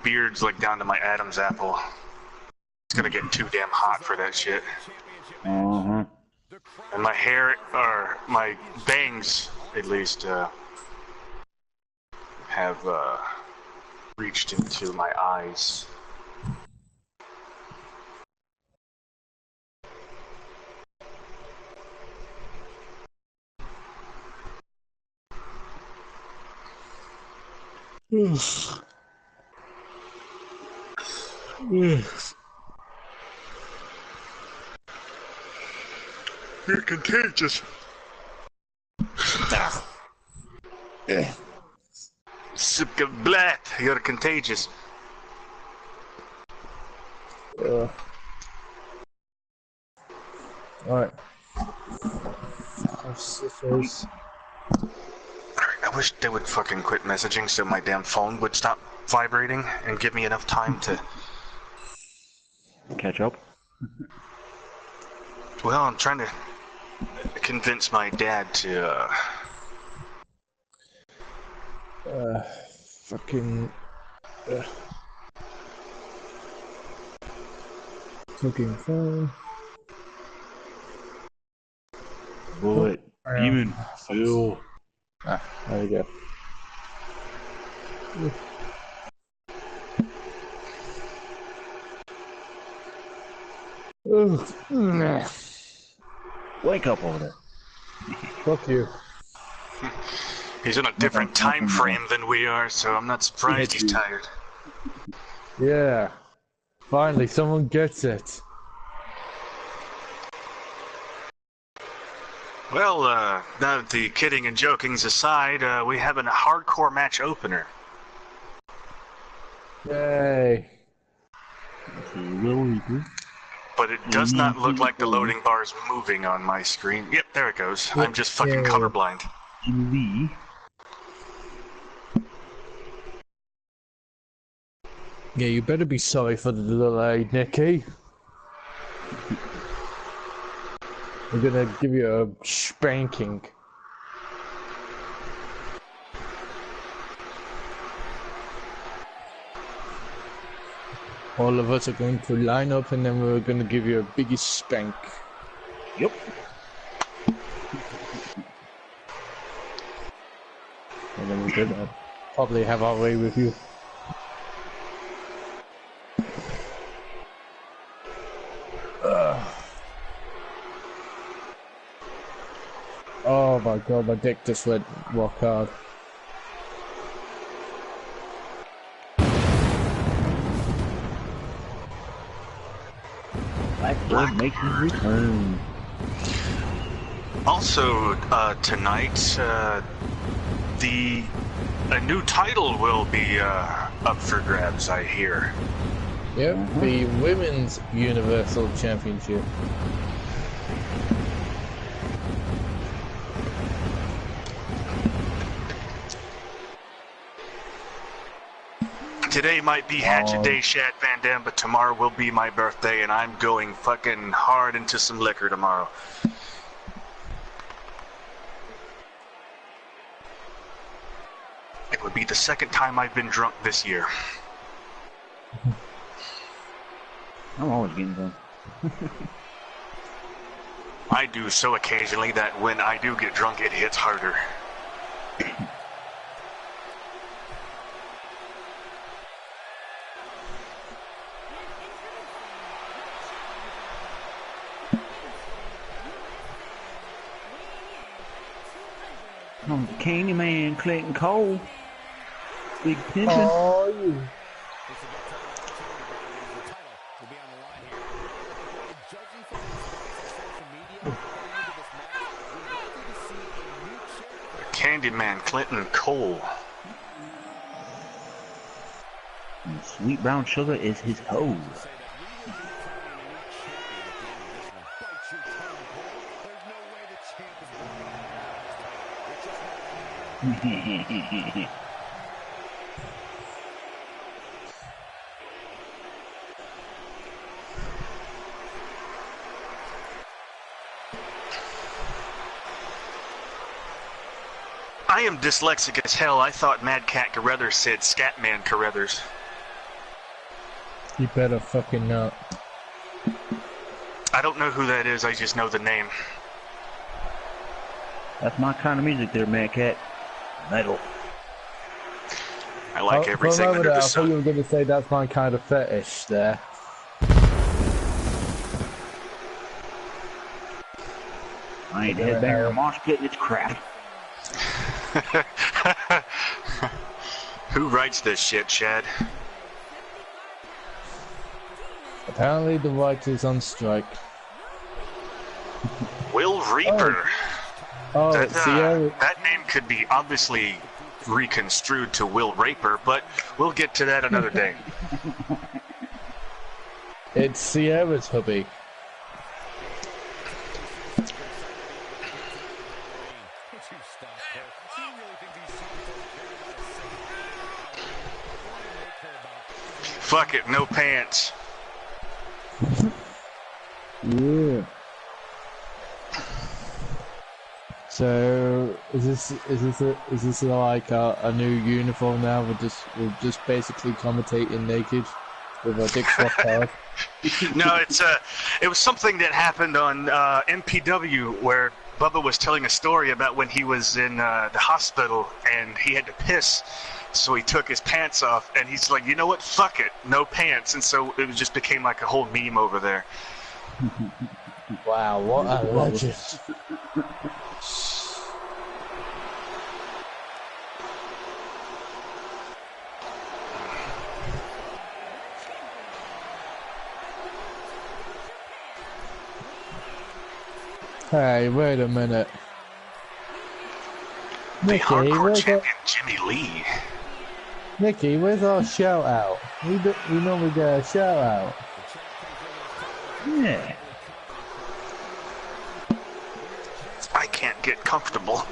beard's like down to my Adam's apple. It's gonna get too damn hot for that shit. And my hair, or my bangs, at least, have reached into my eyes. You're contagious. Blah, you're contagious. Alright. I wish they would fucking quit messaging so my damn phone would stop vibrating and give me enough time to catch up. Well, I'm trying to convince my dad to fucking phone. Bullet. Demon. Phil. Ah, there we go. Wake up over there. Fuck you. He's in a different time frame than we are, so I'm not surprised he's tired. Yeah. Finally, someone gets it. Well, now that the kidding and jokings aside, we have a hardcore match opener. Yay. But it does not look like the loading bar is moving on my screen. Yep, there it goes. I'm just fucking colorblind. Yeah, you better be sorry for the delay, Nicky. We're gonna give you a spanking. All of us are going to line up and then we're gonna give you a biggest spank. Yep. And then we're gonna probably have our way with you. Oh my god, my dick just went rock hard. Black blood makes his return. Also, tonight, a new title will be up for grabs, I hear. Yep, the Women's Universal Championship. Today might be Hatchet Day, Shad Van Dam, but tomorrow will be my birthday, and I'm going fucking hard into some liquor tomorrow. It would be the second time I've been drunk this year. I'm always getting drunk. I do so occasionally that when I do get drunk, it hits harder. I'm Candyman Clayton Cole. Big pimpin'. Oh, you. Candyman Clinton Cole. And Sweet Brown Sugar is his hoe. I am dyslexic as hell. I thought Mad Cat Carruthers said Scatman Carruthers. You better fucking not. I don't know who that is, I just know the name. That's my kind of music there, man, cat. Metal. I like everything under the I thought you sun. were going to say that's my kind of fetish there. I ain't headbanger mosh pit, it's crap. Who writes this shit, Chad? Apparently the writer's on strike. Will Reaper. Oh, Sierra. That name could be obviously reconstrued to Will Raper, but we'll get to that another day. It's Sierra's hubby. Fuck it, no pants. Yeah. So is this like a new uniform now? We're just basically commentating naked with our dicks locked out. No, it was something that happened on MPW where Bubba was telling a story about when he was in the hospital and he had to piss, so he took his pants off and he's like, you know what, fuck it, no pants, and so it just became like a whole meme over there. Wow, what a legend! Hey, wait a minute. The Nicky, hardcore champion Jimmy Lee. Nicky, where's our shout out? We normally get a shout out. Yeah. I can't get comfortable.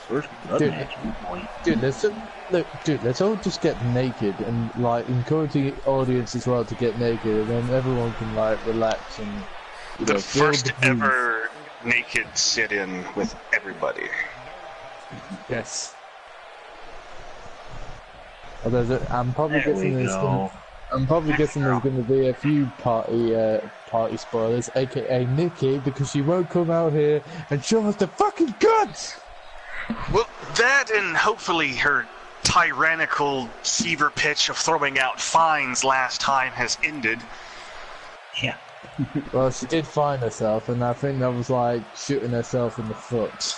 First blood Dude. match, good point. Dude, let's all just get naked and like encourage the audience as well to get naked, and then everyone can like relax and The feel first the breeze. ever naked sit-in with everybody. Yes. Although I'm probably There guessing we there's go. going to be a few party spoilers, aka Nikki, because she won't come out here and show us the fucking guts. Well, that and hopefully her tyrannical fever pitch of throwing out fines last time has ended. Yeah. Well, she did find herself, and I think that was like shooting herself in the foot.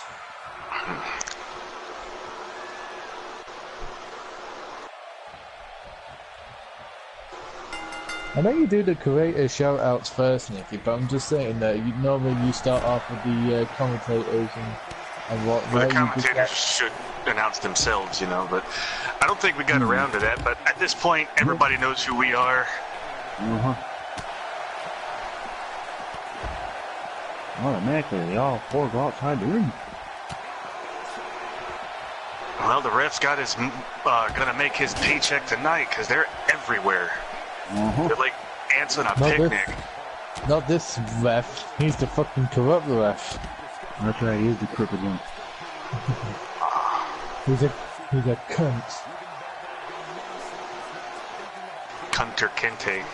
I know you do the creator shout-outs first, Nicky, but I'm just saying that normally you start off with the commentators and what. Well, the commentators should announce themselves, you know, but I don't think we got around to that. But at this point, everybody knows who we are. Automatically, they all four go outside the ring. Well, the ref's got his gonna make his paycheck tonight because they're everywhere. They're like ants on a picnic. Not this ref. He's the fucking corrupt ref. That's right, he is the crooked one. He's a cunt. Kunter Kinte.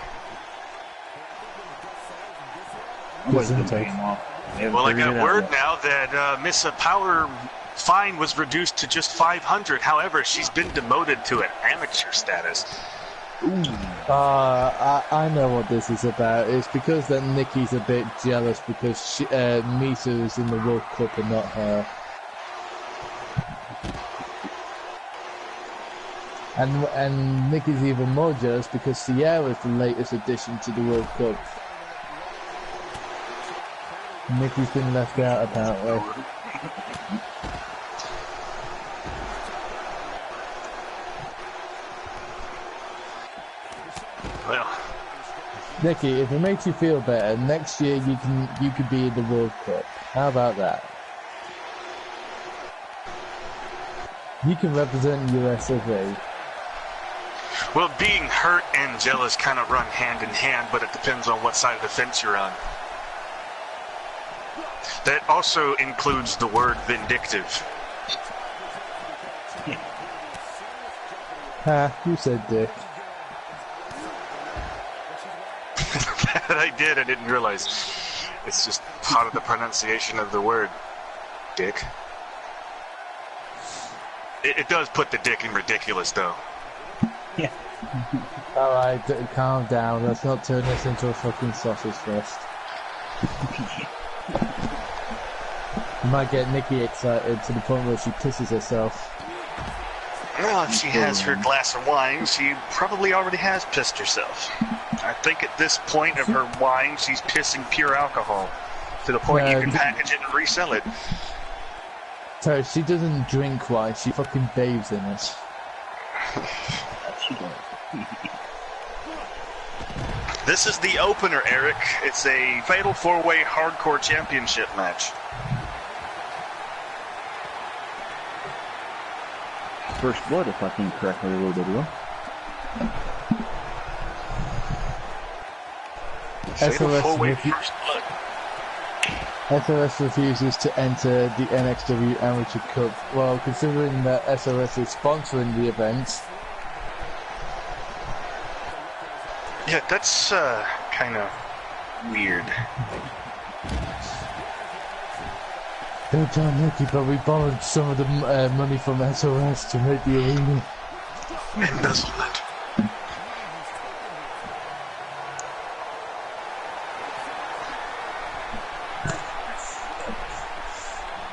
Well, I got word now that Miss Power fine was reduced to just 500. However, she's been demoted to an amateur status. I know what this is about. It's because that Nikki's a bit jealous because Misa is in the World Cup and not her. And Nikki's even more jealous because Sierra's the latest addition to the World Cup. Nikki's been left out apparently. Well, Nikki, if it makes you feel better, next year you could be in the World Cup. How about that? You can represent US of A. well, being hurt and jealous kind of run hand in hand, but it depends on what side of the fence you're on. That also includes the word vindictive. You said dick. That I did, I didn't realize. It's just part of the pronunciation of the word, dick. It does put the dick in ridiculous, though. Yeah. Alright, calm down. Let's not turn this into a fucking sausage fest. You might get Nikki excited to the point where she pisses herself. Well, if she has her glass of wine, she probably already has pissed herself. I think at this point of her wine, she's pissing pure alcohol. To the point you can package it and resell it. So she doesn't drink wine, she fucking bathes in it. She does. This is the opener, Eric. It's a fatal four-way hardcore championship match. First blood, if I think correctly, a little bit ago. SOS refuses to enter the NXW Amateur Cup. Well, considering that SOS is sponsoring the event. Yeah, that's kind of weird. Don't tell Nikki, but we borrowed some of the money from SOS to make the arena. Embezzlement.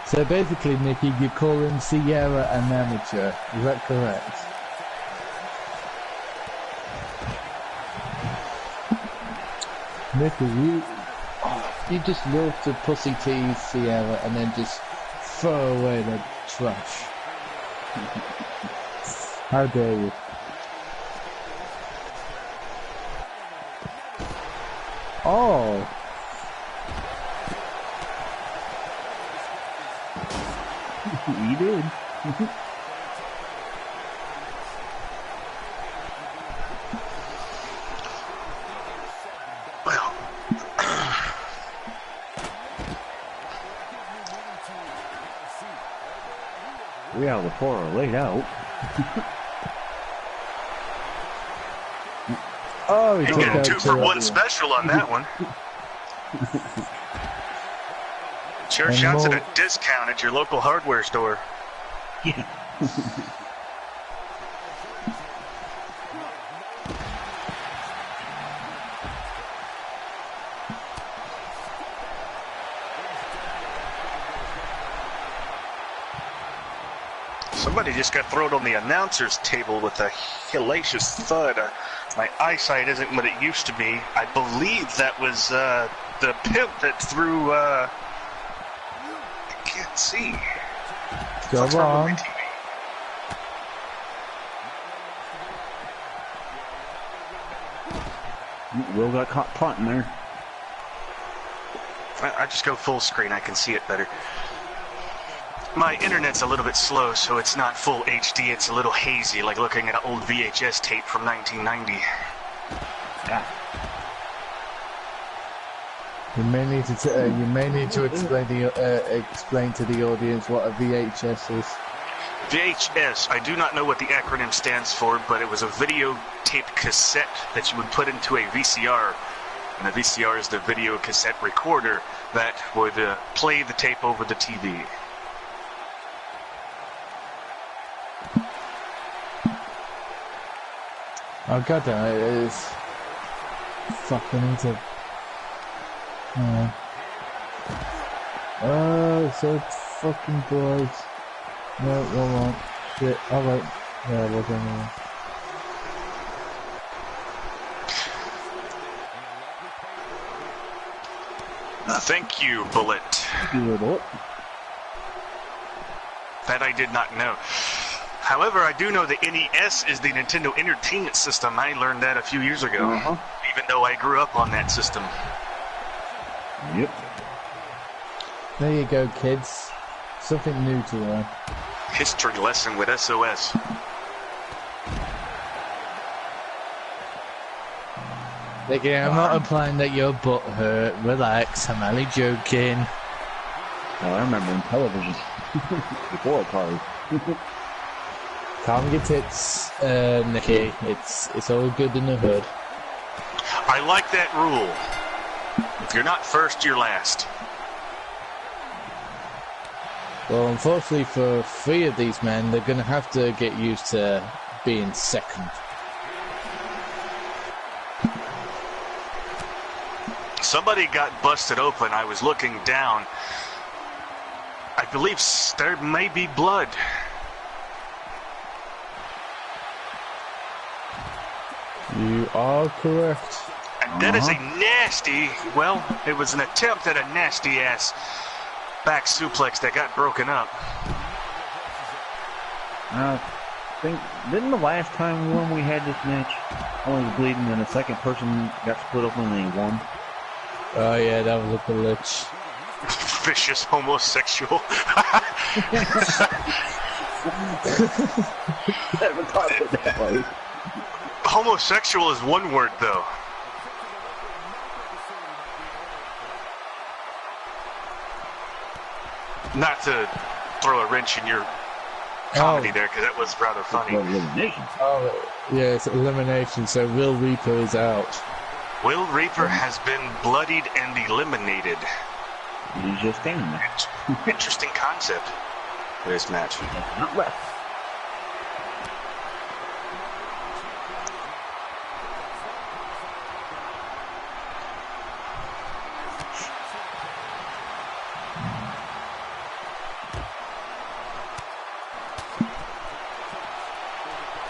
So basically, Nikki, you're calling Sierra an amateur. Is that correct? Nikki, you just love to pussy tease Sierra and then just throw away the trash. How dare you? Oh! You did. Well, we out of the four are laid out. Oh, he you took get a out 2-for-1 special on that one. Chair And shots at more- a discount at your local hardware store. Yeah. Somebody just got thrown on the announcer's table with a hellacious thud. My eyesight isn't what it used to be. I believe that was the pimp that threw. I can't see. Go What's wrong on. with my TV? Will got caught punting there. I just go full screen. I can see it better. My internet's a little bit slow, so it's not full HD. It's a little hazy, like looking at an old VHS tape from 1990. Yeah. You may need to explain to the audience what a VHS is. VHS, I do not know what the acronym stands for, but it was a videotape cassette that you would put into a VCR. And a VCR is the video cassette recorder that would play the tape over the TV. Oh goddamn, it is fucking into. Oh, it's so fucking bright. No, wrong one. Shit. Oh wait. Yeah, it was anyway. Thank you, Bullet. Good. That I did not know. However, I do know the NES is the Nintendo Entertainment System. I learned that a few years ago, even though I grew up on that system. Yep. There you go, kids. Something new to learn. History lesson with SOS. Again, I'm not implying that your butt hurt. Relax, I'm only joking. Oh, I remember in television. Before cars. Calm your tits, Nikki. It's all good in the hood. I like that rule. If you're not first, you're last. Well, unfortunately for 3 of these men, they're going to have to get used to being second. Somebody got busted open. I was looking down. I believe there may be blood. You are correct. And that is a nasty, well, it was an attempt at a nasty-ass back suplex that got broken up. I think, didn't the last time when we had this match, I was bleeding and the second person got split open and they won? Oh yeah, that was a glitch. Vicious homosexual. Never thought of it that way. Homosexual is one word, though. Not to throw a wrench in your comedy there, because that was rather funny. Elimination. Oh, yeah, it's elimination, so Will Reaper is out. Will Reaper has been bloodied and eliminated. He's just standing there. Interesting concept for this match. Not left.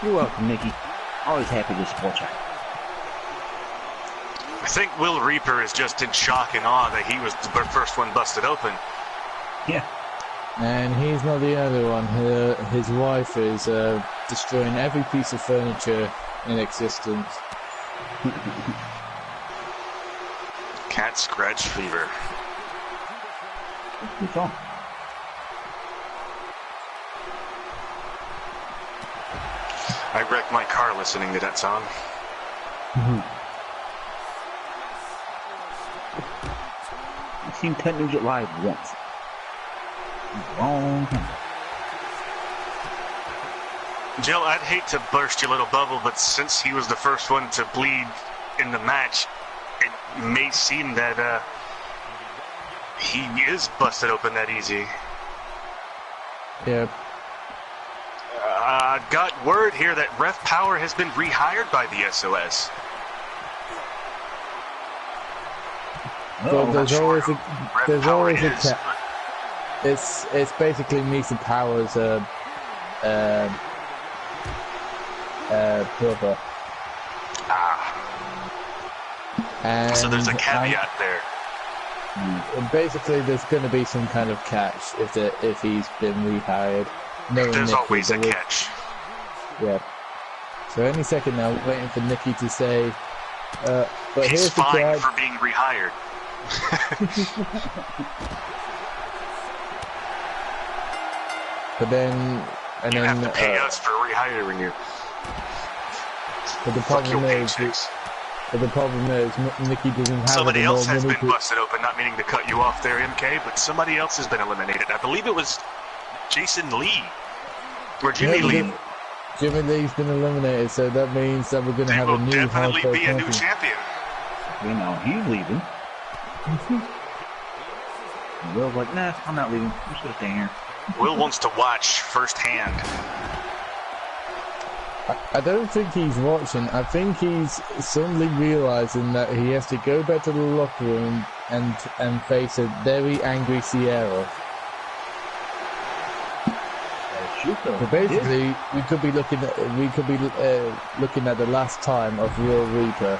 You're welcome, Nikki. Always happy to support you. I think Will Reaper is just in shock and awe that he was the first one busted open. Yeah. And he's not the only one. His wife is destroying every piece of furniture in existence. Cat scratch fever. Good song. I wrecked my car listening to that song. I've seen Ted Nugent live once. Long time. Jill, I'd hate to burst your little bubble, but since he was the first one to bleed in the match, it may seem that he is busted open that easy. Yeah. I've got word here that Ref Power has been rehired by the SOS. But there's always a is. It's basically Misa Power's brother. And So there's a caveat there. Basically, there's going to be some kind of catch if he's been rehired. There's Nikki, always a catch. Yeah. So any second now, waiting for Nikki to say. But He's here's the fine catch. for being rehired. But then, and You then, have to pay us for rehiring you. but the Fuck your problem is, paychecks. Nikki doesn't have Somebody any more else has money been busted open, not meaning to cut you off there, MK, but somebody else has been eliminated. I believe it was Jason Lee. Or Jimmy Lee. Jimmy Lee's been eliminated, so that means that we're going to There have will a new definitely hardcore be a new champion. champion. We know he's leaving. And Will's like, nah, I'm not leaving. I'm just gonna stay here. Will wants to watch firsthand. I don't think he's watching. I think he's suddenly realizing that he has to go back to the locker room and face a very angry Sierra. So basically, we could be looking at the last time of Will Reaper.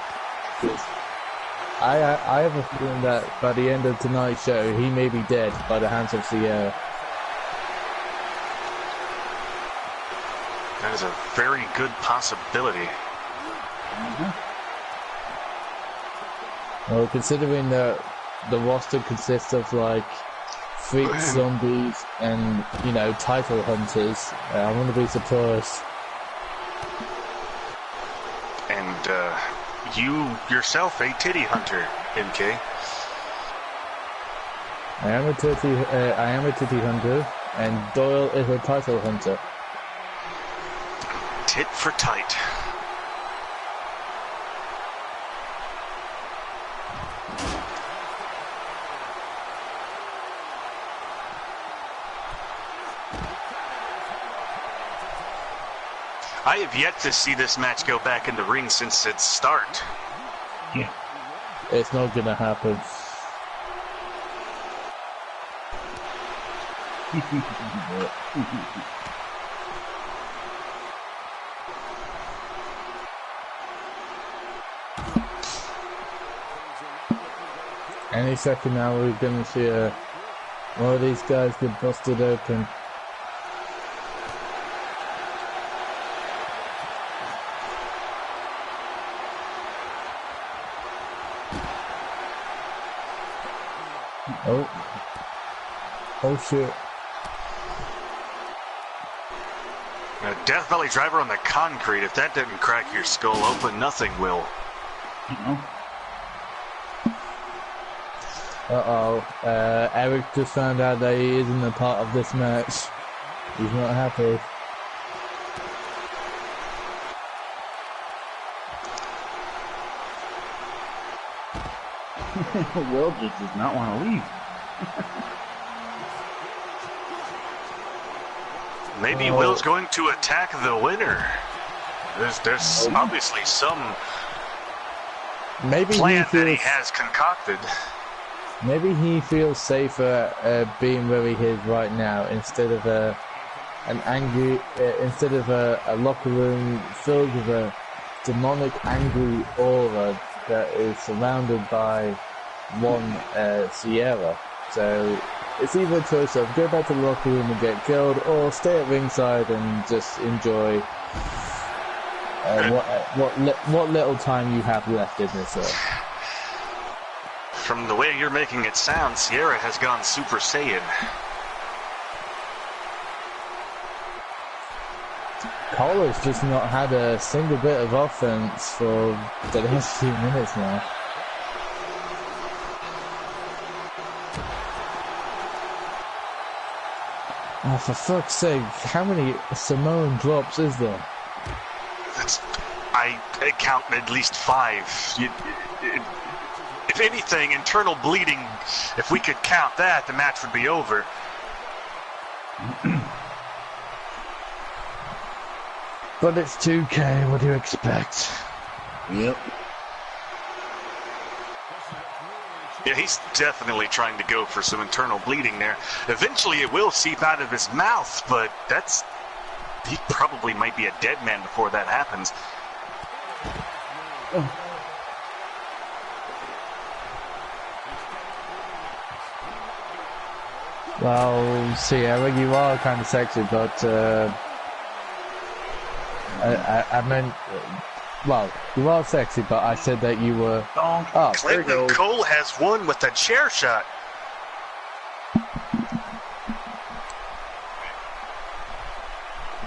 I have a feeling that by the end of tonight's show, he may be dead by the hands of Sierra. That is a very good possibility. Well, considering that the roster consists of like freak zombies and, you know, title hunters, I wouldn't be surprised. And you yourself a titty hunter, MK. I am a titty hunter, and Doyle is a title hunter. tit for tight. I have yet to see this match go back in the ring since its start. Yeah. It's not gonna happen. Any second now we're gonna see one of these guys get busted open. Oh shit. A Death Valley driver on the concrete. If that didn't crack your skull open, nothing will. Eric just found out that he isn't a part of this match. He's not happy. Will just does not want to leave. Maybe Will's going to attack the winner. There's obviously some plan that he has concocted. Maybe he feels safer being where he is right now instead of a locker room filled with a demonic, angry aura that is surrounded by one Sierra. So it's either a choice of go back to the locker room and get killed, or stay at ringside and just enjoy what little time you have left in this. From the way you're making it sound, Sierra has gone Super Saiyan. Cole has just not had a single bit of offense for the last few minutes now. Oh, for fuck's sake, how many Samoan drops is there? I count at least 5. If anything, internal bleeding, if we could count that, the match would be over. But it's 2K, what do you expect? Yep. Yeah, he's definitely trying to go for some internal bleeding there. Eventually it will seep out of his mouth, but he probably might be a dead man before that happens. Well, Sierra, you are kind of sexy, but I meant, well, you are sexy, but I said that you were. Oh, Clinton Cole has won with a chair shot.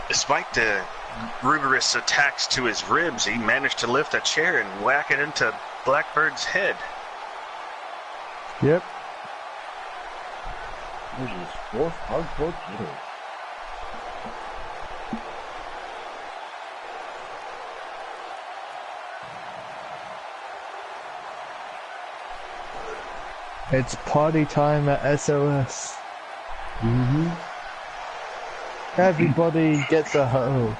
Despite the rigorous attacks to his ribs, he managed to lift a chair and whack it into Blackbird's head. Yep. There's his 4th hardcore kill. It's party time at SOS. Everybody gets a hoe.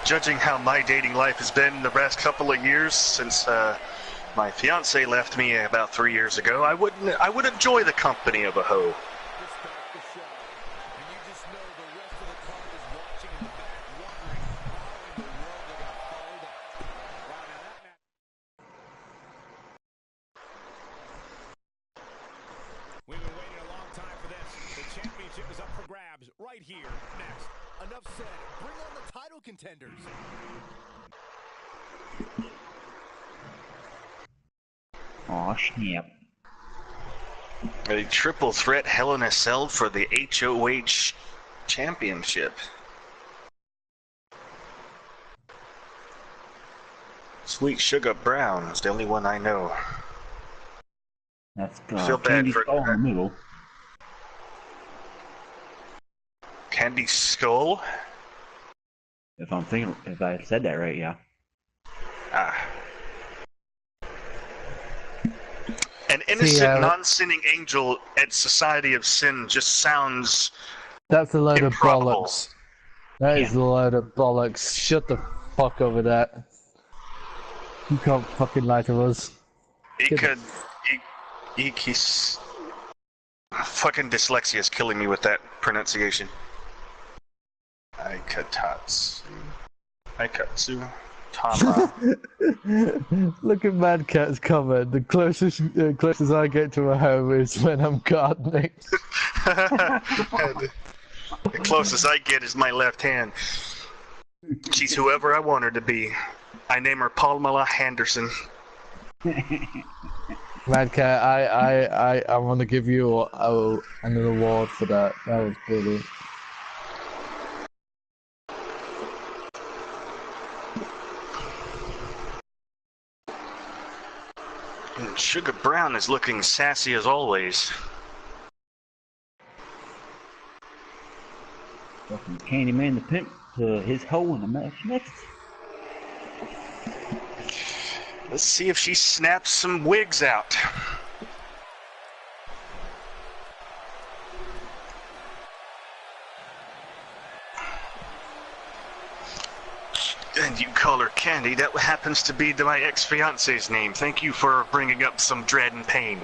Judging how my dating life has been the last couple of years since my fiance left me about 3 years ago, I would enjoy the company of a hoe. We've been waiting a long time for this. The championship is up for grabs right here, next. Enough said. Bring on the title contenders. Aw, snap. A triple threat Hell in a Cell for the HOH championship. Sweet Sugar Brown is the only one I know. That's I feel bad for in the middle. Candy Skull? If I said that right, yeah. An innocent, non-sinning angel at Society of Sin just sounds That's a load improbable. of bollocks. That is a load of bollocks. Shut the fuck up with that. You can't fucking lie to us. He's fucking dyslexia is killing me with that pronunciation. Aikatsu Tama. Look at Mad Cat's comment. The closest I get to a home is when I'm gardening. The closest I get is my left hand. She's whoever I want her to be. I name her Pamela Henderson. Mad Cat, I want to give you an award for that. That was brilliant. And Sugar Brown is looking sassy as always. Welcome Candyman the Pimp to his hole in the match next. Let's see if she snaps some wigs out. And you call her Candy. That happens to be my ex-fiance's name. Thank you for bringing up some dread and pain.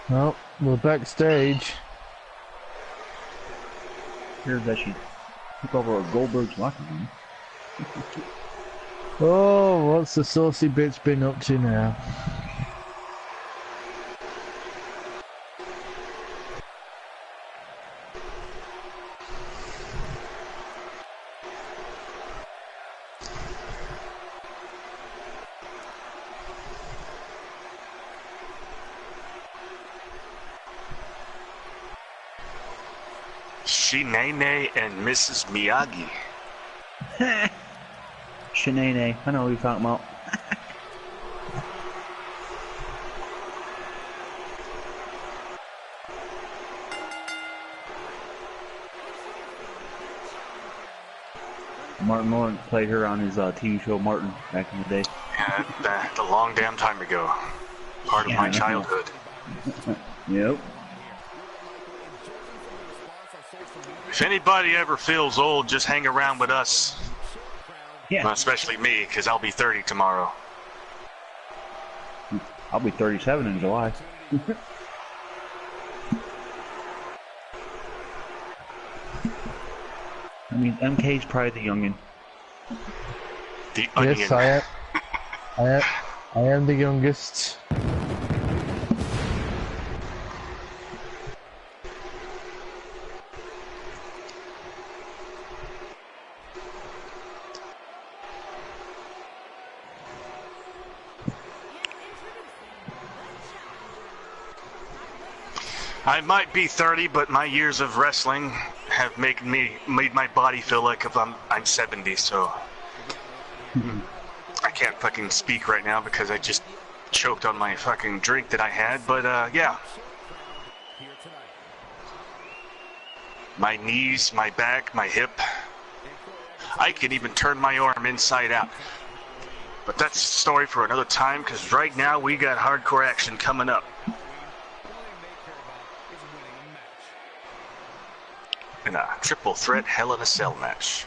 Well, we're backstage. Here's that she took over Goldberg's locker room. Oh, what's the saucy bitch been up to now? Shinane and Mrs. Miyagi. Shinane, I know what you're talking about. Martin Lawrence played her on his TV show Martin back in the day. Yeah, a long damn time ago. Part of my childhood. Yep. If anybody ever feels old, just hang around with us. Yeah. Well, especially me, because I'll be 30 tomorrow. I'll be 37 in July. I mean, MK's probably the youngin'. The onion. Yes, I am the youngest. I might be 30, but my years of wrestling have made my body feel like if I'm 70, so I can't fucking speak right now because I just choked on my fucking drink that I had, but yeah. My knees, my back, my hip. I can even turn my arm inside out. But that's a story for another time, because right now we got hardcore action coming up. In a triple threat Hell in a Cell match.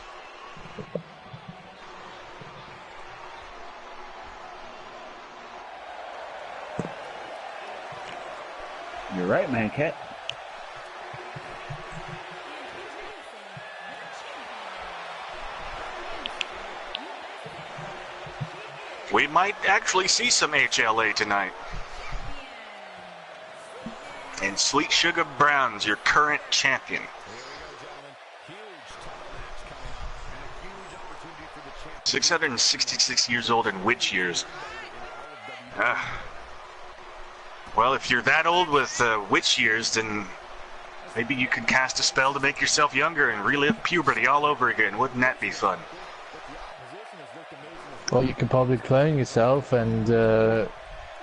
You're right, man, Cat. We might actually see some HLA tonight. And Sweet Sugar Brown's your current champion. 666 years old in which years? Well, if you're that old with witch years, then maybe you could cast a spell to make yourself younger and relive puberty all over again. Wouldn't that be fun? Well, you could probably clone yourself and,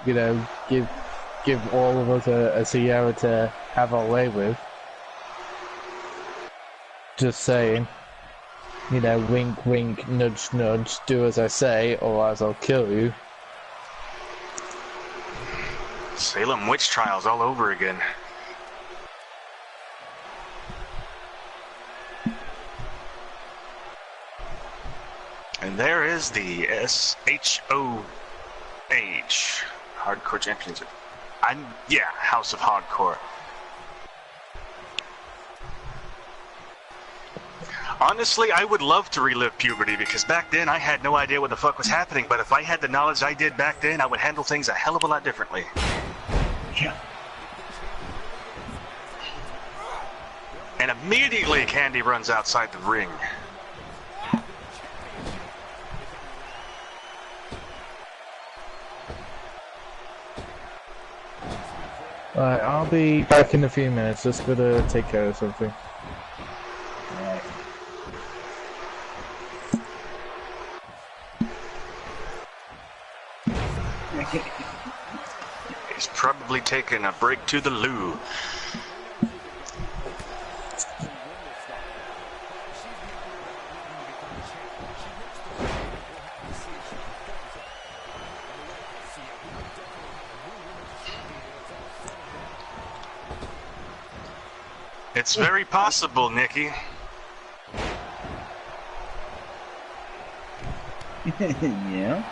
you know, give give all of us a Sierra to have our way with. Just saying. You know, wink, wink, nudge, nudge, do as I say, or else I'll kill you. Salem witch trials all over again. And there is the SHOH Hardcore Championship. Yeah, House of Hardcore. Honestly, I would love to relive puberty because back then I had no idea what the fuck was happening, but if I had the knowledge I did back then, I would handle things a hell of a lot differently. Yeah. And immediately Candy runs outside the ring. Alright, I'll be back in a few minutes, just gotta take care of something. He's probably taking a break to the loo. It's very possible, Nikki. Yeah.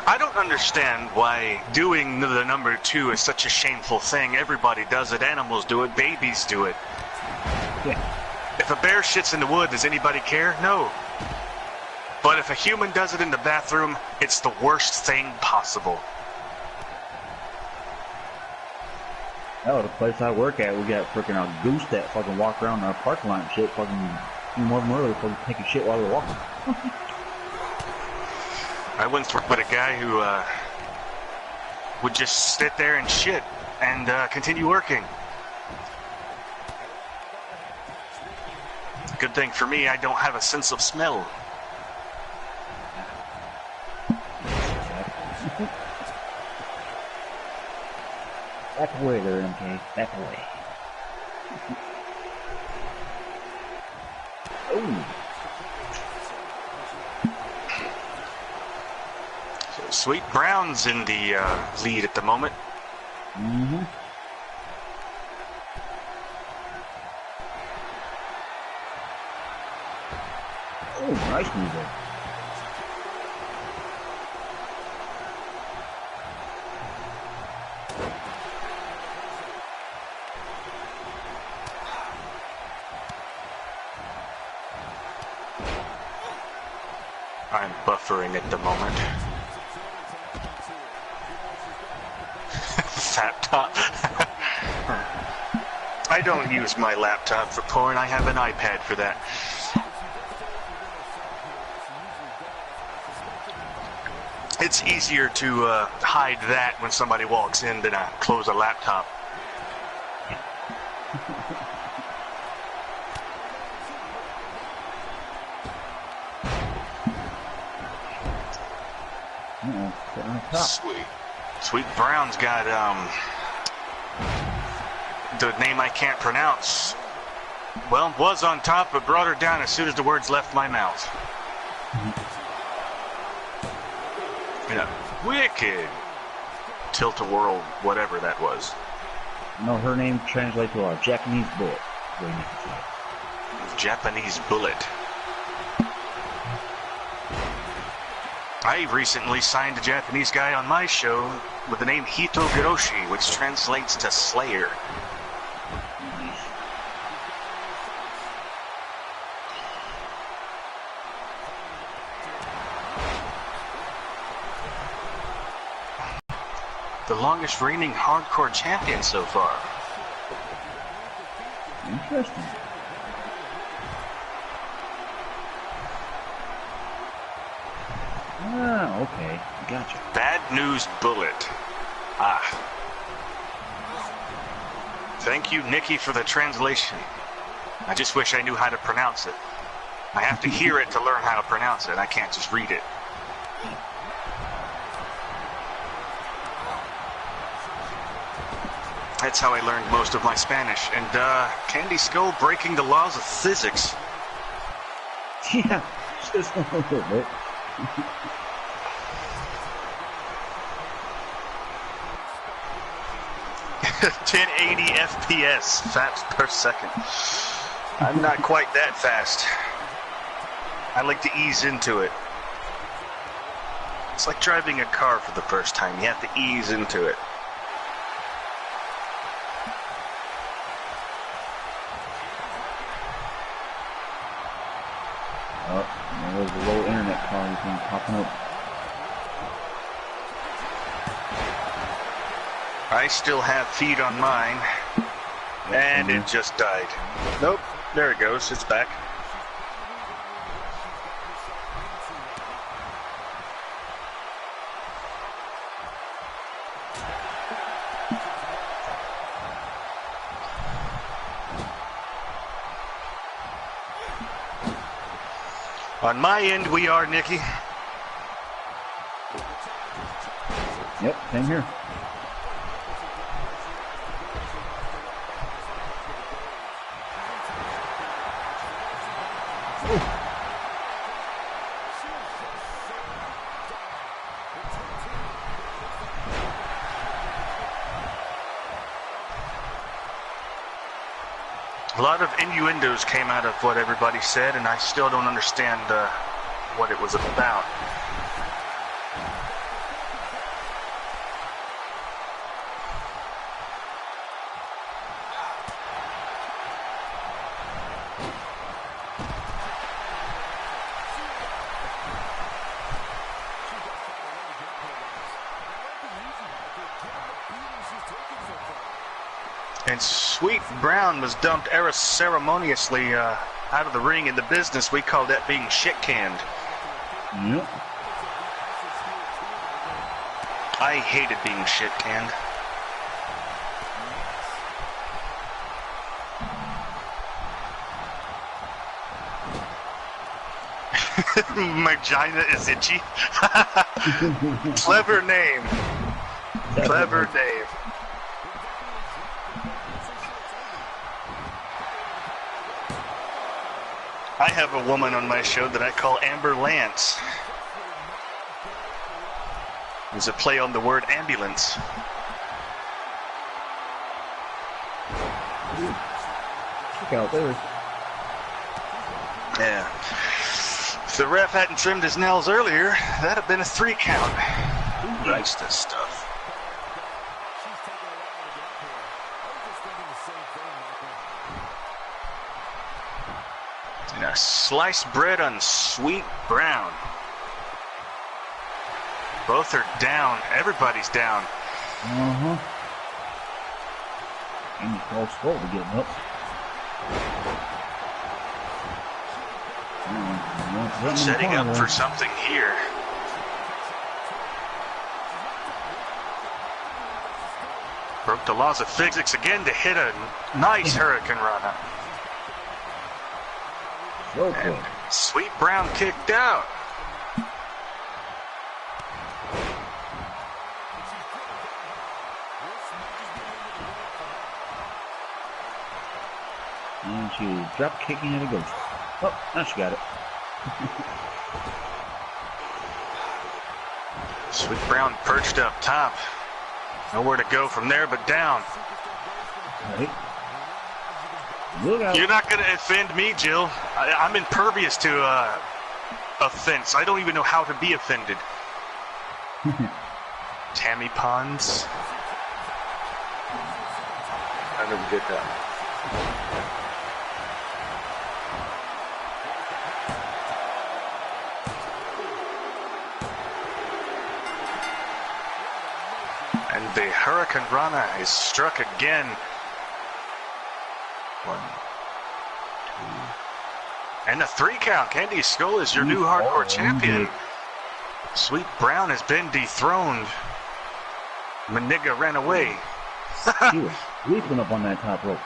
I don't understand why doing the number 2 is such a shameful thing. Everybody does it. Animals do it. Babies do it. Yeah. If a bear shits in the wood, does anybody care? No. But if a human does it in the bathroom, it's the worst thing possible. Oh, the place I work at, we got freaking a goose that fucking walk around our parking lot and shit, fucking more than early, fucking taking shit while they're walking. I once worked with a guy who would just sit there and shit and continue working. Good thing for me, I don't have a sense of smell. Back away there, MK. Back away. Oh. So Sweet Brown's in the lead at the moment. Mm-hmm. Oh, nice move there. I'm buffering at the moment. Laptop. I don't use my laptop for porn. I have an iPad for that. It's easier to hide that when somebody walks in than close a laptop. Sweet Brown's got the name I can't pronounce. Well, was on top, but brought her down as soon as the words left my mouth. Yeah, wicked tilt-a-whirl, whatever that was. No, her name translates to a Japanese bullet. Japanese bullet. I recently signed a Japanese guy on my show with the name Hito Giroshi, which translates to Slayer. The longest reigning hardcore champion so far. Interesting. Ah, okay. Gotcha. Bad News Bullet. Ah. Thank you, Nikki, for the translation. I just wish I knew how to pronounce it. I have to hear it to learn how to pronounce it. I can't just read it. That's how I learned most of my Spanish. And Candy Skull breaking the laws of physics. Yeah, just a little bit. 1080 FPS, fast per second. I'm not quite that fast. I like to ease into it. It's like driving a car for the first time. You have to ease into it. Oh, there's a low internet car thing popping up. I still have feed on mine. And it just died. Nope, there it goes. It's back. On my end, we are, Nikki. Yep, same here. A lot of innuendos came out of what everybody said, and I still don't understand what it was about. And Sweet Brown was dumped ceremoniously out of the ring. In the business, we call that being shit-canned. Yep. I hated being shit-canned. My vagina is itchy. Clever name. Clever name. I have a woman on my show that I call Amber Lance. It's a play on the word ambulance. Look out there. Yeah. If the ref hadn't trimmed his nails earlier, that'd have been a 3 count. Who writes this stuff? And a sliced bread on Sweet Brown. Both are down. Everybody's down. And you call Skull to get up. Setting up for something here. Broke the laws of physics again to hit a nice Hurricane Rana. And Sweet Brown kicked out. And she's drop kicking it a ghost. Oh, now she got it. Sweet Brown perched up top. Nowhere to go from there but down. Right. Look out. You're not going to offend me, Jill. I'm impervious to offense. I don't even know how to be offended. Tammy Pons. I never get that. And the Hurricane Rana is struck again. 1, 2, and a 3 count. Candy Skull is your new hardcore champion. Sweet Brown has been dethroned. Maniga ran away. She was sleeping up on that top rope.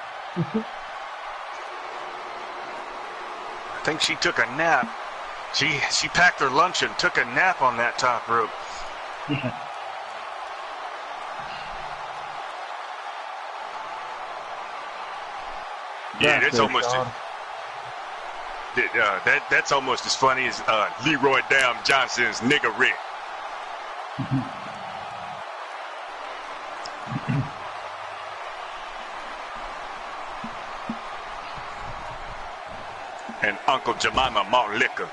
I think she took a nap. She packed her lunch and took a nap on that top rope. Yeah. Yeah, that's almost that's almost as funny as Leroy Dam Johnson's nigga Rick. And Uncle Jemima malt liquor.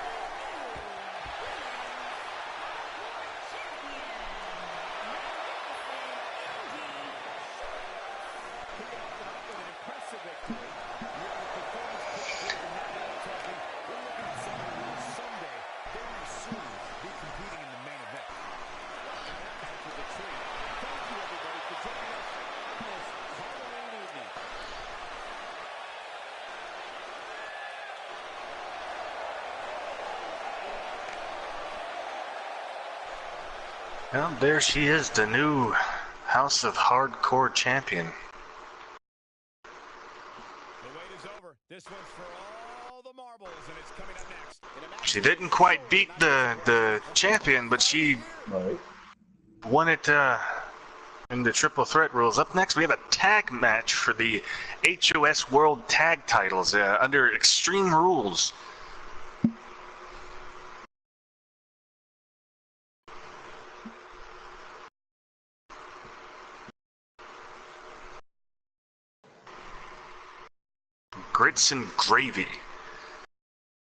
Well, there she is, the new House of Hardcore champion. The wait is over. This one's for all the marbles, and it's coming up next. She didn't quite beat the champion, but she won it in the triple threat rules. Up next, we have a tag match for the HOS World Tag Titles under Extreme Rules. Grits and gravy.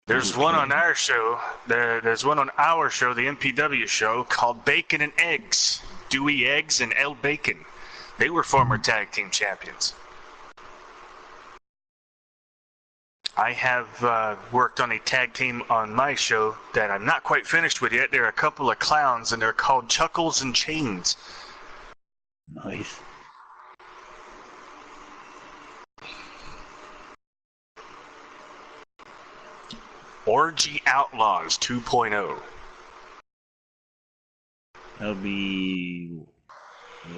There's one on our show. There's one on our show, the MPW show, called Bacon and Eggs. Dewey Eggs and El Bacon. They were former tag team champions. I have worked on a tag team on my show that I'm not quite finished with yet. They're a couple of clowns, and they're called Chuckles and Chains. Nice. Orgy Outlaws 2.0. That'll be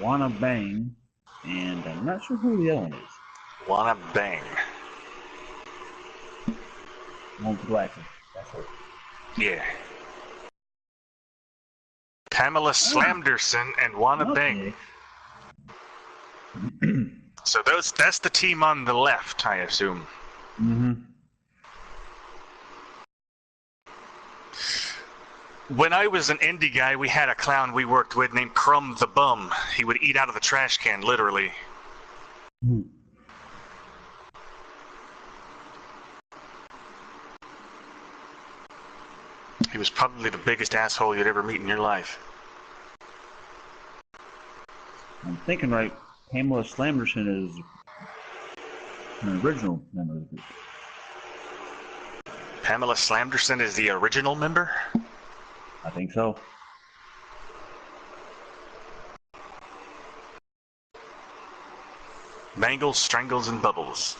Wanna Bang, and I'm not sure who the other one is. Wanna Bang. One with the glasses. That's it. Yeah. Pamela Slamderson and Wanna Bang. So that's the team on the left, I assume. Mm-hmm. When I was an indie guy, we had a clown we worked with named Crumb the Bum. He would eat out of the trash can, literally. He was probably the biggest asshole you'd ever meet in your life. I'm thinking right, Pamela Slamderson is an original member of the group. Pamela Slamderson is the original member? I think so. Mangles, Strangles, and Bubbles.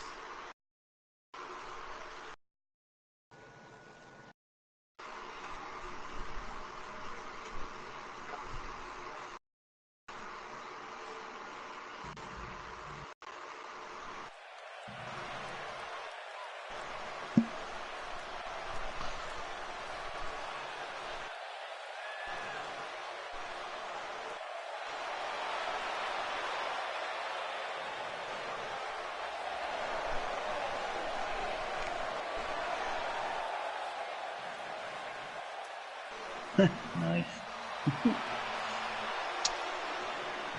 Nice.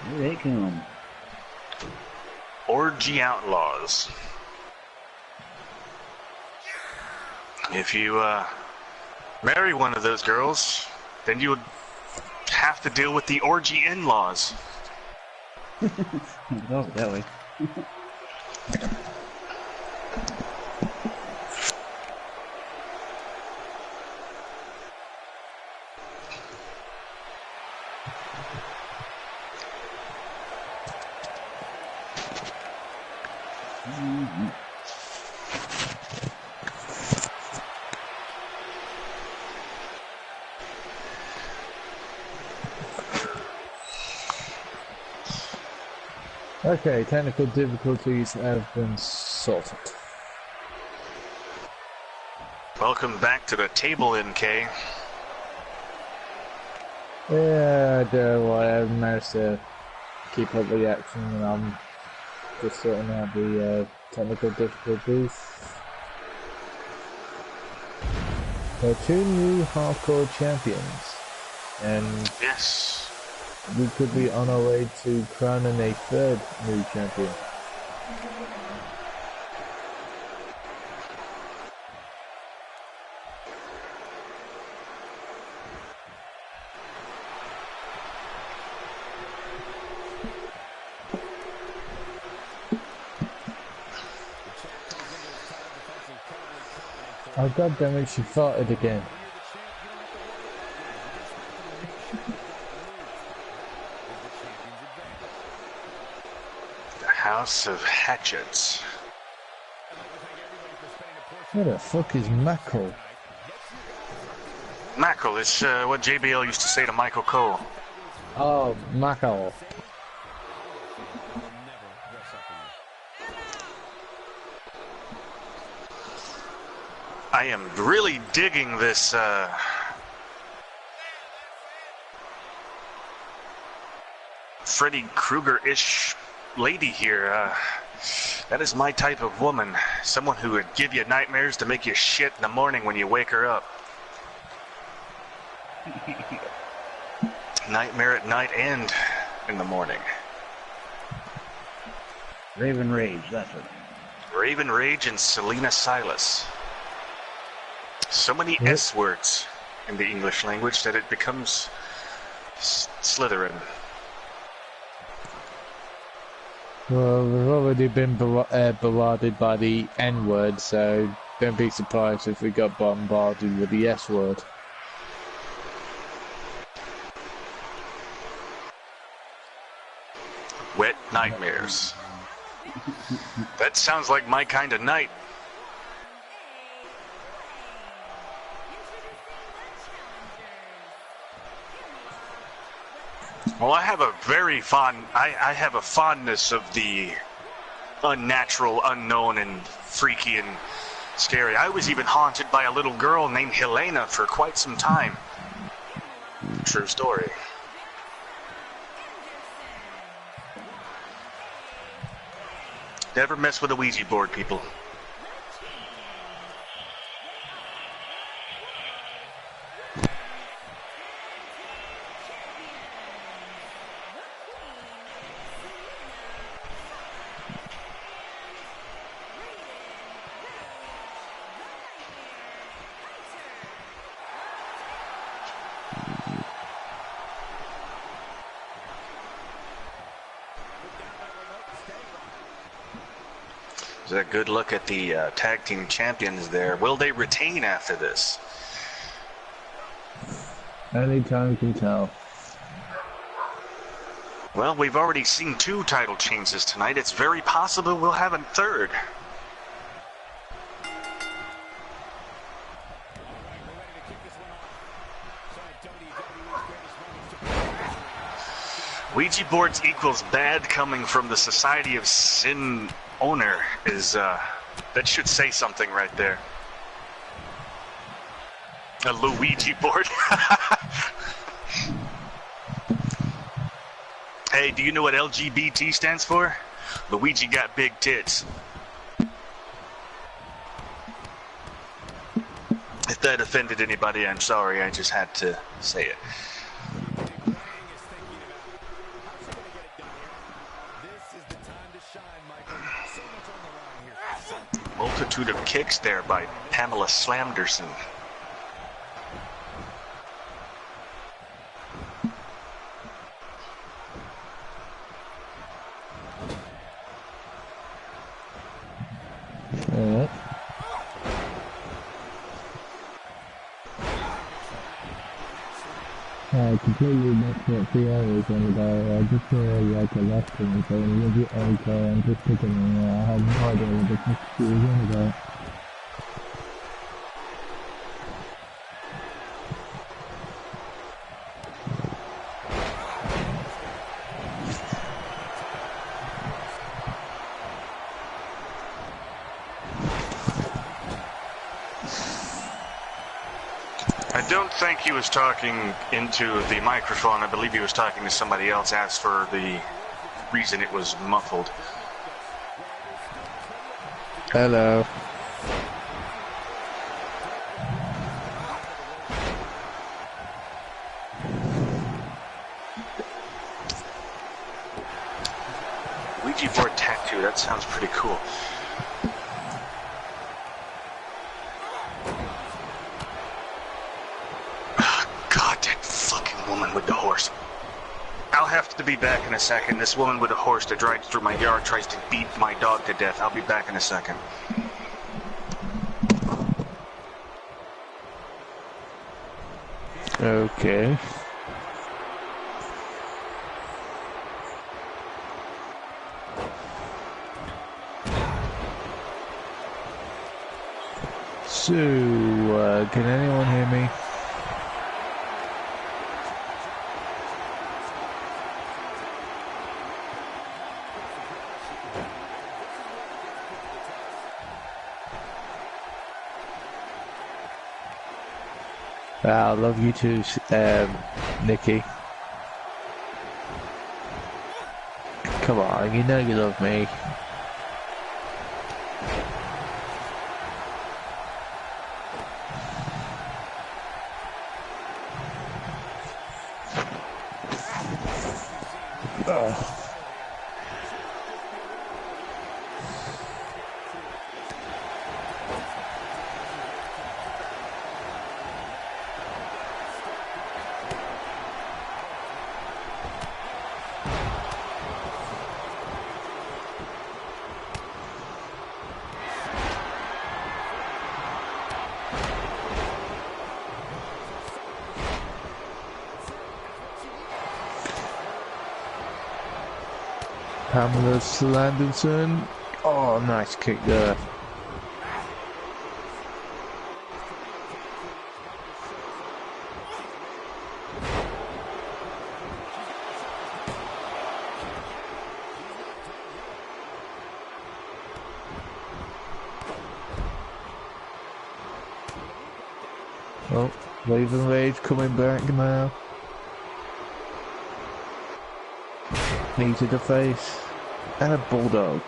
Here they come. Orgy Outlaws. If you marry one of those girls, then you would have to deal with the orgy in-laws. Go that way. Okay, technical difficulties have been sorted. Welcome back to the table, NK. Yeah, I do. I have managed to keep up with the action, and I'm just sorting out the technical difficulties. There are 2 new hardcore champions, and Yes. we could be on our way to crowning a 3rd new champion. Oh god damn it, she farted again. The House of Hatchets. Where the fuck is Mackerel? Mackerel is what JBL used to say to Michael Cole. Oh, Mackerel. I am really digging this Freddy Krueger-ish lady here. That is my type of woman. Someone who would give you nightmares to make you shit in the morning when you wake her up. Nightmare at night and in the morning. Raven Rage, that's it. Raven Rage and Selena Silas. So many S words in the English language that it becomes Slytherin. Well, we've already been bombarded by the N word, so don't be surprised if we got bombarded with the S word. Wet nightmares. That sounds like my kind of night. Well, I have a very I have a fondness of the unnatural, unknown, and freaky and scary. I was even haunted by a little girl named Helena for quite some time. True story. Never mess with a Ouija board, people. A good look at the tag team champions there. Will they retain after this? Only time can tell. Well, we've already seen 2 title changes tonight. It's very possible we'll have a 3rd. Ouija boards equals bad coming from the Society of Sin owner is that should say something right there. A Luigi board. Hey, do you know what LGBT stands for? Luigi got big tits. If that offended anybody, I'm sorry. I just had to say it. Multitude of kicks there by Pamela Slamderson. I completely missed what 3 hours on ago. I just saw like a left thing, so I'm just thinking, I had no idea what the fuck she was on about. don't think he was talking into the microphone. I believe he was talking to somebody else, as for the reason it was muffled. Hello. Ouija board tattoo, that sounds pretty cool. God, that fucking woman with the horse. I'll have to be back in a second. This woman with a horse that drives through my yard tries to beat my dog to death. I'll be back in a second. Okay. So, can anyone hear me? I love you too, Nikki. Come on, you know you love me. Pamela Slanderson. Oh, nice kick there. Oh, Raven Rage coming back now. Knee to the face. And a bulldog.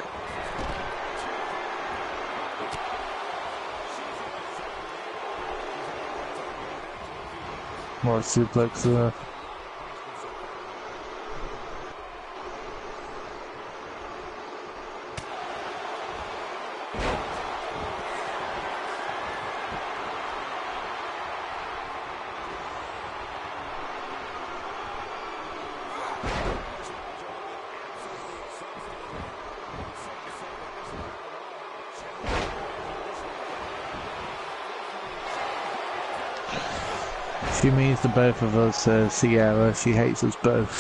More suplex there. She means the both of us, Sierra. She hates us both.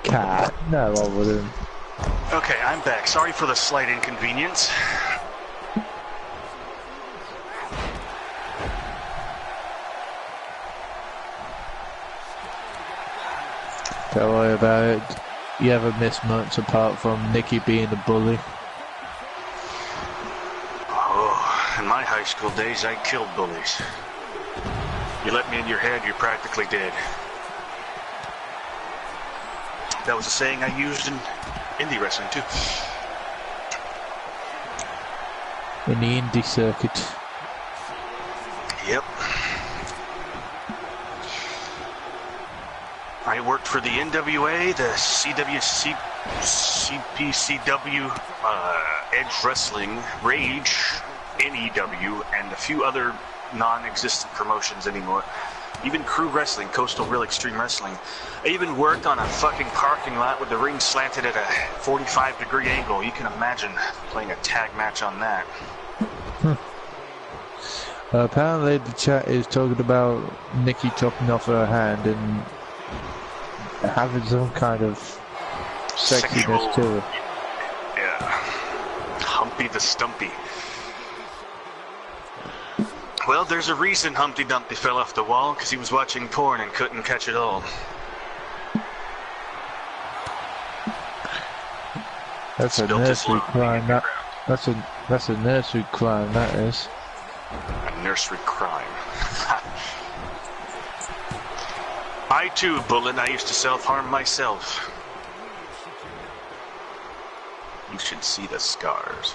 Cat. No, I wouldn't. Okay, I'm back. Sorry for the slight inconvenience. Don't worry about it. You haven't missed much apart from Nikki being the bully. Oh, in my high school days, I killed bullies. You let me in your head, you're practically dead. That was a saying I used in indie wrestling, too. In the indie circuit. Yep. I worked for the NWA, the CPCW, Edge Wrestling, Rage, NEW, and a few other non-existent promotions anymore. Even Crew Wrestling, Coastal Real Extreme Wrestling. I even worked on a fucking parking lot with the ring slanted at a 45-degree angle. You can imagine playing a tag match on that. Apparently the chat is talking about Nikki chopping off her hand and having some kind of sexiness to it. Yeah. Humpty the Stumpy. Well, there's a reason Humpty Dumpty fell off the wall, because he was watching porn and couldn't catch it all. That's a Spilt his nursery load crime. in the That's a nursery crime. That is. A nursery crime. I too, Bullet. I used to self-harm myself. You should see the scars.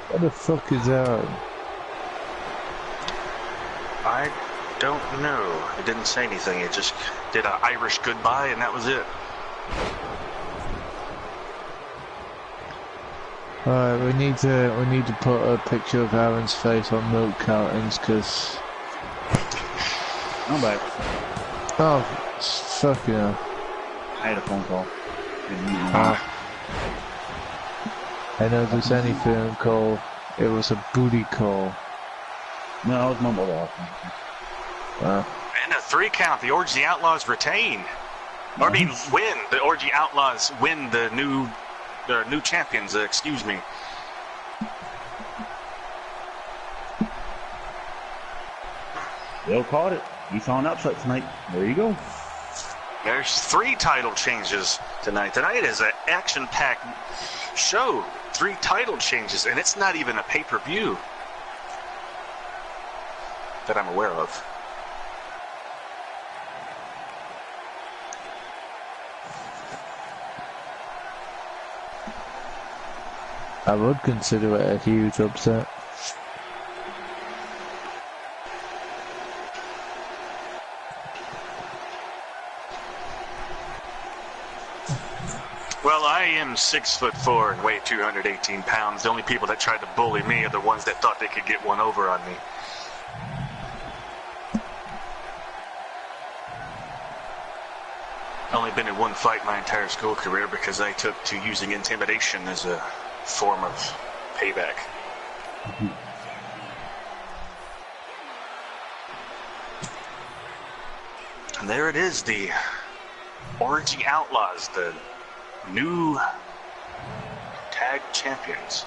What the fuck is that? I don't know. It didn't say anything. It just did an Irish goodbye, and that was it. Alright, we need to put a picture of Aaron's face on milk cartons, cause. I'm back. Oh, fuck yeah. I had a phone call. I know there's anything called. It was a booty call. No, it was mumbled off. And a 3 count. The Orgy Outlaws retain. Or I mean, win. The Orgy Outlaws win the new champions. Excuse me. Bill caught it. He saw an upset tonight. There you go. There's 3 title changes tonight. Tonight is an action-packed show. 3 title changes, and it's not even a pay-per-view that I'm aware of. I would consider it a huge upset. Well, I am 6'4" and weigh 218 pounds. The only people that tried to bully me are the ones that thought they could get one over on me. Only been in one fight my entire school career because I took to using intimidation as a form of payback. And there it is, the Orgy Outlaws, the new tag champions.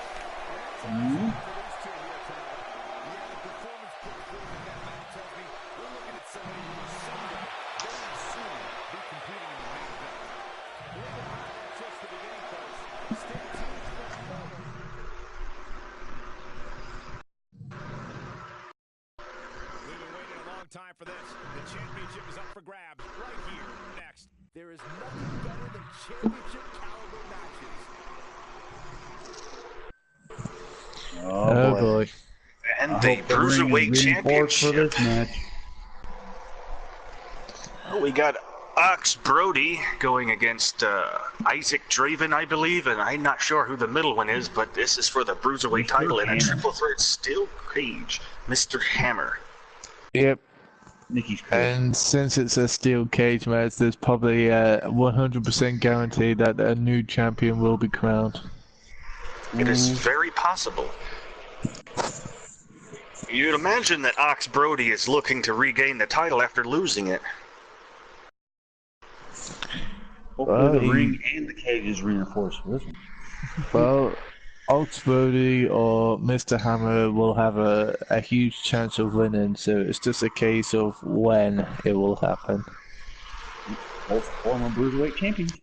Mm-hmm. Time for this. The championship is up for grabs right here. Next, there is nothing better than championship caliber matches. Oh boy. And the Bruiserweight Championship. For this match. Oh, we got Ox Brody going against Isaac Draven, I believe, and I'm not sure who the middle one is, but this is for the Bruiserweight title in a triple threat steel cage. Mr. Hammer. Yep. Nikki's cool. And since it's a steel cage match, there's probably a 100% guarantee that a new champion will be crowned. It is very possible. You'd imagine that Ox Brody is looking to regain the title after losing it. Hopefully the ring and the cage is reinforced for this one. Well, Ox Brody or Mr. Hammer will have a huge chance of winning, so it's just a case of when it will happen. Both former Bruiserweight champions.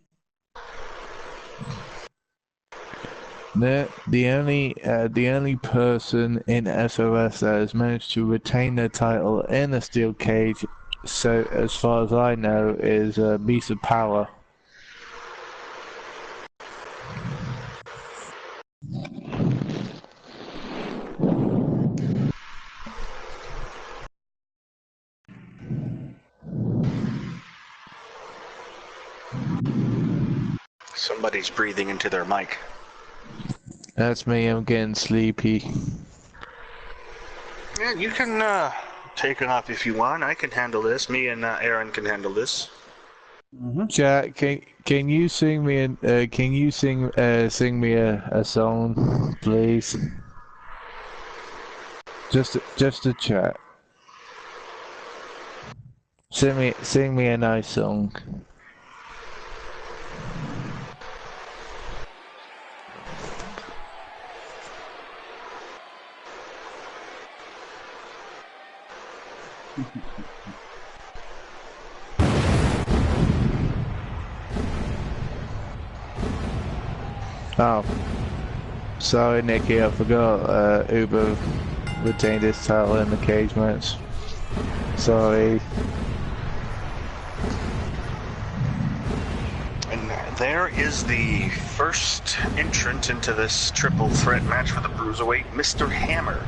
The only person in SOS that has managed to retain their title in a steel cage, so as far as I know, is Misa Power. Somebody's breathing into their mic. That's me, I'm getting sleepy. Yeah, you can take it off if you want. I can handle this. Me and Aaron can handle this. Jack, can you sing me sing me a song, please? Just a chat. Sing me a nice song. Oh, sorry, Nikki, I forgot. Uber retained his title in the cage match. Sorry. And there is the first entrant into this triple threat match for the Bruiserweight, Mr. Hammer.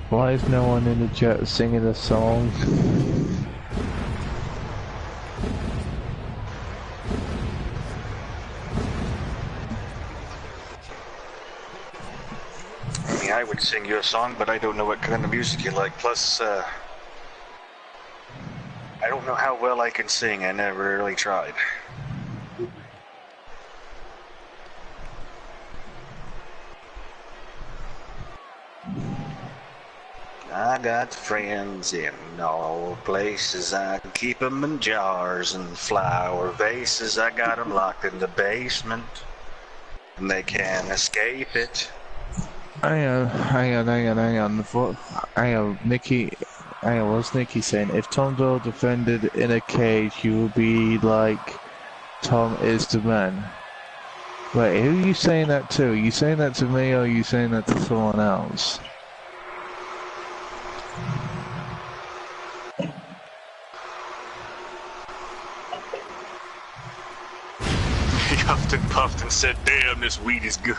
Why is no one in the chat singing a song? I mean, I would sing you a song, but I don't know what kind of music you like. Plus, I don't know how well I can sing. I never really tried. I got friends in all places. I can keep them in jars and flower vases. I got them locked in the basement, and they can't escape it. Hang on. Nikki. Hang on, what's Nikki saying? If Tom Doyle defended in a cage, you would be like Tom is the man. Wait, who are you saying that to? Are you saying that to me, or are you saying that to someone else? He huffed and puffed and said, "Damn, this weed is good."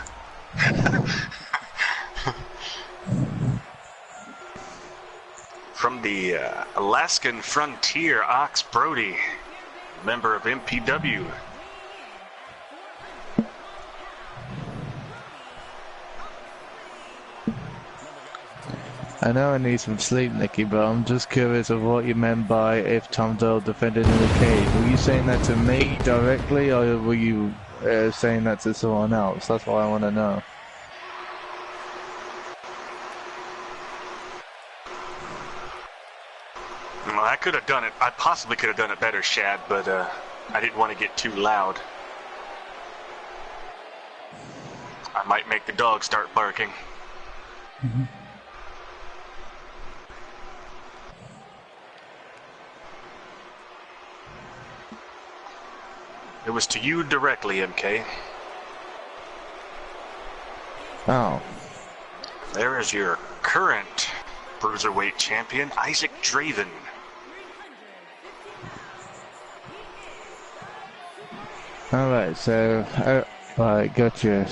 From the Alaskan Frontier, Ox Brody, member of MPW. I know I need some sleep, Nikki, but I'm just curious of what you meant by if Tom Doyle defended in the cage. Were you saying that to me directly, or were you saying that to someone else? That's what I want to know. Well, I could have done it. I possibly could have done it better, Shad, but I didn't want to get too loud. I might make the dog start barking. It was to you directly, MK. Oh. There is your current Bruiserweight champion, Isaac Draven. Alright, so, right, gotcha.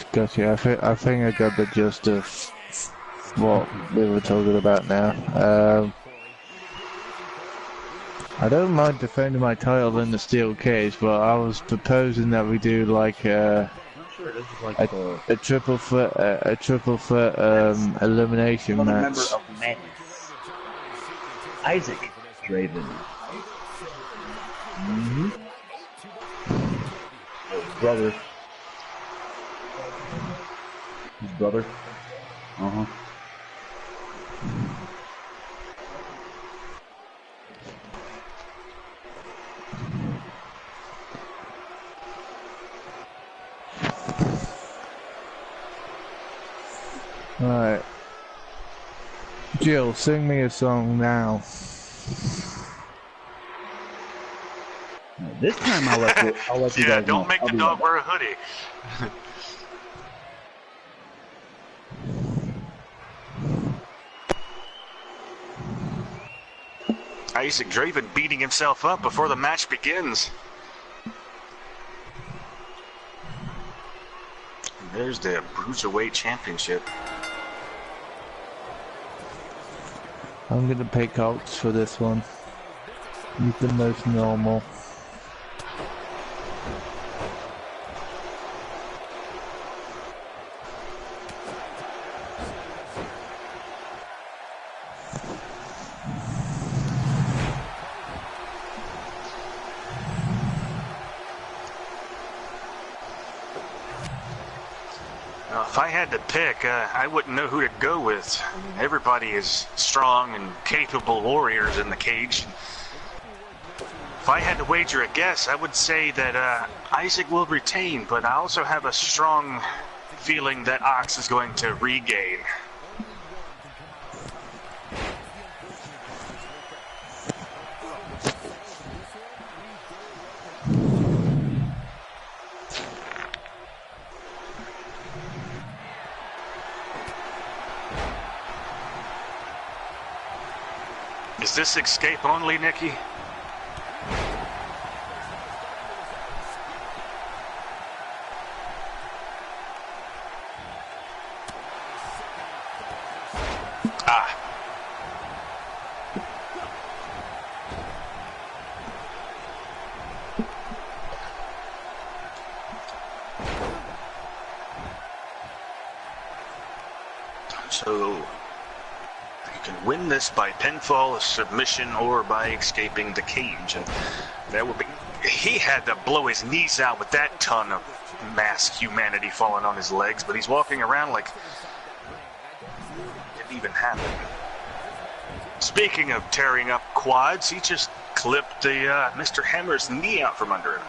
I think I got the gist of what we were talking about now. I don't mind defending my title in the steel cage, but I was proposing that we do like a triple threat, elimination Another match. member of Madness, Isaac Draven. Brother. His brother. Alright. Jill, sing me a song now. This time I'll let you Yeah, guys know. don't make the dog wear a hoodie. Isaac Draven beating himself up before the match begins. And there's the Bruiserweight Championship. I'm gonna pick Ox for this one. He's the most normal. If I had to pick, I wouldn't know who to go with. Everybody is strong and capable warriors in the cage. If I had to wager a guess, I would say that Isaac will retain, but I also have a strong feeling that Ox is going to regain. Is this escape only, Nikki? Ah. So you can win this by pinfall, submission, or by escaping the cage. And that would be... He had to blow his knees out with that ton of mass humanity falling on his legs, but he's walking around like it didn't even happen. Speaking of tearing up quads, he just clipped the Mr. Hammer's knee out from under him.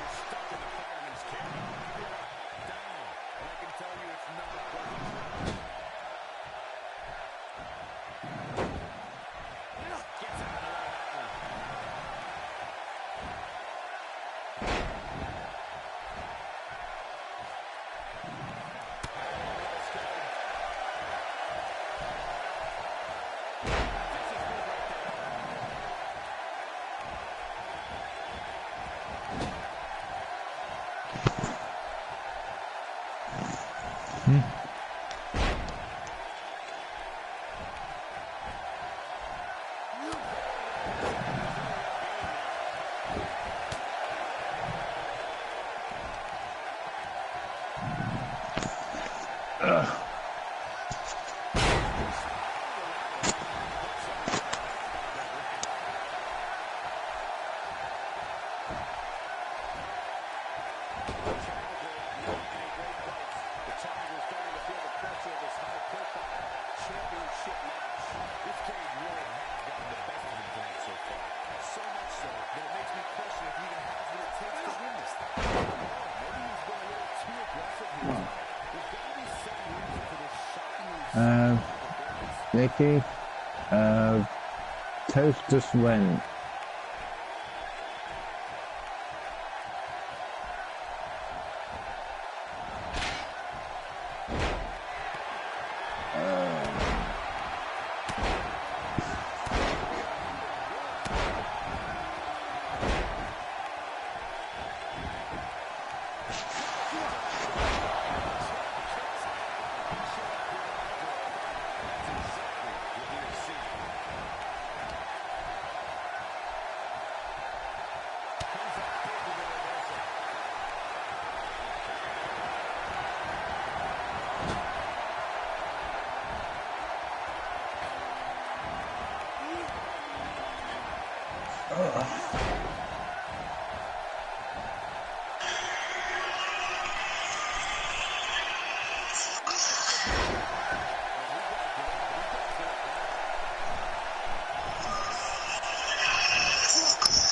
Nikki, toast just went.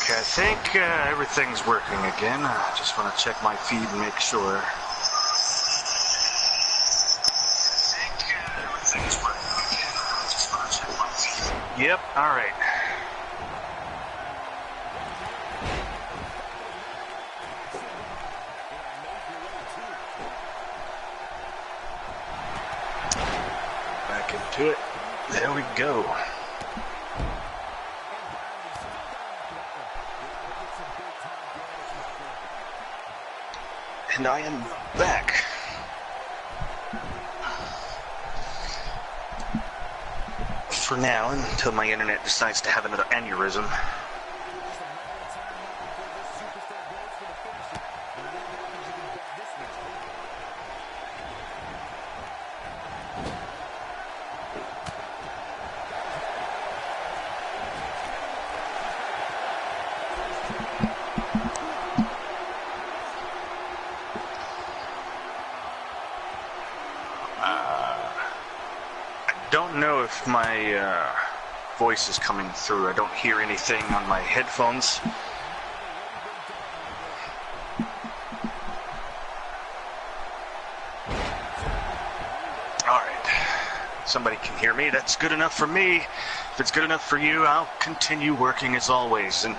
Okay, I think everything's working again. I just want to check my feed and make sure. Yep, alright. Back into it. There we go. And I am back. For now, until my internet decides to have another aneurysm. if my voice is coming through. I don't hear anything on my headphones. Somebody can hear me. That's good enough for me. If it's good enough for you, I'll continue working as always. And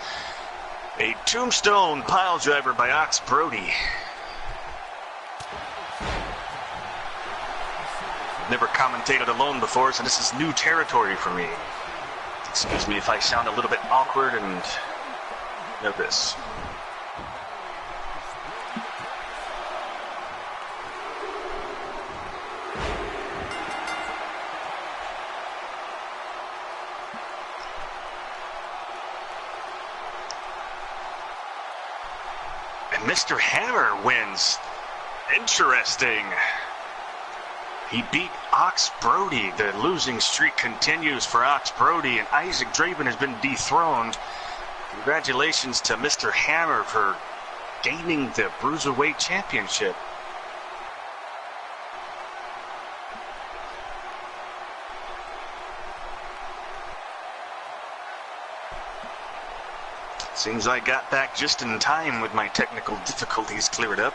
a tombstone pile driver by Ox Brody. Never commentated alone before, so this is new territory for me. Excuse me if I sound a little bit awkward and nervous. Mr. Hammer wins. Interesting. He beat Ox Brody. The losing streak continues for Ox Brody, and Isaac Draven has been dethroned. Congratulations to Mr. Hammer for gaining the Bruiserweight Championship. Seems I got back just in time with my technical difficulties cleared up.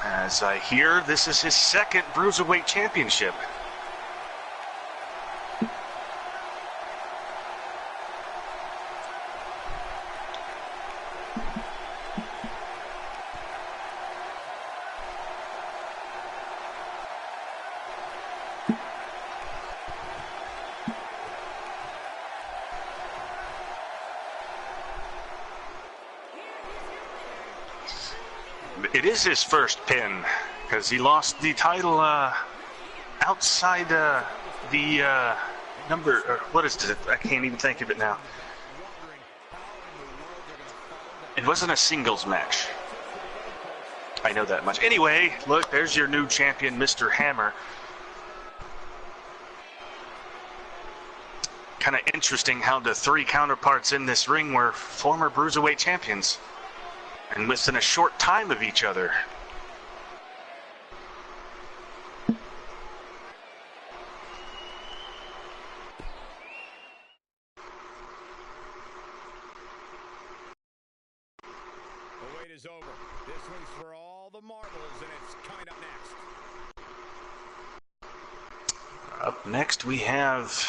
As I hear, this is his second Bruiserweight Championship. It is his first pin, because he lost the title outside the number, or what is it? I can't even think of it now. It wasn't a singles match. I know that much. Anyway, look, there's your new champion, Mr. Hammer. Kind of interesting how the three counterparts in this ring were former Bruiserweight champions. And within a short time of each other. The wait is over. This one's for all the marbles, and it's coming up next. Up next we have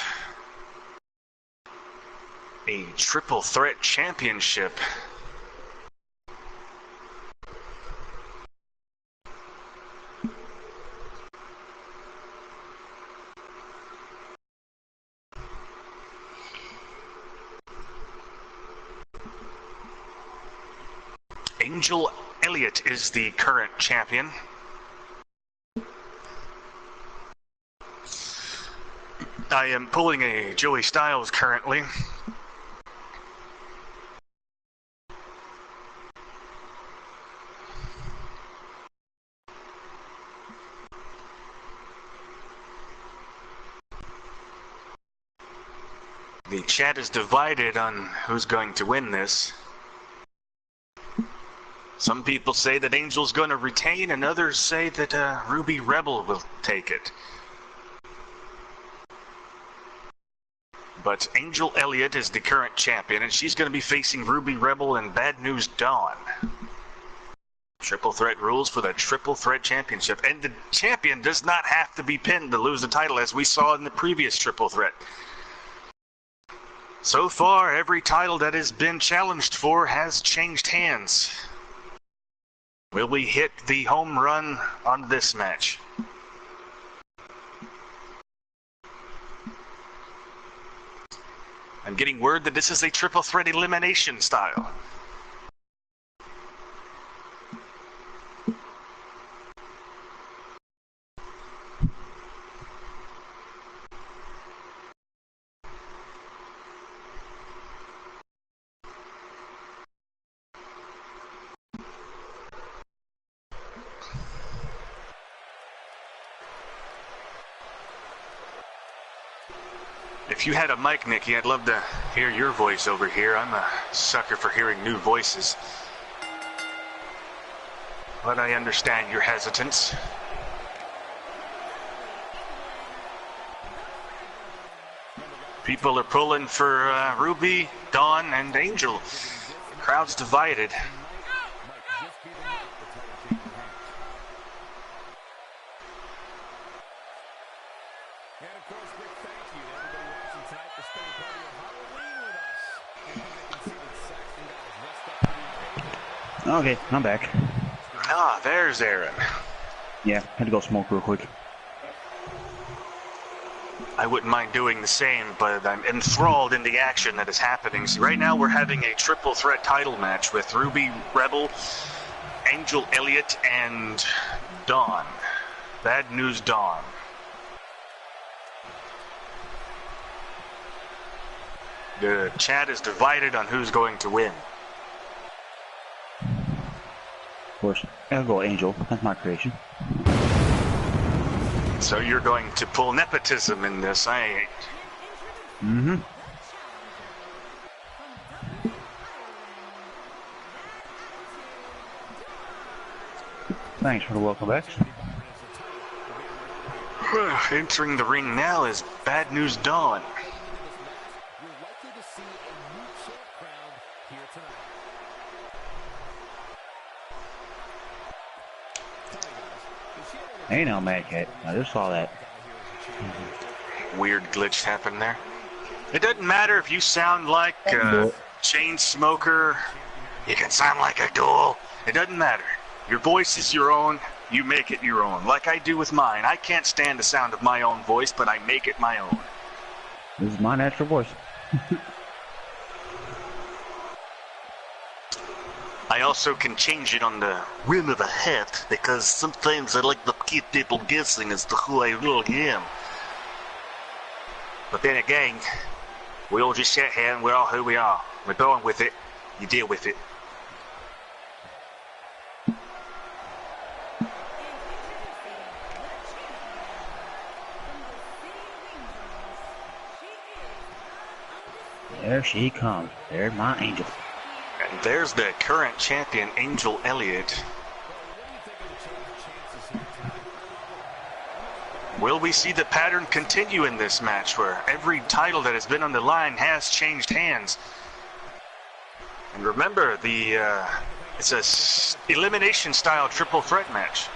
a triple threat championship. Angel Elliott is the current champion. I am pulling a Joey Styles currently. The chat is divided on who's going to win this. Some people say that Angel's going to retain, and others say that Ruby Rebel will take it. But Angel Elliott is the current champion, and she's going to be facing Ruby Rebel and Bad News Dawn. Triple threat rules for the Triple Threat Championship. And the champion does not have to be pinned to lose the title, as we saw in the previous Triple Threat. So far, every title that has been challenged for has changed hands. Will we hit the home run on this match? I'm getting word that this is a triple threat elimination style. If you had a mic, Nikki, I'd love to hear your voice over here. I'm a sucker for hearing new voices. But I understand your hesitance. People are pulling for Ruby, Dawn, and Angel. Crowd's divided. Okay, I'm back. Ah, there's Aaron. Yeah, had to go smoke real quick. I wouldn't mind doing the same, but I'm enthralled in the action that is happening. See, right now we're having a triple threat title match with Ruby Rebel, Angel Elliott, and Dawn. Bad News Dawn. The chat is divided on who's going to win. Of course, I'll go Angel. That's my creation. So you're going to pull nepotism in this, eh? Mm-hmm. Thanks for the welcome back. Entering the ring now is Bad News Dawn. Hey now, Mad Cat. I just saw that. Weird glitch happened there. It doesn't matter if you sound like a chain smoker. You can sound like a ghoul. It doesn't matter. Your voice is your own. You make it your own. Like I do with mine. I can't stand the sound of my own voice, but I make it my own. This is my natural voice. I also can change it on the whim of a hat, because sometimes I like to keep people guessing as to who I really am. But then again, we all just sit here and we're all who we are. We're born with it. You deal with it. There she comes. There's my angel. And there's the current champion, Angel Elliott. Will we see the pattern continue in this match where every title that has been on the line has changed hands? And remember, it's a elimination style triple threat match.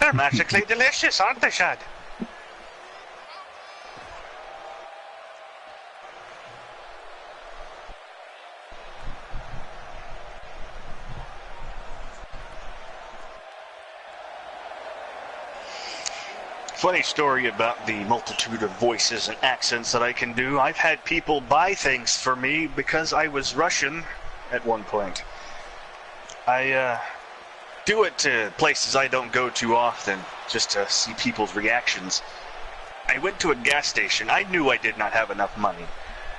They're magically delicious, aren't they, Shad? Funny story about the multitude of voices and accents that I can do. I've had people buy things for me because I was Russian at one point. I do it to places I don't go too often, just to see people's reactions. I went to a gas station. I knew I did not have enough money,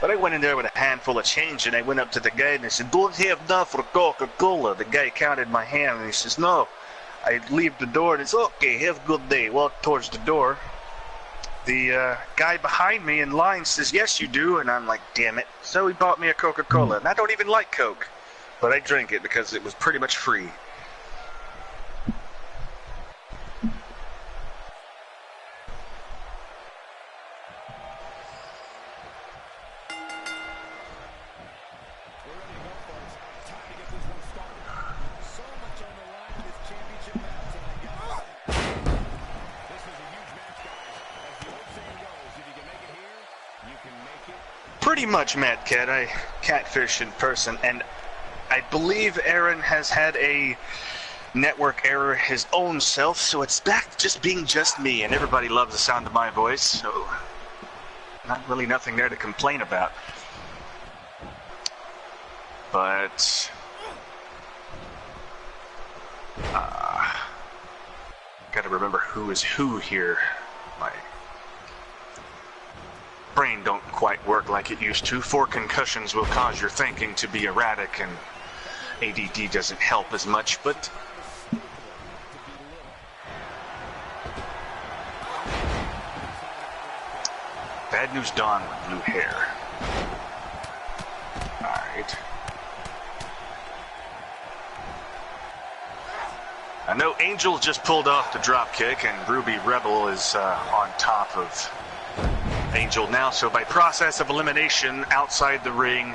but I went in there with a handful of change, and I went up to the guy and I said, "Don't have enough for Coca-Cola." The guy counted my hand and he says, "No." I leave the door and it's, "Okay, have a good day." Walk towards the door. The guy behind me in line says, "Yes, you do." And I'm like, damn it. So he bought me a Coca-Cola. And I don't even like Coke, but I drank it because it was pretty much free. Pretty much, Mad Cat. I catfish in person, and I believe Aaron has had a network error his own self, so it's back to just being just me, and everybody loves the sound of my voice, so not really nothing there to complain about. But gotta remember who is who here. brain don't quite work like it used to. 4 concussions will cause your thinking to be erratic, and ADD doesn't help as much, but Bad News Dawn with blue hair. Alright. I know Angel just pulled off the drop kick, and Ruby Rebel is on top of Angel now. So by process of elimination, outside the ring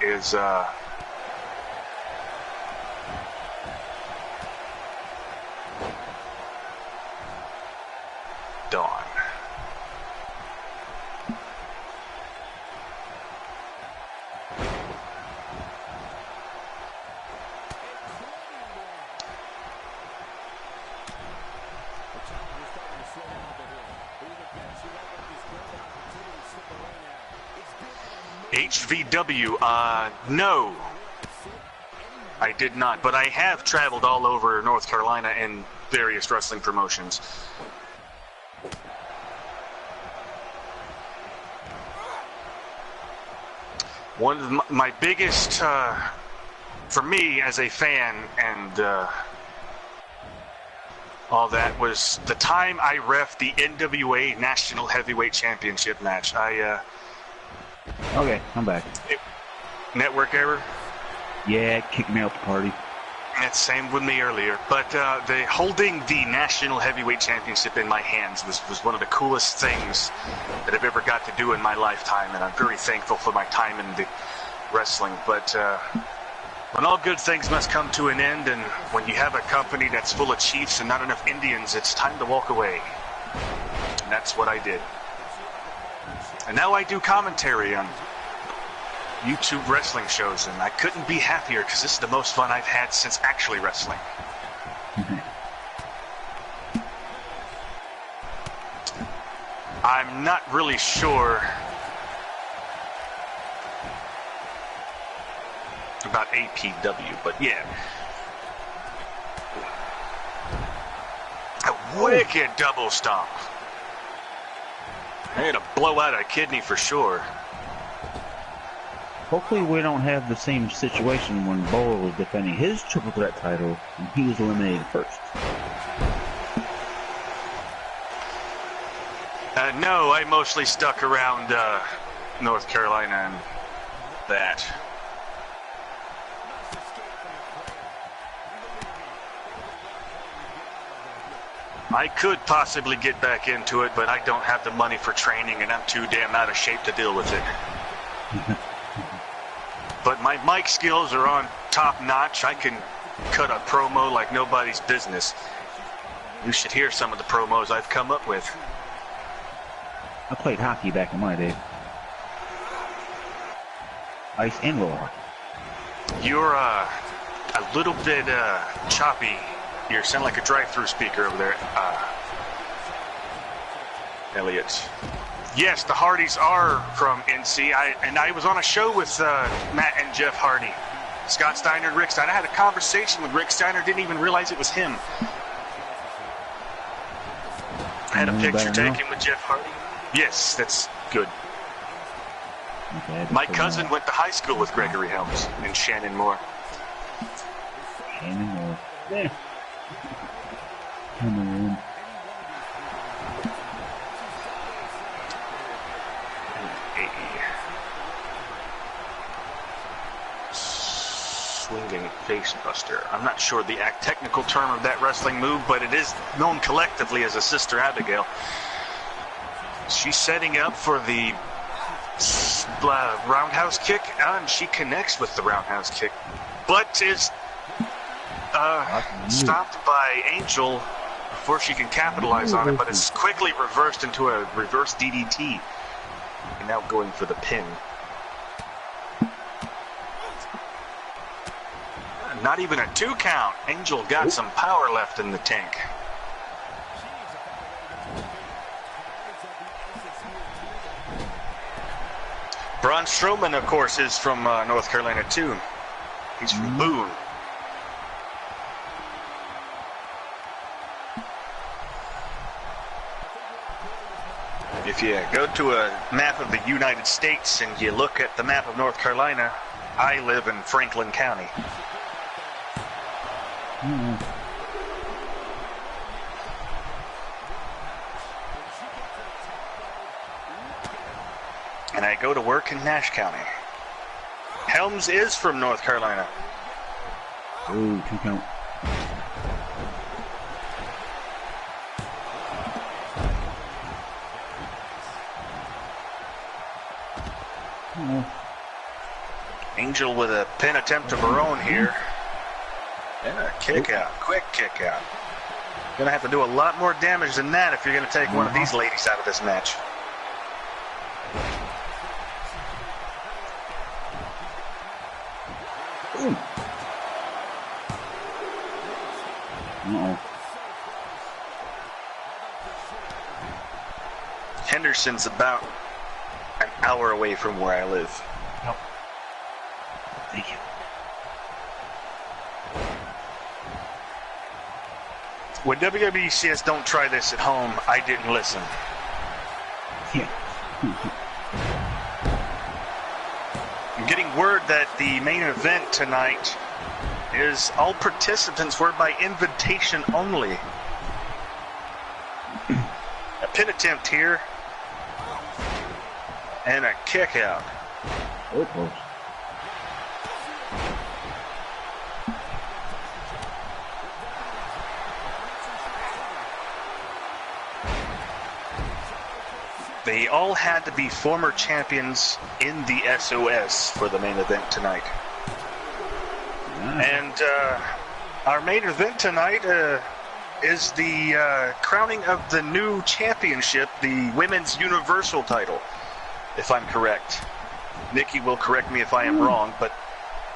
is Dawn. HVW, no, I did not, but I have traveled all over North Carolina in various wrestling promotions. One of my biggest, for me as a fan and all that, was the time I reffed the NWA National Heavyweight Championship match. Okay, I'm back. Network error? Yeah, it kicked me out the party. That's same with me earlier. But the holding the National Heavyweight Championship in my hands was one of the coolest things that I've ever got to do in my lifetime, and I'm very thankful for my time in the wrestling. But when all good things must come to an end, and when you have a company that's full of chiefs and not enough Indians, it's time to walk away. And that's what I did. And now I do commentary on YouTube wrestling shows, and I couldn't be happier because this is the most fun I've had since actually wrestling. I'm not really sure about APW, but yeah. A wicked double stomp. I had to blow out a kidney for sure. Hopefully we don't have the same situation when Bowler was defending his triple threat title and he was eliminated first. No, I mostly stuck around North Carolina and that. I could possibly get back into it, but I don't have the money for training, and I'm too damn out of shape to deal with it. But my mic skills are on top notch. I can cut a promo like nobody's business. You should hear some of the promos I've come up with. I played hockey back in my day. Ice and roller hockey. You're a little bit choppy. You sound like a drive-through speaker over there, Elliot. Yes, the Hardys are from NC. I was on a show with Matt and Jeff Hardy. Scott Steiner and Rick Steiner. I had a conversation with Rick Steiner. Didn't even realize it was him. I had a picture taken with Jeff Hardy. Yes, that's good. Okay, my cousin went to high school with Gregory Helms and Shannon Moore. Shannon Moore. Yeah. Come on. Swinging face buster. I'm not sure the technical term of that wrestling move, but it is known collectively as a Sister Abigail. She's setting up for the roundhouse kick, and she connects with the roundhouse kick, but is stopped by Angel before she can capitalize on it, but it's quickly reversed into a reverse DDT. And now going for the pin. Not even a 2 count. Angel got some power left in the tank. Braun Strowman, of course, is from North Carolina, too. He's from Boone. If you go to a map of the United States and you look at the map of North Carolina, I live in Franklin County. And I go to work in Nash County. Helms is from North Carolina. Ooh, 2 count. Angel with a pin attempt of her own here. And a kick out. Quick kick out. Gonna have to do a lot more damage than that if you're gonna take one of these ladies out of this match. Ooh. Uh-oh. Henderson's about an hour away from where I live. Nope. Thank you. When WWE says don't try this at home, I didn't listen. Yeah. I'm getting word that the main event tonight is all participants were by invitation only. A pin attempt here. And a kick out. Oh, close. They all had to be former champions in the SOS for the main event tonight. And our main event tonight is the crowning of the new championship, the Women's Universal title, if I'm correct. Nikki will correct me if I am wrong, but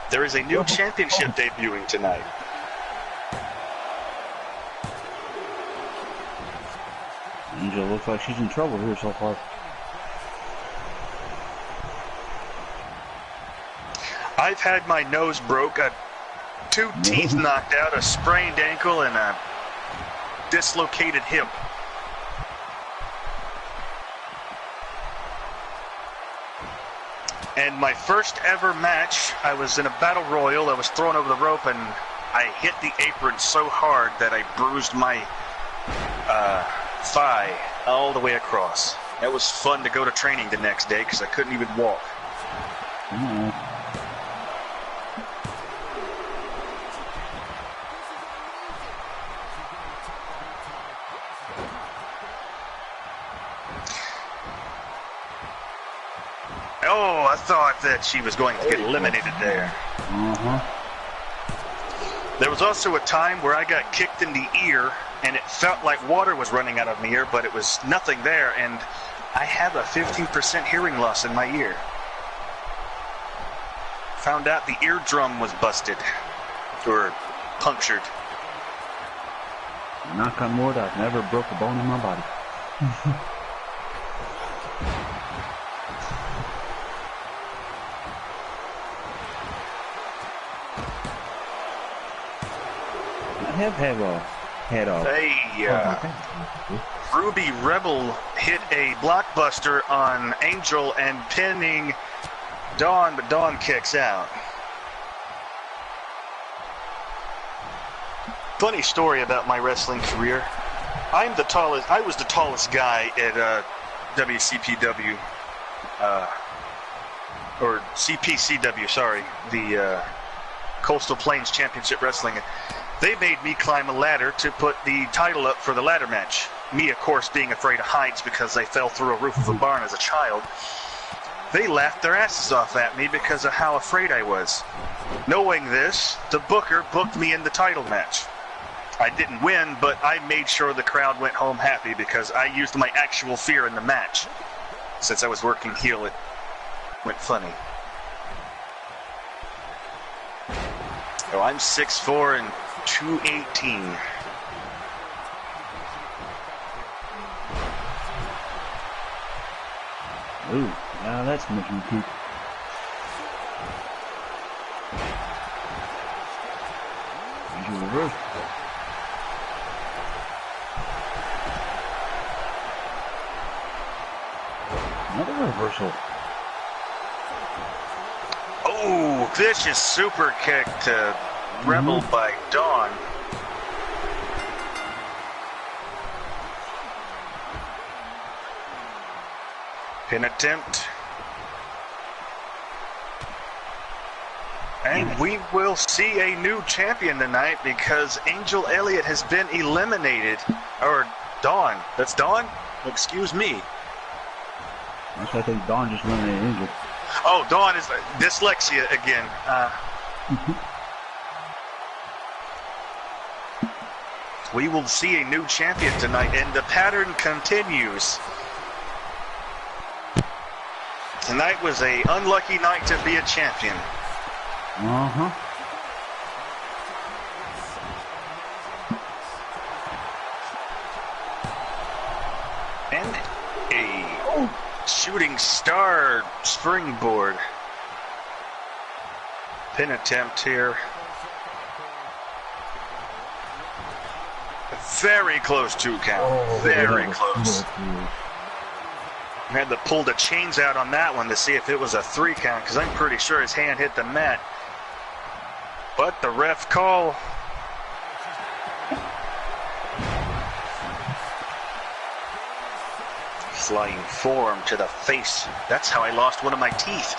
there is a new championship debuting tonight. Angel looks like she's in trouble here so far. I've had my nose broke, 2 teeth knocked out, a sprained ankle, and a dislocated hip. And my first ever match, I was in a battle royal. I was thrown over the rope, and I hit the apron so hard that I bruised my thigh all the way across. It was fun to go to training the next day because I couldn't even walk. Oh, I thought that she was going to get eliminated there. There was also a time where I got kicked in the ear, and it felt like water was running out of my ear, but it was nothing there, and I have a 15% hearing loss in my ear. Found out the eardrum was busted, or punctured. Knock on wood, I've never broke a bone in my body. I have had a head off. Ruby Rebel hit a blockbuster on Angel and pinning Dawn, but Dawn kicks out. Funny story about my wrestling career. I was the tallest guy at WCPW, or CPCW, sorry, the Coastal Plains Championship Wrestling. They made me climb a ladder to put the title up for the ladder match. Me, of course, being afraid of heights because I fell through a roof of a barn as a child. They laughed their asses off at me because of how afraid I was. Knowing this, the booker booked me in the title match. I didn't win, but I made sure the crowd went home happy because I used my actual fear in the match. Since I was working heel, it went funny. So I'm 6'4" and 218. Ooh, now that's making poop. Angel reverse. reversal. Oh, vicious super kick to Rebel by Dawn. Pin attempt. And we will see a new champion tonight because Angel Elliott has been eliminated. Or Dawn. That's Dawn? Excuse me. I think Dawn just eliminated Angel. Oh, Dawn is dyslexia again. We will see a new champion tonight, and the pattern continues. Tonight was a unlucky night to be a champion. And a shooting star springboard. Pin attempt here. Very close 2 count. Very close. We had to pull the chains out on that one to see if it was a 3 count, because I'm pretty sure his hand hit the mat. But the ref call. Flying forearm to the face. That's how I lost one of my teeth.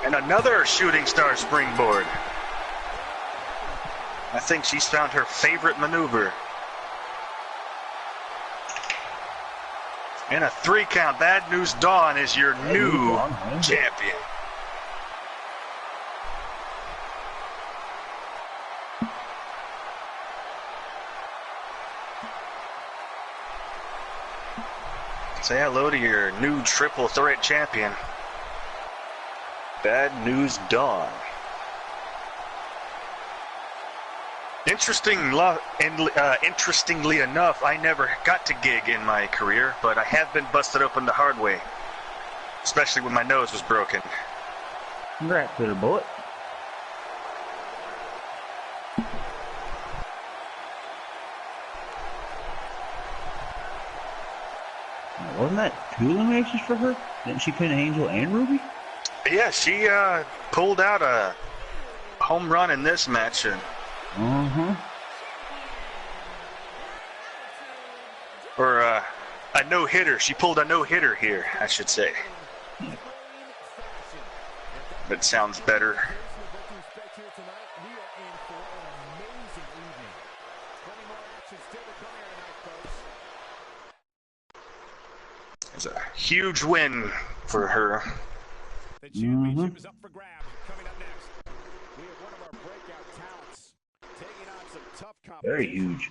And another shooting star springboard. I think she's found her favorite maneuver. And a 3 count. Bad News Dawn is your new champion. Say hello to your new triple threat champion. Bad News Dawn. Interestingly enough, I never got to gig in my career, but I have been busted open the hard way, especially when my nose was broken. Congrats, little bullet. Wasn't that 2 eliminations for her? Didn't she pin Angel and Ruby? Yeah, she pulled out a home run in this match. Or a no-hitter. She pulled a no-hitter here, I should say. That sounds better. It's a huge win for her. The championship is up for grabs. Coming up next, we have one of our breakout talents taking on some tough competition. Very huge.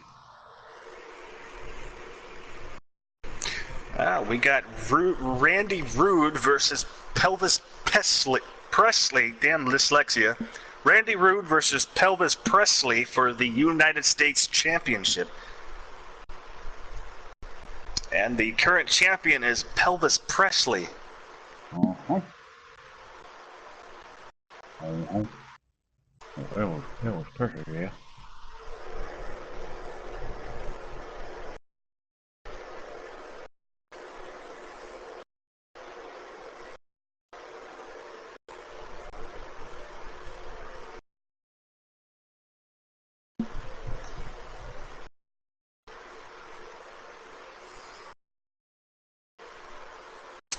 We got Randy Rude versus Pelvis Presley. Damn dyslexia. Randy Rude versus Pelvis Presley for the United States Championship. And the current champion is Pelvis Presley. That was perfect, yeah.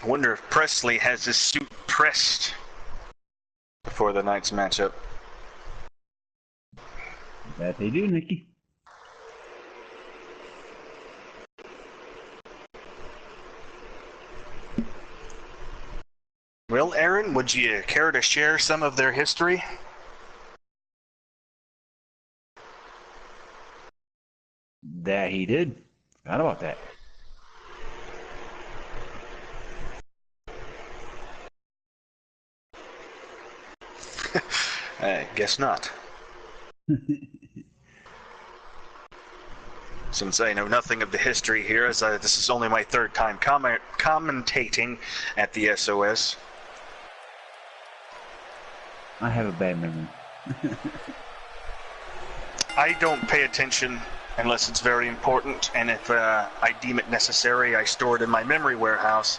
I wonder if Presley has his suit pressed before the night's matchup. That they do, Nikki. Well, Aaron, would you care to share some of their history? That he did. Forgot about that. I guess not. Since I know nothing of the history here, as this is only my 3rd time commentating at the SOS. I have a bad memory. I don't pay attention unless it's very important, and if I deem it necessary, I store it in my memory warehouse.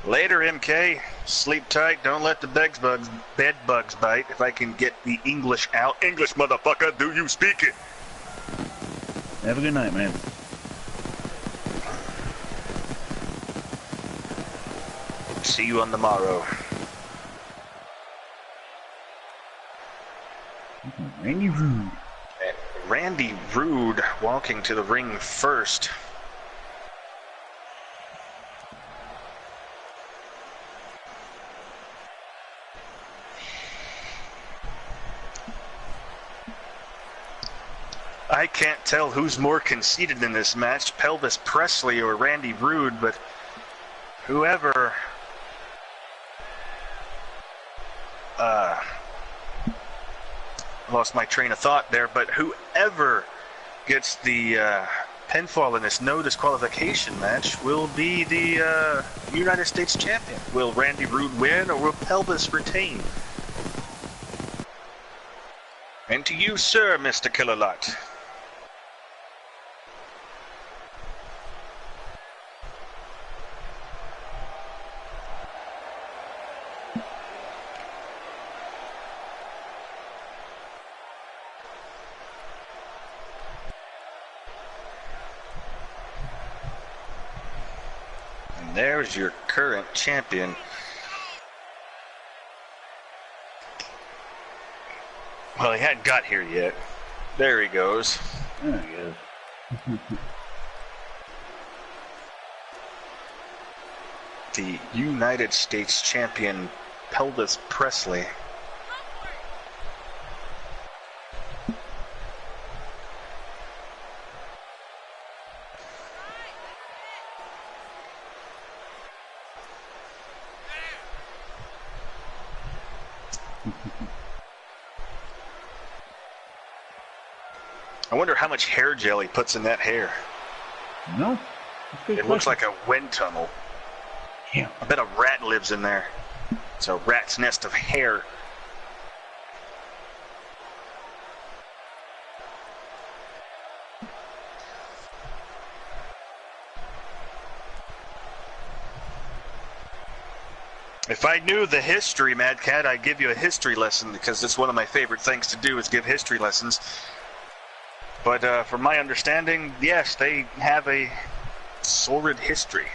Later, MK. Sleep tight. Don't let the bed bugs bite. If I can get the English out. English, motherfucker, do you speak it? Have a good night, man. See you on the morrow. Randy Rude. Randy Rude walking to the ring first. I can't tell who's more conceited in this match, Pelvis Presley or Randy Rude, but whoever lost my train of thought there, but whoever gets the pinfall in this no disqualification match will be the United States champion. Will Randy Rude win, or will Pelvis retain? And to you, sir, Mr. Killalot. There's your current champion. Well, he hadn't got here yet. There he goes. There he is. The United States champion, Pelvis Presley. I wonder how much hair gel he puts in that hair. No. It looks like a wind tunnel. Yeah. I bet a rat lives in there. It's a rat's nest of hair. If I knew the history, Mad Cat, I'd give you a history lesson, because it's one of my favorite things to do is give history lessons. But from my understanding, yes, they have a sordid history.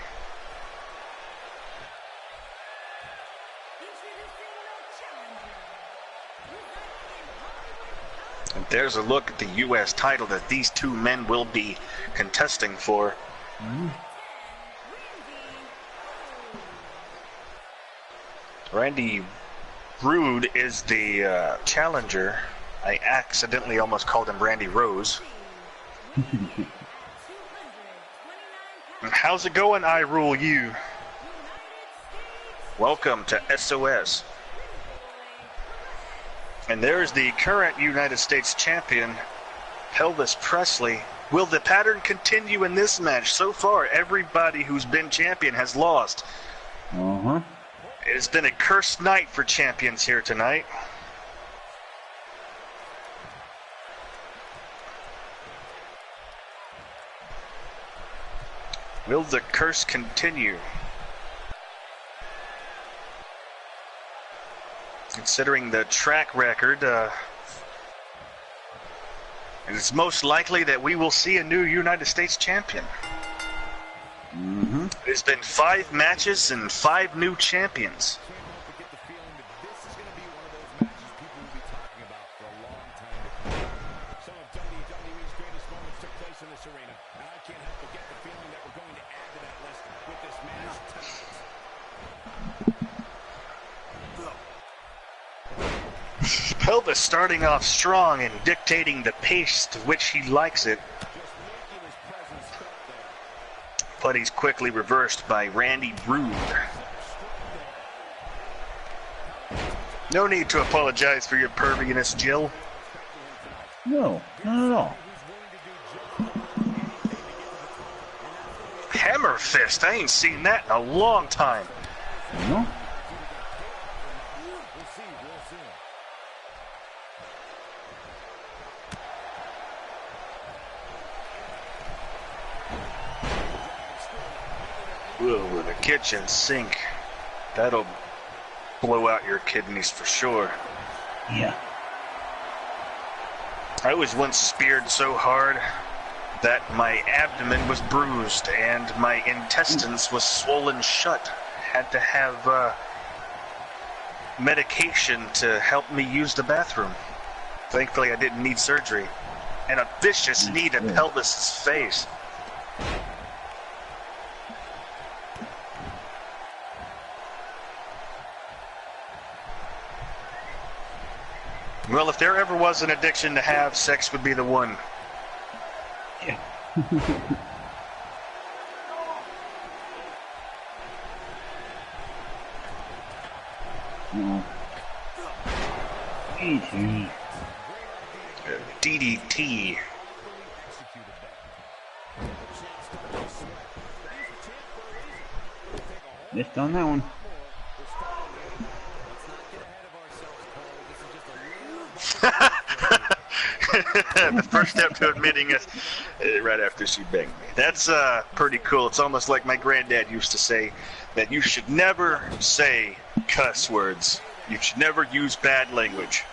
And there's a look at the U.S. title that these two men will be contesting for. Randy Rude is the challenger. I accidentally almost called him Randy Rose. How's it going, I Rule You? Welcome to SOS. And there's the current United States champion, Pelvis Presley. Will the pattern continue in this match? So far, everybody who's been champion has lost. It's been a cursed night for champions here tonight. Will the curse continue? Considering the track record, it's most likely that we will see a new United States champion. It's been 5 matches and 5 new champions. Pelvis starting off strong and dictating the pace to which he likes it. But he's quickly reversed by Randy Rude. No need to apologize for your perviness, Jill. No, not at all. Hammer fist, I ain't seen that in a long time. No? Ooh, with a kitchen sink. That'll blow out your kidneys for sure. Yeah. I was once speared so hard that my abdomen was bruised and my intestines was swollen shut. Had to have medication to help me use the bathroom. Thankfully, I didn't need surgery. And a vicious knee to pelvis's face. Well, if there ever was an addiction to have, sex would be the one. Yeah. DDT. Missed on that one. The first step to admitting it right after she banged me. That's pretty cool. It's almost like my granddad used to say that you should never say cuss words. You should never use bad language.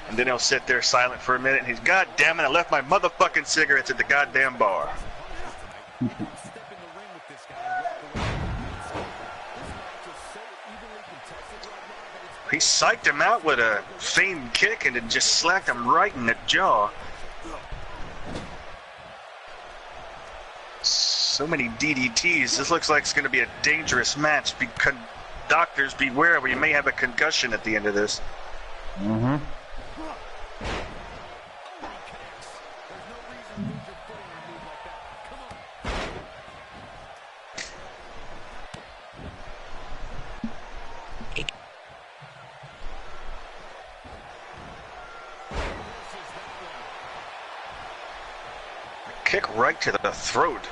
And then he'll sit there silent for a minute and he's, God damn it, I left my motherfucking cigarettes at the goddamn bar. He psyched him out with a feigned kick and then just slacked him right in the jaw. So many DDTs. This looks like it's going to be a dangerous match. Doctors, beware. We may have a concussion at the end of this. Mm-hmm. Kick right to the throat.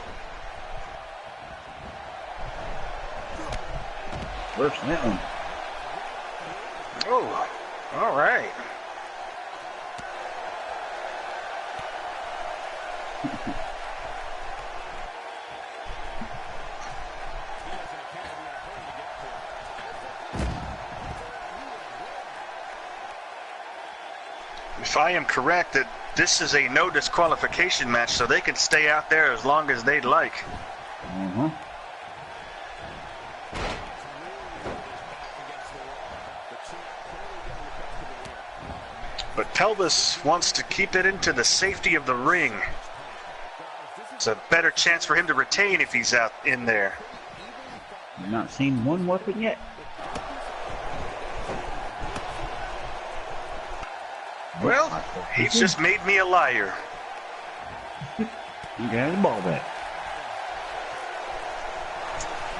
Worse than that one. Oh, all right. If I am correct, that this is a no disqualification match, so they can stay out there as long as they'd like. Mm-hmm. But Pelvis wants to keep it into the safety of the ring. It's a better chance for him to retain if he's out in there. I've not seen one weapon yet. Well, he's just made me a liar. You got the ball back.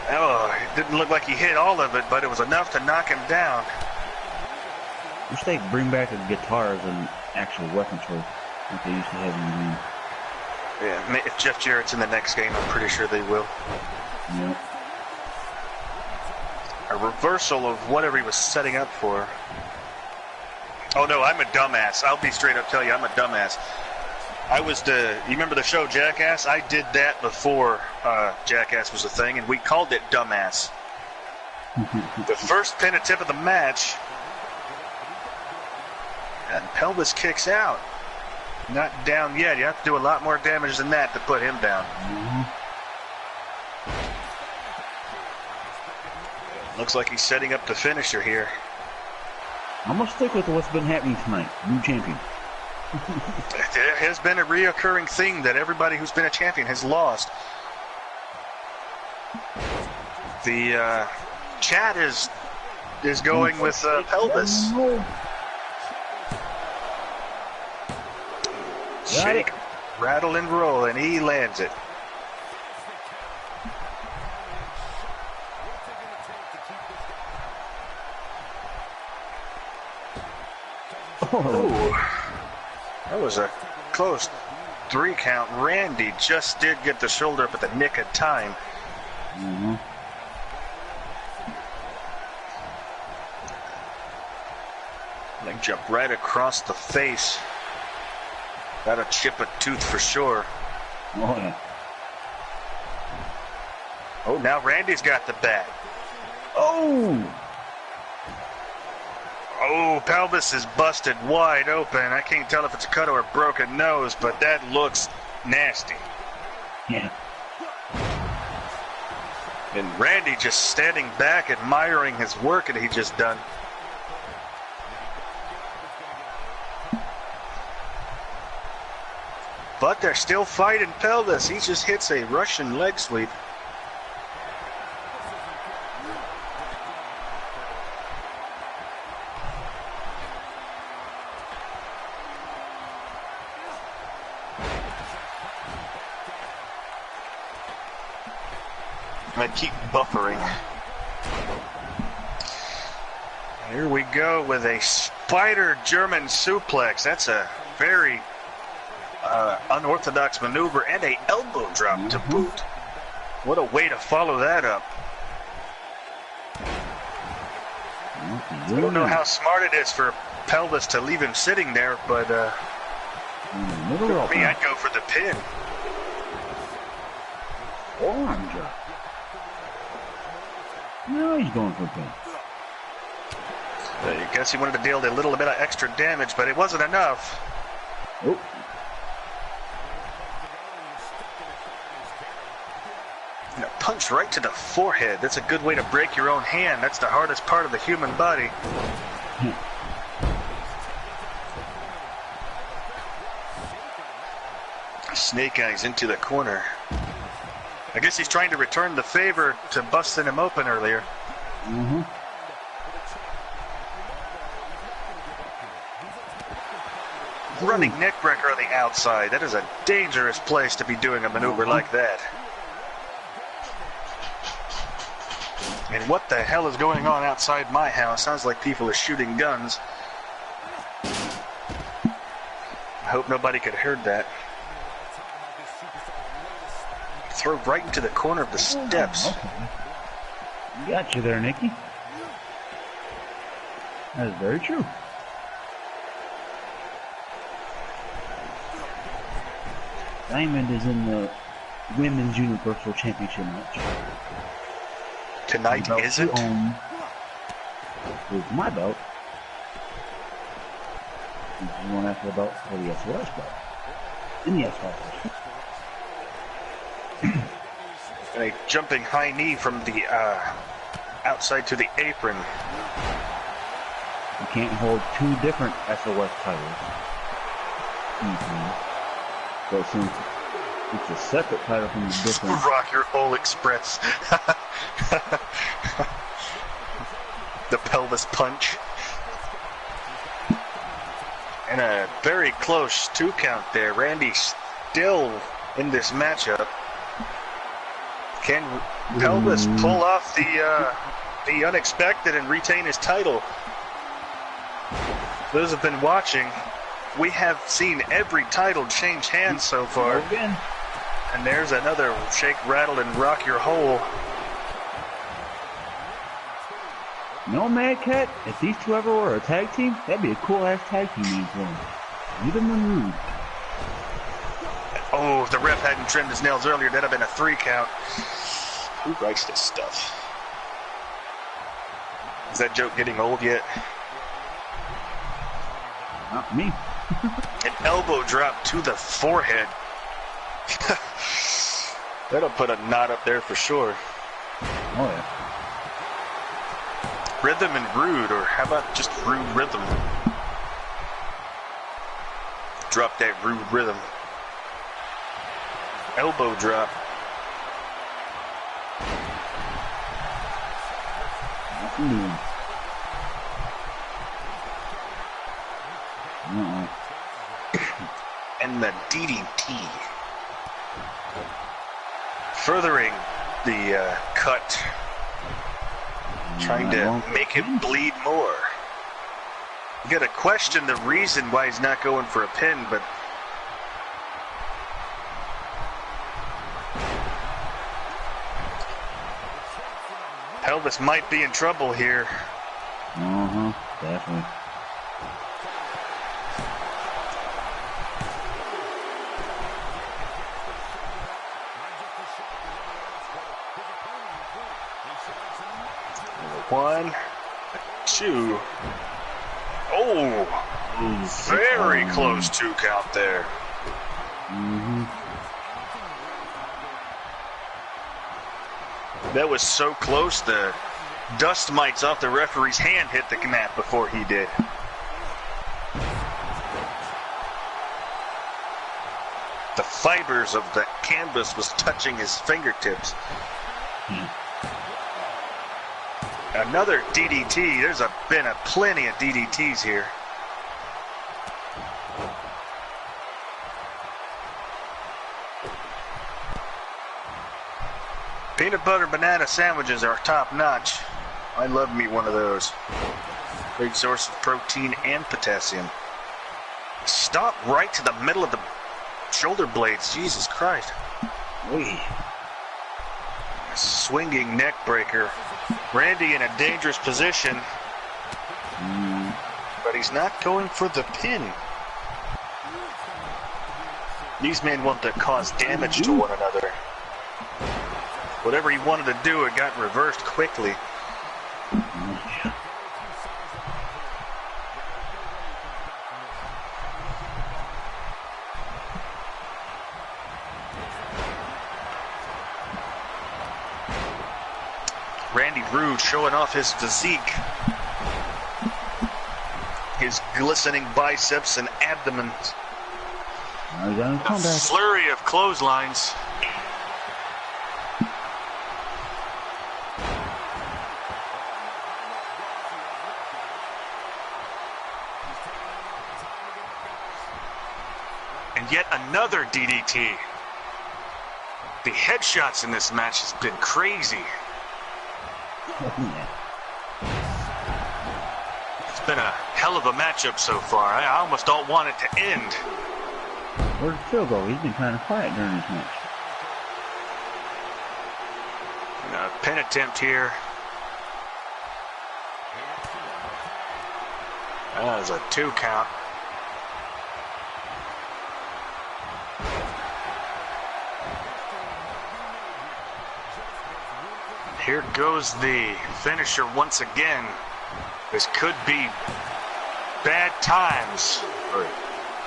Oh, it didn't look like he hit all of it, but it was enough to knock him down. Wish they could bring back the guitars and actual weapons for like they used to have in the game. Yeah, if Jeff Jarrett's in the next game, I'm pretty sure they will. Yep. A reversal of whatever he was setting up for. Oh no, I'm a dumbass. I'll be straight up tell you, I'm a dumbass. You remember the show Jackass? I did that before Jackass was a thing, and we called it Dumbass. The first pin attempt of the match, and Pelvis kicks out. Not down yet. You have to do a lot more damage than that to put him down. Mm-hmm. Looks like he's setting up the finisher here. I'm gonna stick with what's been happening tonight. New champion. It has been a reoccurring thing that everybody who's been a champion has lost. The chat is going with Pelvis. Shake, rattle, and roll, and he lands it. Oh, that was a close 3 count. Randy just did get the shoulder up at the nick of time. Mm-hmm. Leg jump right across the face. That'll chip a tooth for sure. Oh, yeah. Oh, now Randy's got the bat. Oh! Oh, pelvis is busted wide open. I can't tell if it's a cut or a broken nose, but that looks nasty. Yeah. And Randy just standing back, admiring his work that he just done. But they're still fighting pelvis. He just hits a Russian leg sweep. I keep buffering. Here we go with a spider German suplex. That's a very unorthodox maneuver and a elbow drop to boot. What a way to follow that up. I don't know how smart it is for pelvis to leave him sitting there, but for me, I'd go for the pin. Arm drop. No, he's going for a pin. I guess he wanted to deal a little bit of extra damage, but it wasn't enough. Oh. And a punch right to the forehead. That's a good way to break your own hand. That's the hardest part of the human body. Snake Eyes into the corner. I guess he's trying to return the favor to busting him open earlier. Mm-hmm. Running neckbreaker on the outside. That is a dangerous place to be doing a maneuver like that. And what the hell is going on outside my house? Sounds like people are shooting guns. I hope nobody could have heard that. Throw right into the corner of the steps. Okay. Got you there, Nikki. That is very true. Diamond is in the Women's Universal Championship match. Tonight isn't? With my belt. You want after the belt for the SOS belt. In the SOS. And a jumping high knee from the outside to the apron. You can't hold two different SOS titles. So since it's a separate title from the different... Rock your whole express. The pelvis punch. And a very close 2 count there. Randy still in this matchup. Can pelvis pull off the unexpected and retain his title? Those have been watching. We have seen every title change hands so far. Again. And there's another shake, rattle, and rock your hole. No, Mad Cat, if these two ever were a tag team, that'd be a cool-ass tag team name for them. Even when rude. Oh, if the ref hadn't trimmed his nails earlier, that'd have been a 3 count. Who writes this stuff? Is that joke getting old yet? Not me. An elbow drop to the forehead. That'll put a knot up there for sure. Oh, yeah. Rhythm and rude, or how about just rude rhythm? Drop that rude rhythm. Elbow drop. And the DDT. Furthering the cut. Trying to make him bleed more. You gotta question the reason why he's not going for a pin, but pelvis might be in trouble here. Definitely. 1, 2. Oh, very close 2 count there. That was so close, the dust mites off the referee's hand hit the mat before he did. The fibers of the canvas was touching his fingertips. Another DDT. There's been plenty of DDTs here. Peanut butter banana sandwiches are top notch. I love me one of those. Great source of protein and potassium. Stop right to the middle of the shoulder blades. Jesus Christ. Wee. Swinging neck breaker. Randy in a dangerous position. But he's not going for the pin. These men want to cause damage to one another. Whatever he wanted to do, it got reversed quickly. Randy Rude showing off his physique. His glistening biceps and abdomen. A flurry of clotheslines. And yet another DDT. The headshots in this match has been crazy. It's been a hell of a matchup so far. I almost don't want it to end. Where'd Phil go? He's been kind of quiet during this match. Pin attempt here. That was a 2 count. Here goes the finisher once again. This could be bad times.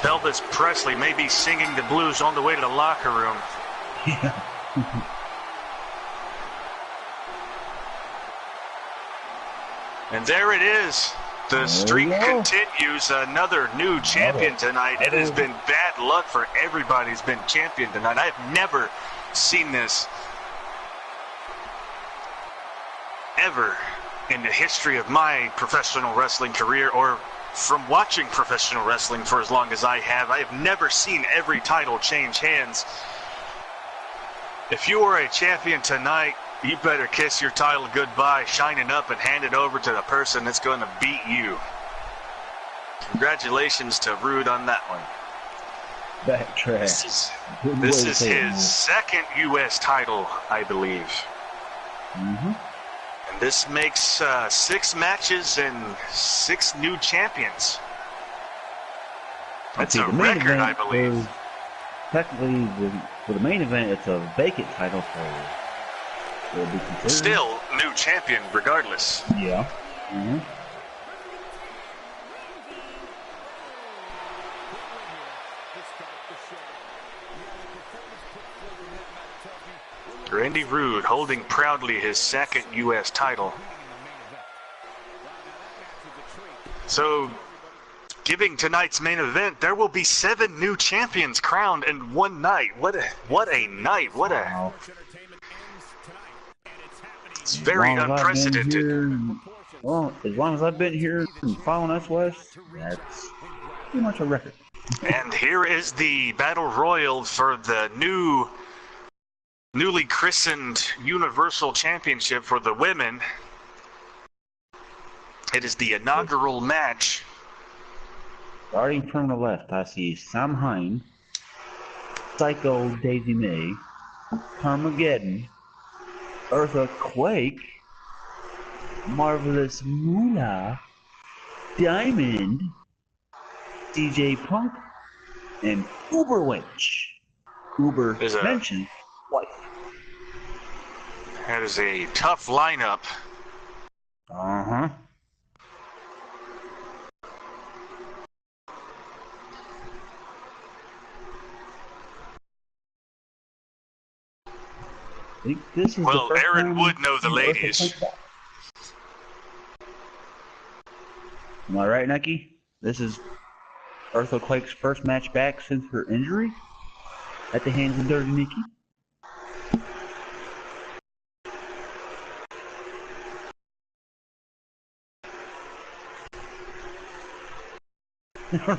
Elvis Presley may be singing the blues on the way to the locker room. Yeah. And there it is. The streak continues. Another new champion tonight. It has been bad luck for everybody who's been champion tonight. I have never seen this ever in the history of my professional wrestling career, or from watching professional wrestling for as long as I have. I have never seen every title change hands. If you are a champion tonight, you better kiss your title goodbye, shine it up, and hand it over to the person that's going to beat you. Congratulations to Rude on that one. Backtrack. This is his second U.S. title, I believe. Mm-hmm. And this makes 6 matches and 6 new champions. That's a record, I believe. Technically, for the main event, it's a vacant title, so it'll be considered. Still new champion, regardless. Yeah. Mm-hmm. Randy Rude holding proudly his second U.S. title. So, giving tonight's main event, there will be 7 new champions crowned in one night. What a night! Wow. It's very unprecedented. Well, as long as I've been here and following us West, that's pretty much a record. And here is the battle royal for the newly christened Universal Championship for the women. It is the inaugural match. Starting from the left, I see Sam Hine, Psycho Daisy May, Carmageddon, Eartha Quake, Marvelous Moolah, Diamond, DJ Punk, and Uberwitch. Uber mentioned twice. That is a tough lineup. Uh-huh. I think this is Well, the first Aaron time would know the ladies. Am I right, Nikki? This is Earthquake's first match back since her injury at the hands of Dirty Nikki.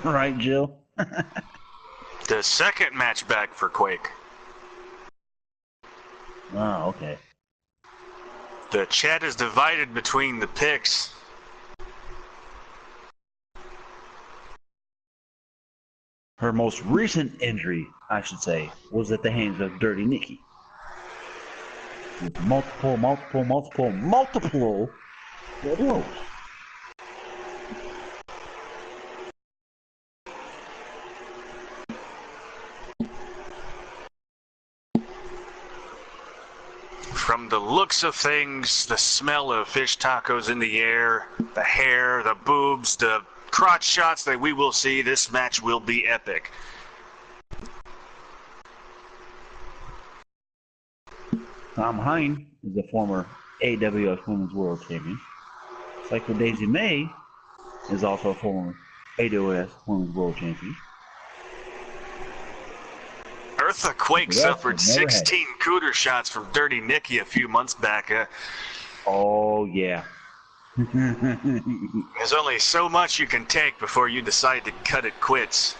Right, Jill? The second match back for Quake. Oh, okay. The chat is divided between the picks. Her most recent injury, I should say, was at the hands of Dirty Nikki. With multiple blows. From the looks of things, the smell of fish tacos in the air, the hair, the boobs, the crotch shots that we will see, this match will be epic. Tom Hine is a former AWS Women's World Champion. Psycho Daisy May is also a former AWS Women's World Champion. Eartha Quake Yeah, suffered we've never had 16 cooter shots from Dirty Nikki a few months back. Oh, yeah. There's only so much you can take before you decide to cut it quits.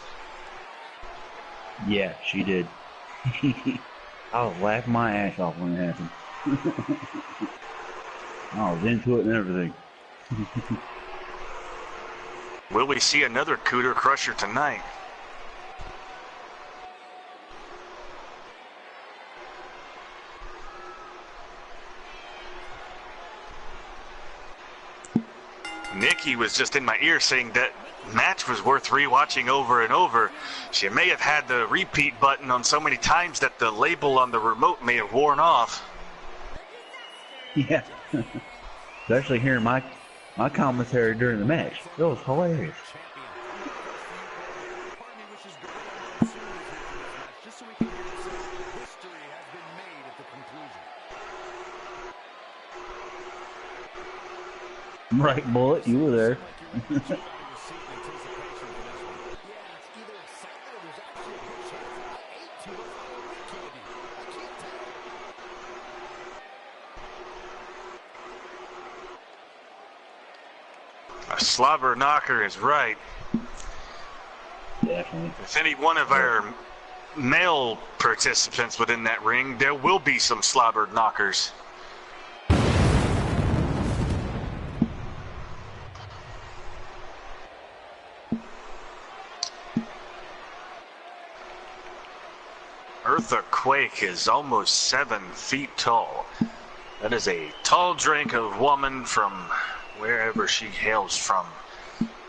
Yeah, she did. I was laughing my ass off when it happened. I was into it and everything. Will we see another cooter crusher tonight? Nikki was just in my ear saying that match was worth rewatching over and over. She may have had the repeat button on so many times that the label on the remote may have worn off. Yeah. Especially hearing my commentary during the match. It was hilarious. Right, Bullet, you were there. A slobber knocker is right. Definitely. If any one of our male participants within that ring, there will be some slobber knockers. Eartha Quake is almost 7 feet tall. That is a tall drink of woman from wherever she hails from.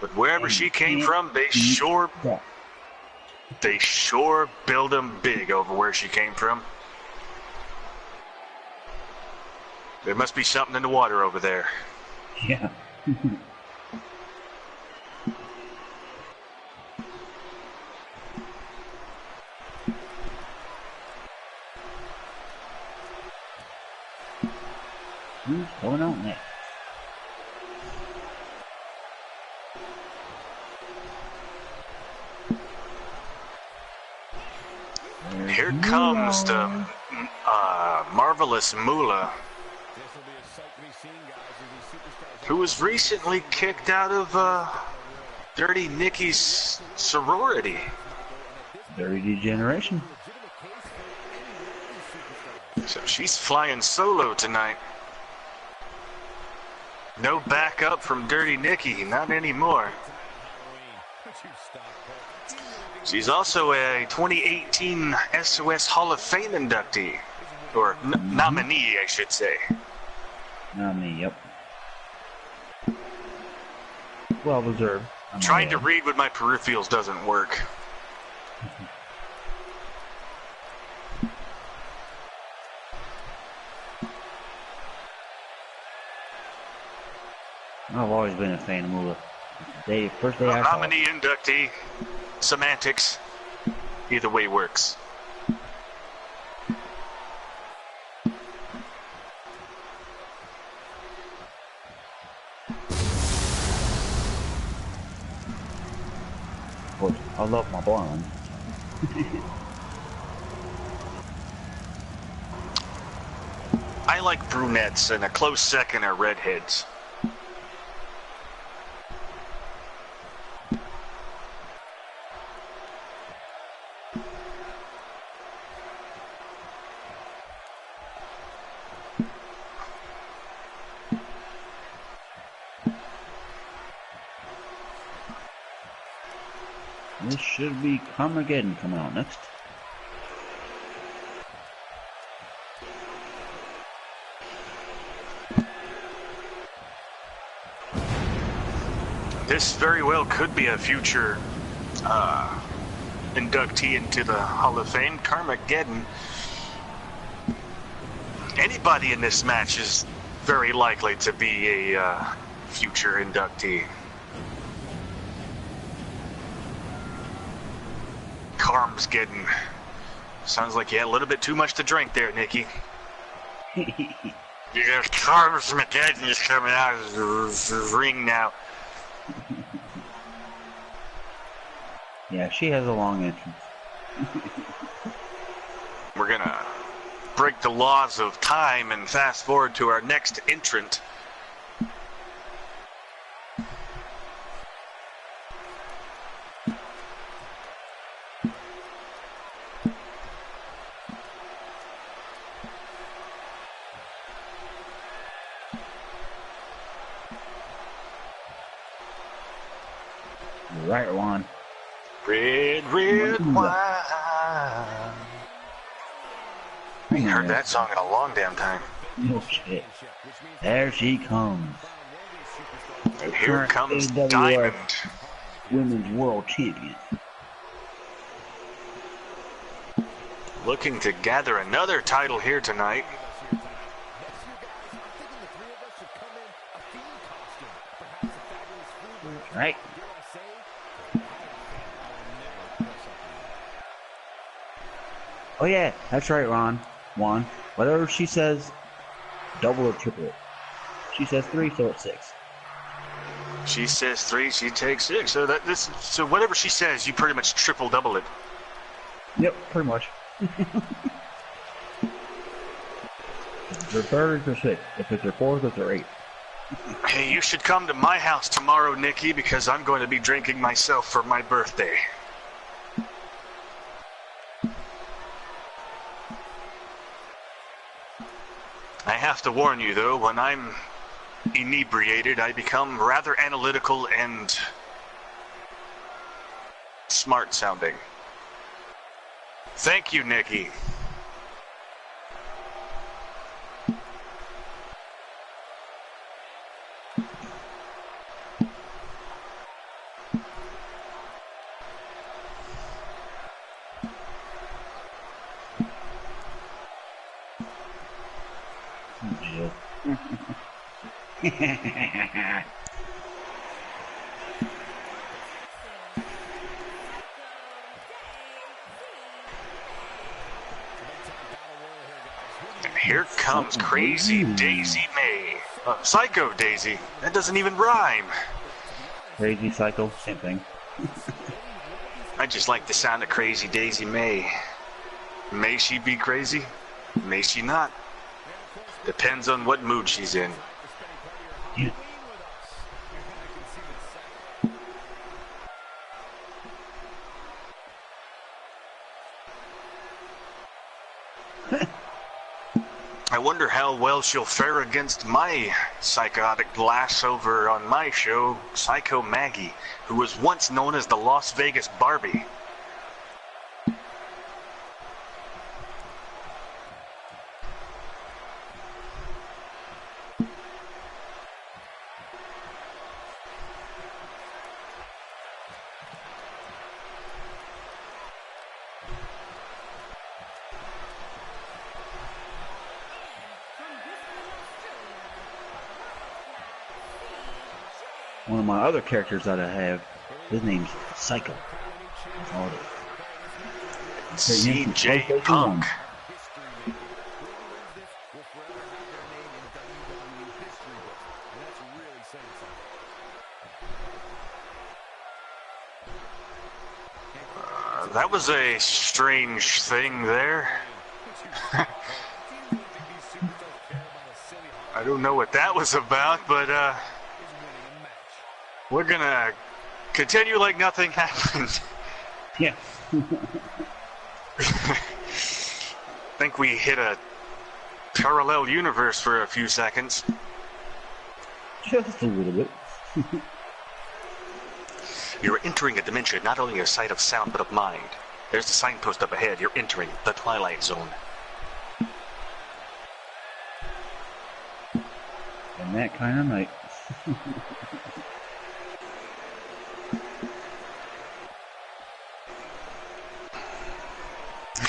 But wherever she came from, they sure build them big over where she came from. There must be something in the water over there. Yeah. Who's going on next? Here comes the marvelous Moolah, who was recently kicked out of Dirty Nikki's sorority. Dirty Degeneration. So she's flying solo tonight. No backup from Dirty Nikki, not anymore. She's also a 2018 SOS Hall of Fame inductee, or nominee, I should say. Nominee, yep. Well deserved. Trying to read with my peripherals doesn't work. I've always been a fan of Moolah. First day I saw it. Nominee, inductee, semantics. Either way works. Of course, I love my blonde. I like brunettes, and a close second are redheads. This should be Carmageddon coming out next. This very well could be a future inductee into the Hall of Fame, Carmageddon. Anybody in this match is very likely to be a future inductee. Carmageddon. Sounds like you had a little bit too much to drink there, Nikki. Yeah, Carmageddon is coming out of the ring now. Yeah, she has a long entrance. We're gonna break the laws of time and fast forward to our next entrant. You're right, Juan. Red, red wine. I ain't heard that song in a long damn time. No shit. There she comes. And here comes AWS Diamond. Women's World Champion. Looking to gather another title here tonight. Right? Oh yeah, that's right, Juan. Whatever she says, double or triple it. She says 3, so it's 6. She says 3, she takes 6. So whatever she says, you pretty much triple double it. Yep, pretty much. If it's her 3rd, it's her 6th. If it's her 4th, it's her 8th. Hey, you should come to my house tomorrow, Nikki, because I'm going to be drinking myself for my birthday. I have to warn you, though, when I'm inebriated, I become rather analytical and smart-sounding. Thank you, Nikki. And here comes Crazy Daisy May. Psycho Daisy. That doesn't even rhyme. Crazy Psycho, same thing. I just like the sound of Crazy Daisy May. May she be crazy? May she not? Depends on what mood she's in. Yeah. I wonder how well she'll fare against my psychotic lass over on my show, Psycho Maggie, who was once known as the Las Vegas Barbie. One of my other characters that I have, his name's Psycho. That's all it is. CJ Punk. That was a strange thing there. I don't know what that was about, but we're gonna continue like nothing happened. Yeah. I think we hit a parallel universe for a few seconds. Just a little bit. You're entering a dimension not only of sight, of sound, but of mind. There's the signpost up ahead. You're entering the Twilight Zone. And that kind of night.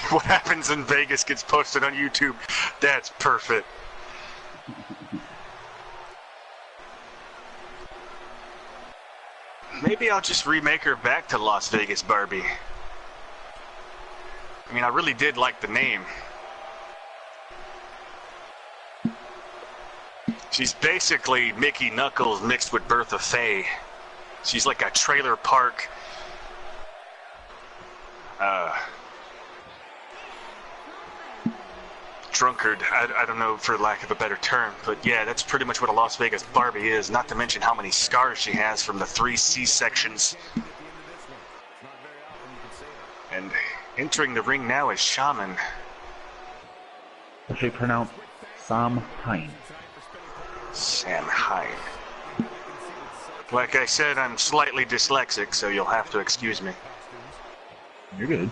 What happens in Vegas gets posted on YouTube. That's perfect. Maybe I'll just remake her back to Las Vegas Barbie. I mean, I really did like the name. She's basically Mickey Knuckles mixed with Bertha Faye. She's like a trailer park drunkard. I don't know, for lack of a better term, but yeah, that's pretty much what a Las Vegas Barbie is, not to mention how many scars she has from the 3 C-sections. And entering the ring now is Shaman. Actually pronounced Sam Hain. Sam Hain. Like I said, I'm slightly dyslexic, so you'll have to excuse me. You're good.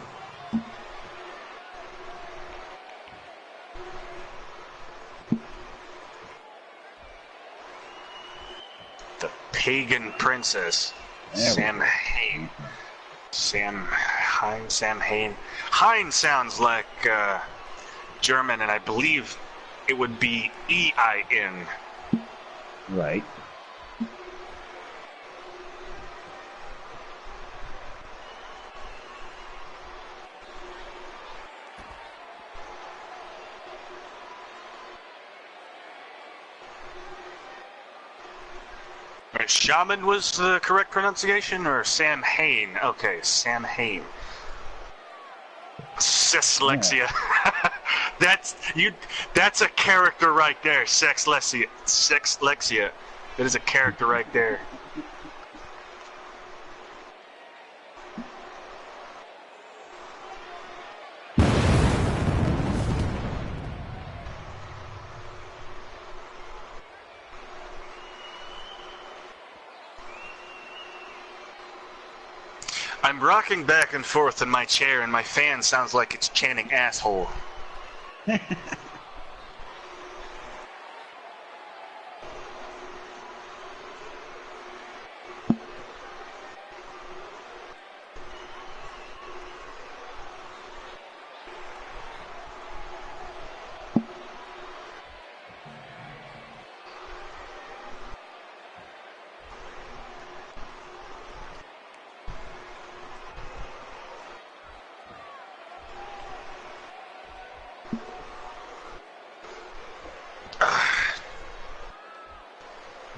The pagan princess, Sam Hain. Sam Hain. Hain sounds like German, and I believe it would be E-I-N. Right. Shaman was the correct pronunciation, or Sam Hain? Okay, Sam Hain. Dyslexia. That's a character right there. Sexlexia. That is a character right there. I'm rocking back and forth in my chair, and my fan sounds like it's chanting asshole.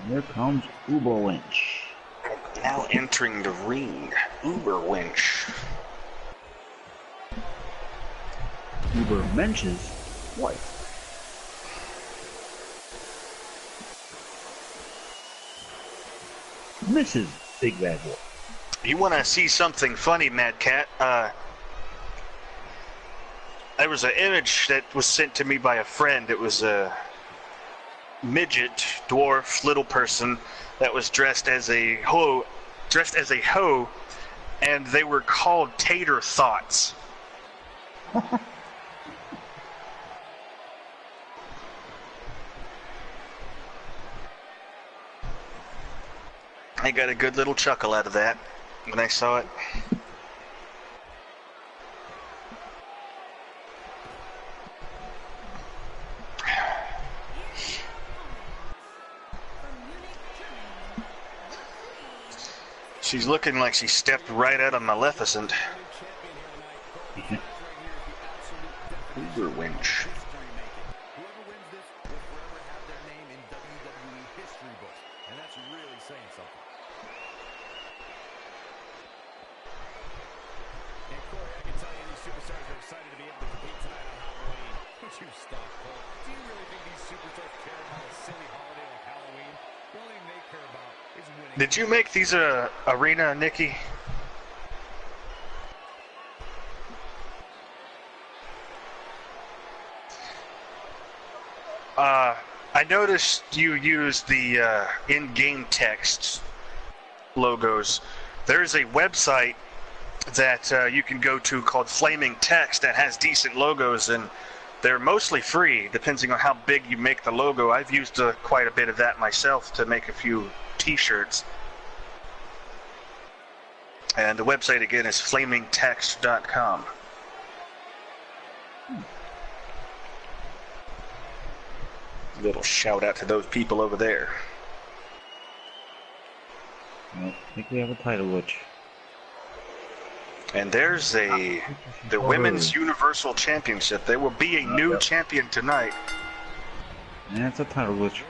Here comes Uber Winch. Now entering the ring, Uber Winch. Uber Mensch's wife. Mrs. Big Bad Boy. You want to see something funny, Mad Cat? There was an image that was sent to me by a friend. It was a midget, dwarf, little person that was dressed as a hoe, and they were called Tater Thoughts. I got a good little chuckle out of that when I saw it. She's looking like she stepped right out of Maleficent. Uber winch. Whoever wins this will forever have their name in WWE history books, and that's really saying something. And Corey, I can tell you these superstars are excited to be able to compete tonight on Halloween. Would you stop, Cole? Do you really think these superstars care about a silly holiday like Halloween? The only thing they care about is winning. Did you make these arena, Nikki? I noticed you use the in-game text logos. There's a website that you can go to called Flaming Text that has decent logos, and they're mostly free, depending on how big you make the logo. I've used quite a bit of that myself to make a few t-shirts. And the website again is flamingtext.com. Little shout out to those people over there. I think we have a title witch. And there's the Women's Universal Championship. There will be a new champion tonight. And it's a title witch.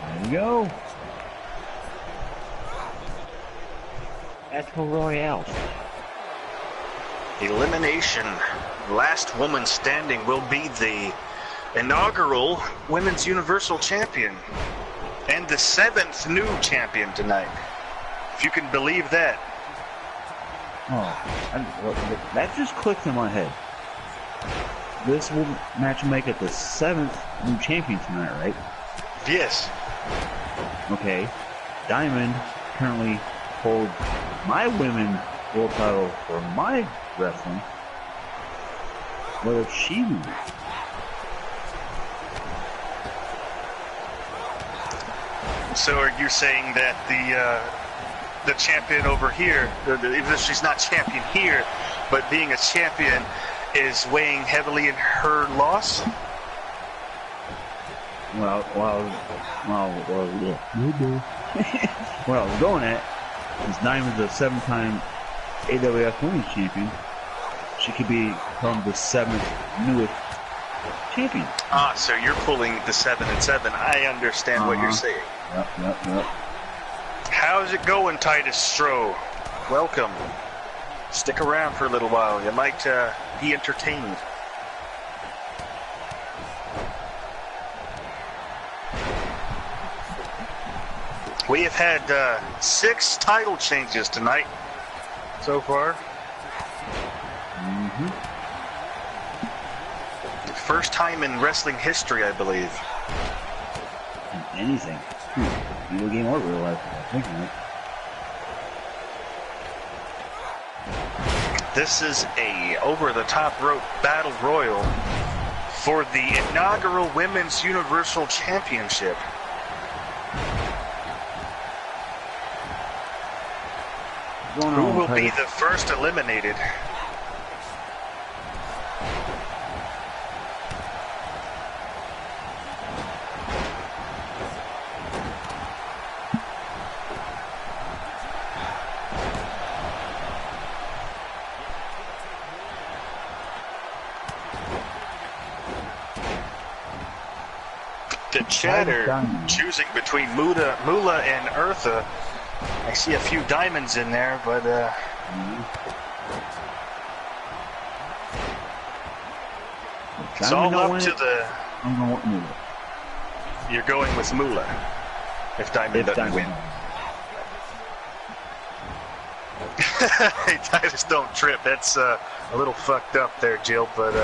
There we go. Battle Royale. Elimination. Last woman standing will be the inaugural Women's Universal Champion. And the 7th new champion tonight. If you can believe that. Oh, that just clicked in my head. This will match make it the 7th new champion tonight, right? Yes. Okay. Diamond currently holds my women's world title for my wrestling. What if she loses? So are you saying that the champion over here, even if she's not champion here, but being a champion is weighing heavily in her loss? Well, yeah. What I was going at is Diamond's a 7-time AWF Women's Champion. She could become the 7th newest champion. Ah, so you're pulling the 7 and 7. I understand what you're saying. Yep. How's it going, Titus Stroh? Welcome. Stick around for a little while. You might be entertained. We have had 6 title changes tonight so far. First time in wrestling history, I believe. Anything. Video game or real life, I think, right? This is a over-the-top rope battle royal for the inaugural Women's Universal Championship. Who will be the first eliminated? The chatter choosing between Moolah and Eartha. I see a few diamonds in there, but it's all up to the. I'm going with Moolah. You're going with Moolah if Diamond doesn't win. Hey, Titus, don't trip. That's a little fucked up there, Jill, but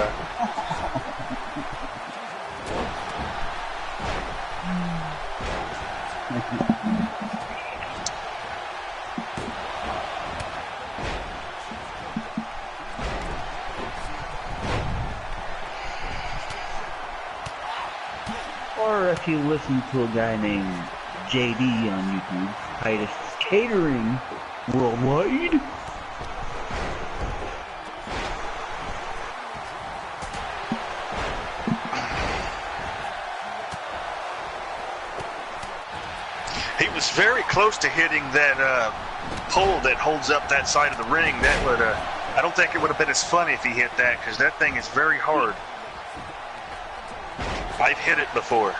or if you listen to a guy named JD on YouTube, Titus Catering Worldwide. was very close to hitting that pole that holds up that side of the ring. That would, I don't think it would have been as funny if he hit that, because that thing is very hard. I've hit it before.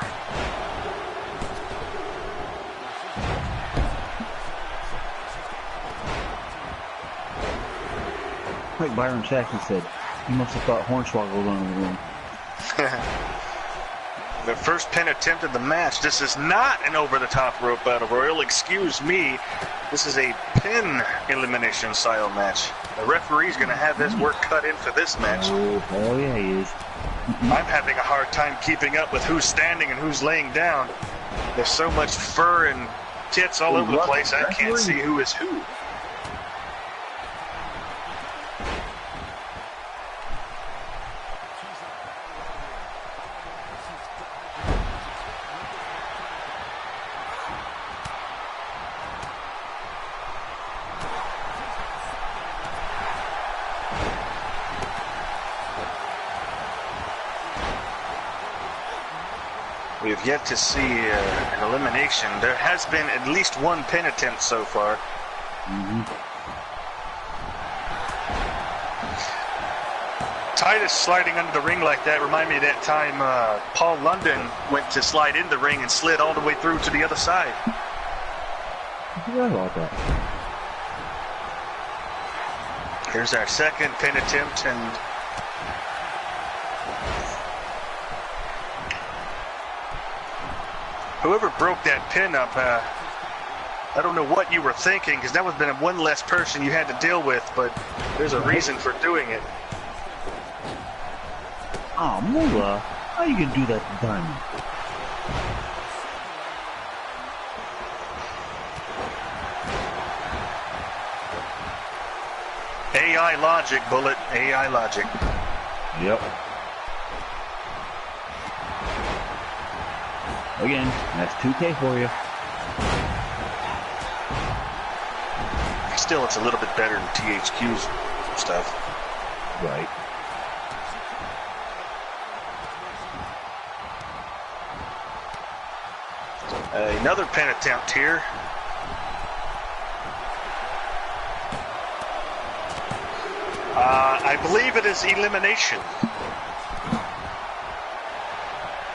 Like Byron Saxton said, he must have thought Hornswoggle was under the ring. The first pin attempt of the match. This is not an over-the-top rope battle royal. Excuse me. This is a pin elimination style match. The referee's going to have his work cut in for this match. Oh, hell yeah, he is. I'm having a hard time keeping up with who's standing and who's laying down. There's so much fur and tits all over the place, I can't see who is who. We have yet to see an elimination. There has been at least one pin attempt so far. Titus sliding under the ring like that remind me of that time Paul London went to slide in the ring and slid all the way through to the other side. I forgot about that. Here's our second pin attempt, and whoever broke that pin up, I don't know what you were thinking, because that would have been one less person you had to deal with, but there's a reason for doing it. Oh, Moolah, how you gonna do that to Diamond? AI logic, Bullet. AI logic. Yep. Again, that's 2K for you. Still, it's a little bit better than THQ's stuff. Right. Another pin attempt here. I believe it is elimination.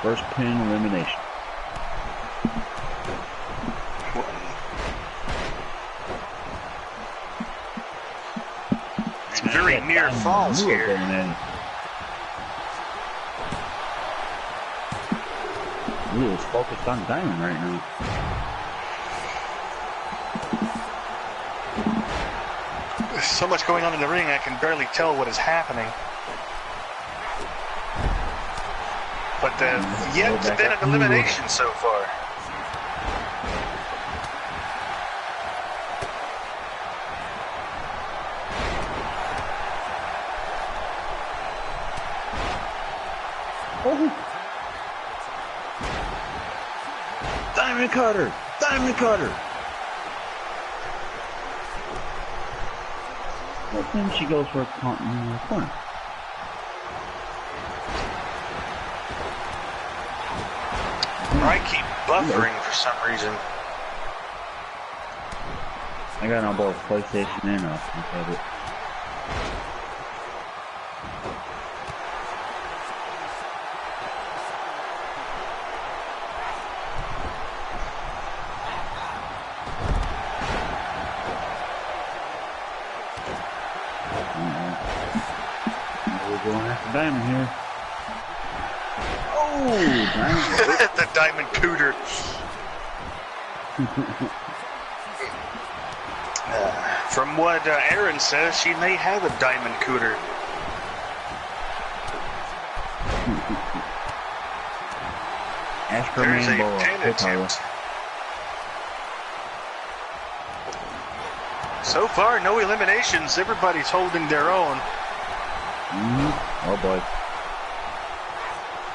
First pin elimination. Some very near falls here. He is focused on Diamond right now. There's so much going on in the ring, I can barely tell what is happening. But yet to been an elimination so far. Oh. Diamond cutter! Diamond cutter! Well, then she goes for a corner. I keep buffering for some reason. I got on both PlayStation and have it. We're going after Diamond here. Oh, Diamond. The Diamond Cooter. From what Aaron says, she may have a Diamond Cooter. There's a pin attempt. So far, no eliminations. Everybody's holding their own. Oh boy.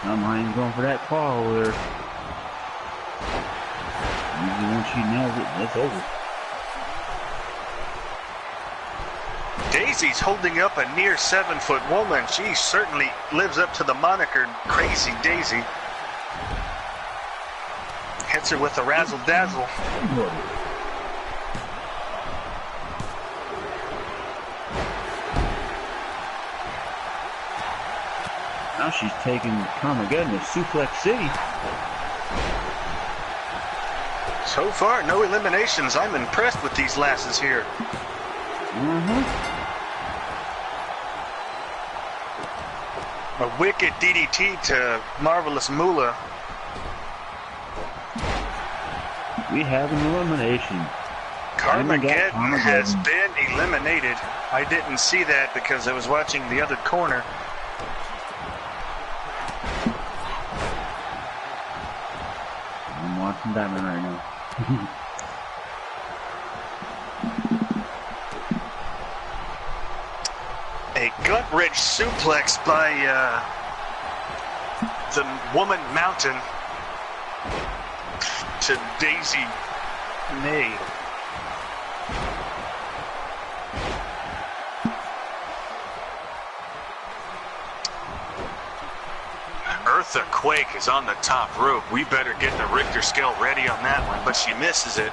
Now mine's going for that claw over there. Usually once she nails it, it's over. Daisy's holding up a near 7-foot woman. She certainly lives up to the moniker Crazy Daisy. Hits her with a razzle-dazzle. Now she's taking Carmageddon to Suplex City. So far, no eliminations. I'm impressed with these lasses here. A wicked DDT to Marvelous Moolah. We have an elimination. Carmageddon has been eliminated. I didn't see that because I was watching the other corner. I'm watching Diamond right now. A gut-wrench suplex by the Woman Mountain to Daisy May. Eartha Quake is on the top rope. We better get the Richter scale ready on that one, but she misses it.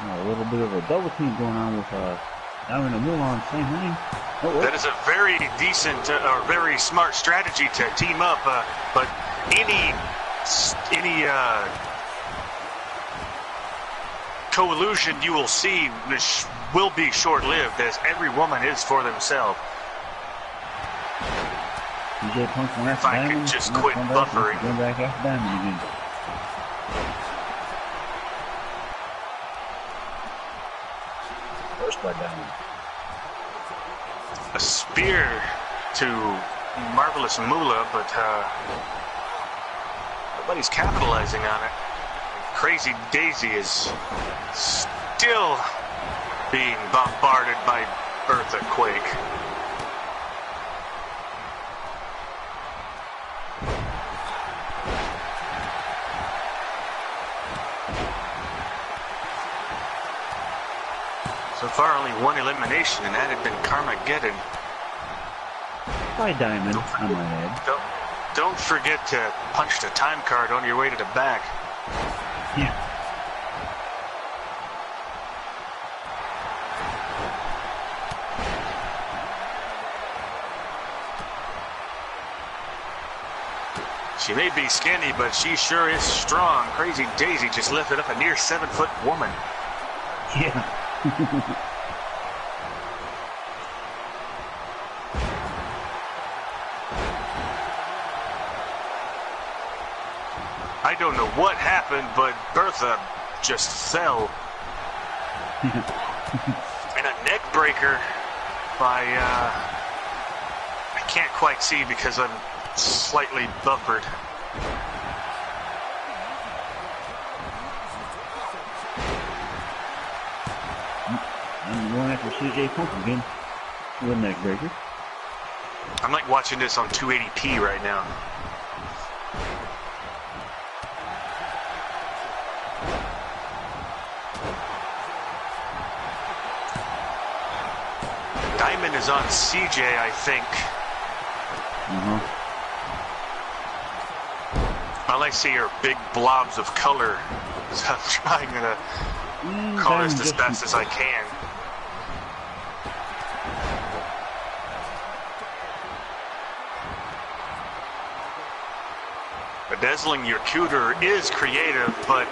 A little bit of a double team going on with Diamond and Moolah on the same lane. That is a very decent or very smart strategy to team up, but any collusion you will see will be short-lived, as every woman is for themselves. If I could just quit buffering. Going back after Diamond again. First by Diamond. A spear to Marvelous Moolah, but nobody's capitalizing on it. Crazy Daisy is still being bombarded by Eartha Quake. So far, only one elimination, and that had been Carmageddon. By Diamond on my head. Don't forget to punch the time card on your way to the back. Yeah. She may be skinny, but she sure is strong. Crazy Daisy just lifted up a near 7-foot woman. Yeah. I don't know what happened, but Bertha just fell. And a neck breaker by, I can't quite see because I'm slightly buffered. I'm going after CJ Punk again with a neck breaker. I'm like watching this on 280p right now. Diamond is on CJ, I think. All I see are big blobs of color. So I'm trying to call this as best as I can. Bedazzling your cuter is creative, but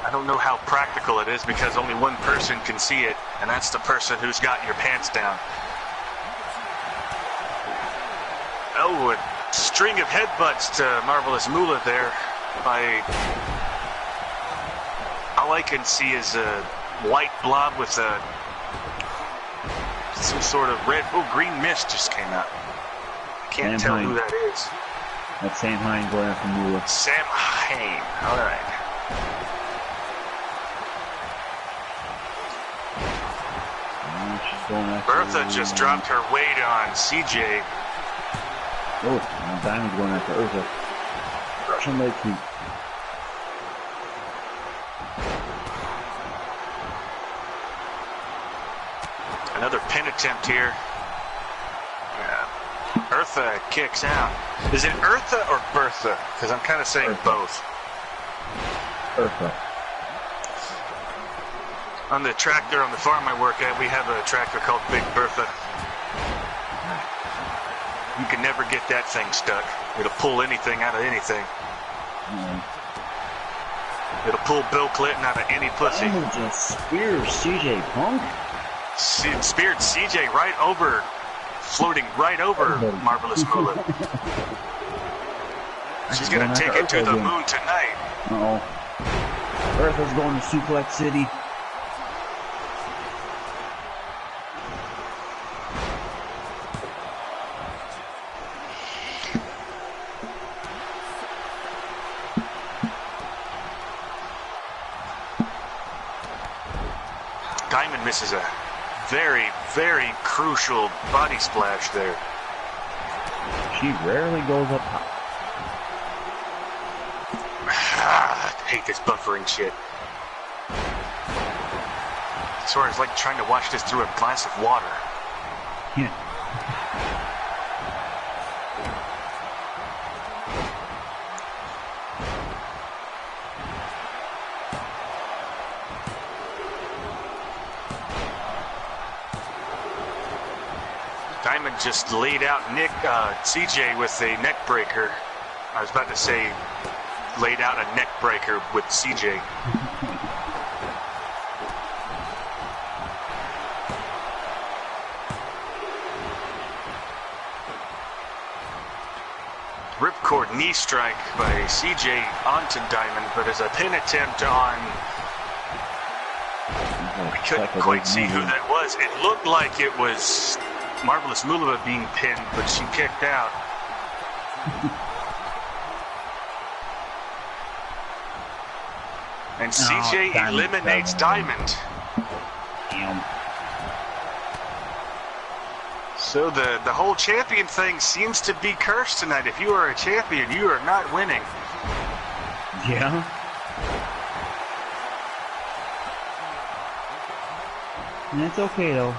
I don't know how practical it is because only one person can see it, and that's the person who's got your pants down. Oh, a string of headbutts to Marvelous Moolah there. All I can see is a white blob with some sort of red. Oh, green mist just came out. I can't tell who that is. That's Sam Hine going after Moolah. Sam Hine. All right. Bertha just dropped her weight on CJ. Oh, now Diamond's going after Eartha. Russian leg sweep. Another pin attempt here. Eartha kicks out. Is it Eartha or Bertha? Because I'm kind of saying Eartha. both. Eartha. On the tractor on the farm I work at, we have a tractor called Big Bertha. You can never get that thing stuck. It'll pull anything out of anything. It'll pull Bill Clinton out of any pussy. Oh, just spear CJ Punk? Speared CJ right over, floating right over Marvelous Moolah. She's going to take it to the moon tonight. Uh-oh. Eartha's going to Suplex City. Diamond misses a very, very crucial body splash there. She rarely goes up high. I hate this buffering shit. Sorry, it's like trying to watch this through a glass of water. Yeah. Diamond just laid out CJ with a neck breaker. I was about to say laid out a neck breaker with CJ. Ripcord knee strike by CJ onto Diamond, but as a pin attempt on... I couldn't quite see who that was. It looked like it was Marvelous Moolah being pinned, but she kicked out. And CJ eliminates Diamond. Damn. So the whole champion thing seems to be cursed tonight. If you are a champion, you are not winning. Yeah. And it's okay though.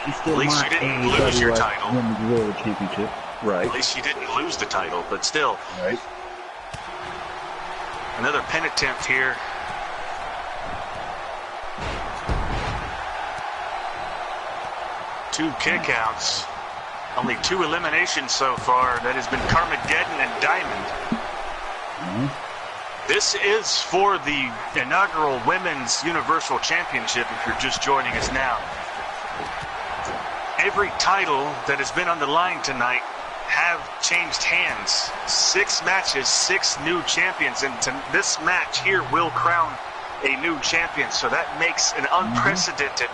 She's still At least my you didn't lose your AEW title. Women's World Championship. Right. At least you didn't lose the title, but still. Right. Another pin attempt here. Two kickouts. Only 2 eliminations so far. That has been Carmageddon and Diamond. This is for the inaugural Women's Universal Championship, if you're just joining us now. Every title that has been on the line tonight have changed hands. 6 matches, 6 new champions, and this match here will crown a new champion. So that makes an unprecedented,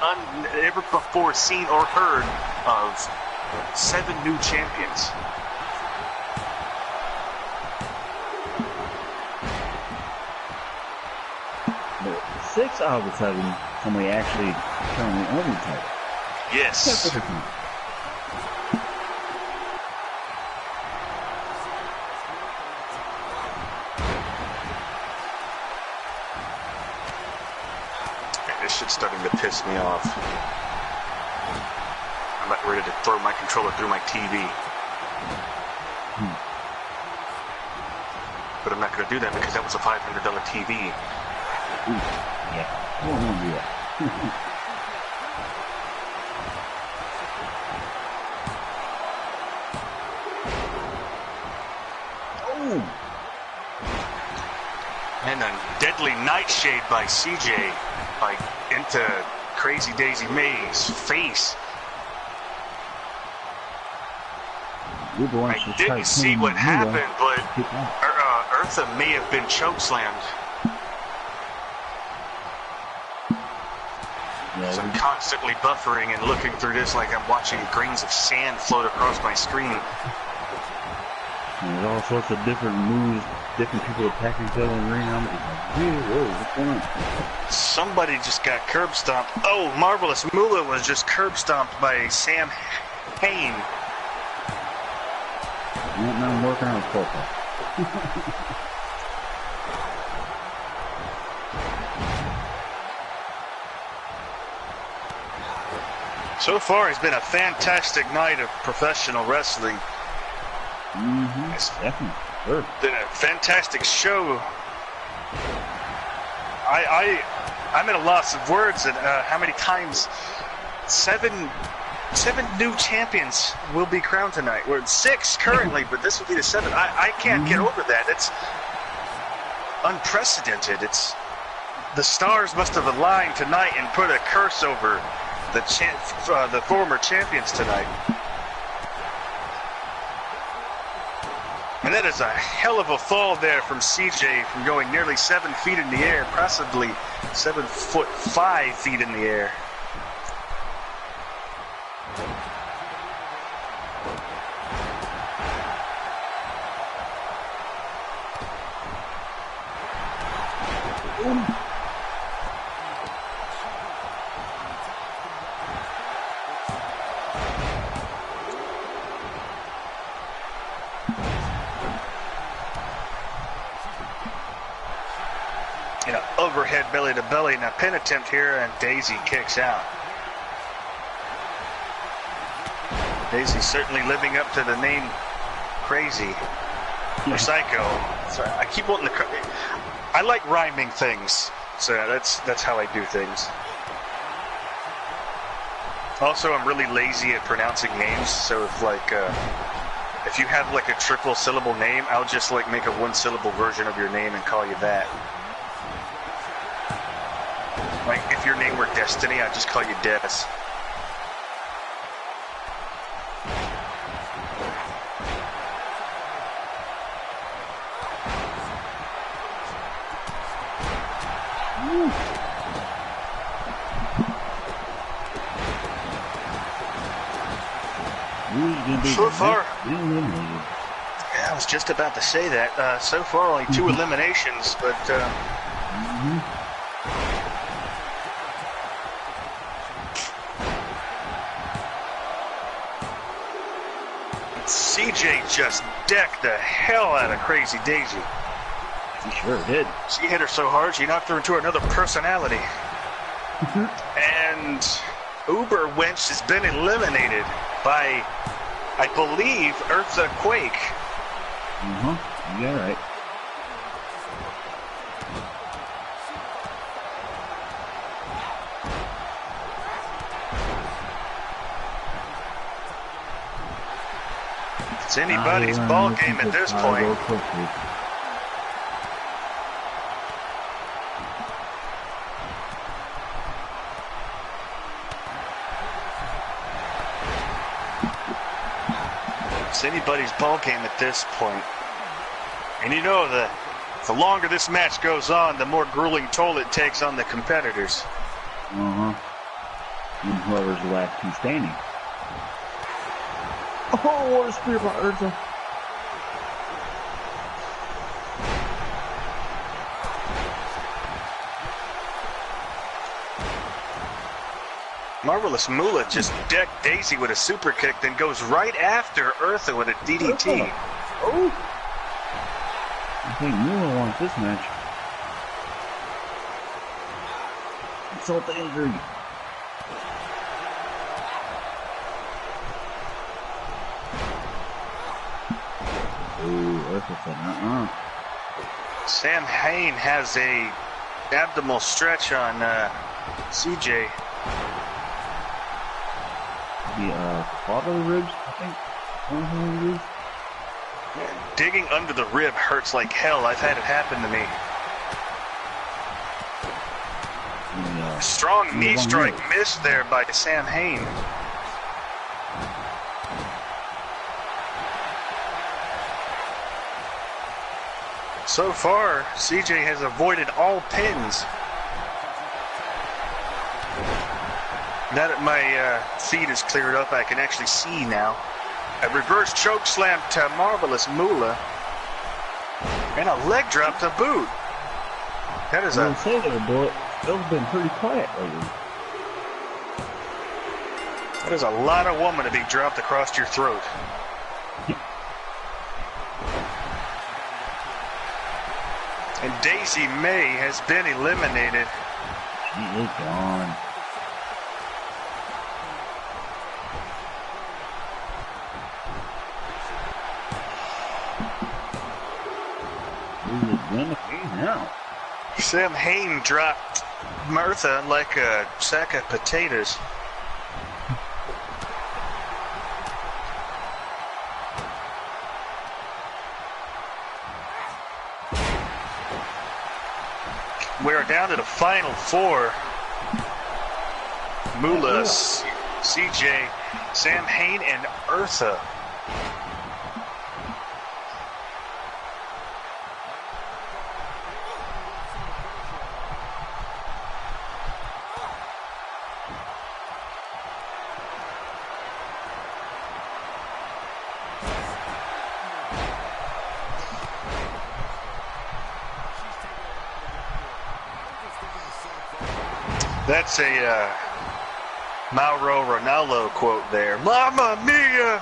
never before seen or heard of 7 new champions. But 6 out of the 7, somebody actually currently owns the title. Yes. This shit's starting to piss me off. I'm about ready to throw my controller through my TV. But I'm not going to do that because that was a $500 TV. Yeah. We won't do that. And a deadly nightshade by CJ, like into Crazy Daisy May's face. I didn't see what happened, but Eartha may have been chokeslammed. Yeah, So I'm constantly buffering and looking through this like I'm watching grains of sand float across my screen. there's all sorts of different moves, different people attacking each other in the ring. I'm just like, whoa, what's going on? Somebody just got curb stomped. Oh, Marvelous Moolah was just curb stomped by Sam Hain. Now I'm working on a profile. So far, it's been a fantastic night of professional wrestling. It's definitely. Sure. Been a fantastic show. I'm at a loss of words at how many times seven new champions will be crowned tonight. We're at 6 currently, but this will be the 7th. I can't get over that. It's unprecedented. It's the stars must have aligned tonight and put a curse over the former champions tonight. And that is a hell of a fall there from CJ, from going nearly 7 feet in the air, possibly 7'5" in the air. Overhead belly to belly. Now pin attempt here, and Daisy kicks out. Daisy certainly living up to the name Crazy or Psycho. So I keep wanting to. I like rhyming things, so that's how I do things. Also, I'm really lazy at pronouncing names, so if you have like a triple syllable name, I'll just like make a 1-syllable version of your name and call you that. Like, if your name were Destiny, I'd just call you Des. So far, yeah, I was just about to say that. So far, only 2 eliminations, but CJ just decked the hell out of Crazy Daisy. He sure did. She hit her so hard, she knocked her into another personality. And Uber Wench has been eliminated by, I believe, Eartha Quake. Yeah, right. It's anybody's ball game at this point. It's anybody's ball game at this point. And you know, the longer this match goes on, the more grueling toll it takes on the competitors. And whoever's the last 2 standing. Oh, what a spear by Urza. Marvelous Moolah just decked Daisy with a super kick, then goes right after Eartha with a DDT. Oh! I think Moolah wants this match. Insult to injury. Sam Hain has a abdominal stretch on CJ. The quad ribs, I think. Digging under the rib hurts like hell. I've had it happen to me. Strong knee strike missed there by Sam Hain. So far, CJ has avoided all pins. Now that my feed is cleared up, I can actually see now. A reverse choke slam to Marvelous Moolah. And a leg drop to boot. That is a... say there, boy. Bill's been pretty quiet lately. That is a lot of woman to be dropped across your throat. And Daisy May has been eliminated. She is gone. Now. Sam Hain dropped Martha like a sack of potatoes. We're down to the final four. Moolah, CJ, Sam Hain, and Eartha. That's a Mauro Ronaldo quote there. Mamma mia!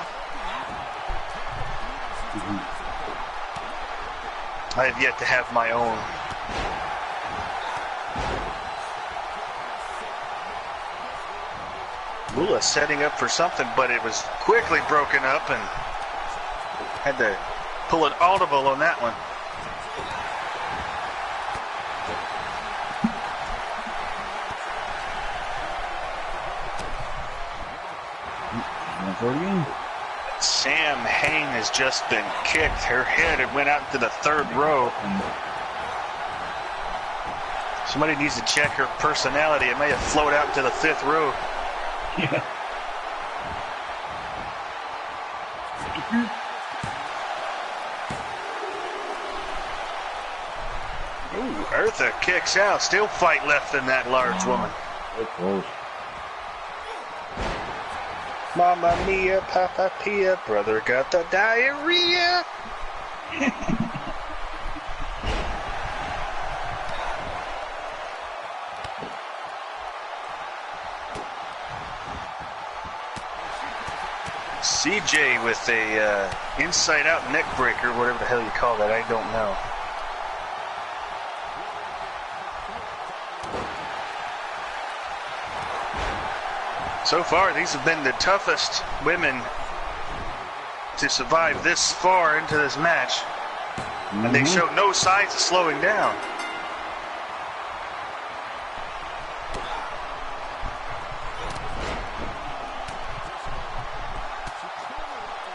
I have yet to have my own. Moolah setting up for something, but it was quickly broken up and had to pull an audible on that one. Sam Hain has just been kicked. Her head had went out into the third row. Somebody needs to check her personality. It may have floated out to the fifth row. Yeah. Ooh, Eartha kicks out. Still fight left in that large woman. So close. Mamma mia, Papa Pia, brother got the diarrhea. CJ with a inside out neck breaker, whatever the hell you call that, I don't know. So far, these have been the toughest women to survive this far into this match. And they show no signs of slowing down.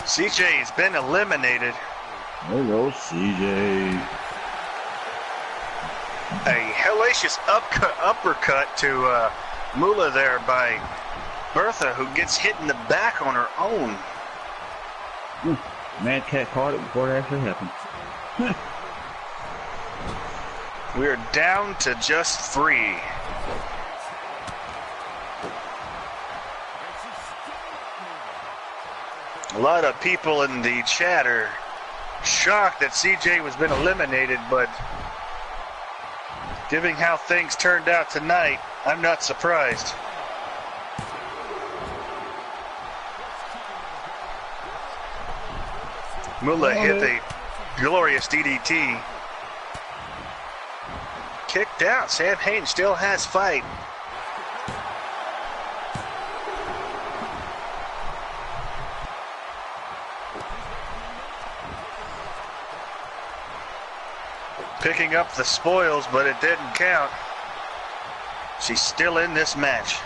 CJ has been eliminated. There goes CJ. A hellacious uppercut to Moolah there by Bertha, who gets hit in the back on her own. Mad Cat caught it before it actually happened. We're down to just 3. A lot of people in the chat are shocked that CJ was been eliminated, but given how things turned out tonight, I'm not surprised. Moolah hit a glorious DDT. Kicked out. Sam Hain still has fight. Picking up the spoils, but it didn't count. She's still in this match.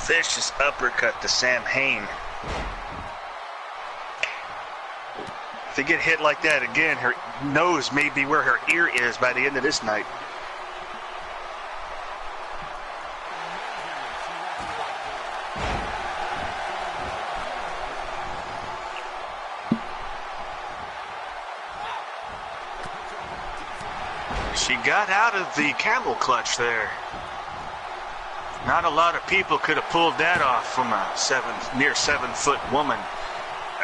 Vicious uppercut to Sam Hain. If they get hit like that again, her nose may be where her ear is by the end of this night. She got out of the camel clutch there. Not a lot of people could have pulled that off from a near 7-foot woman.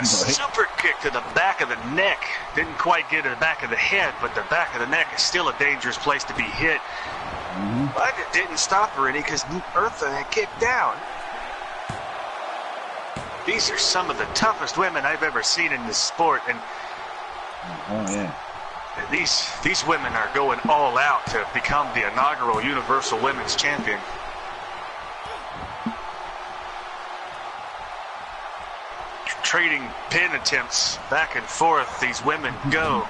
A super kick to the back of the neck. Didn't quite get to the back of the head, but the back of the neck is still a dangerous place to be hit. But it didn't stop her any because Eartha had kicked down. These are some of the toughest women I've ever seen in this sport, and These women are going all out to become the inaugural Universal Women's Champion. Trading pin attempts back and forth. These women go.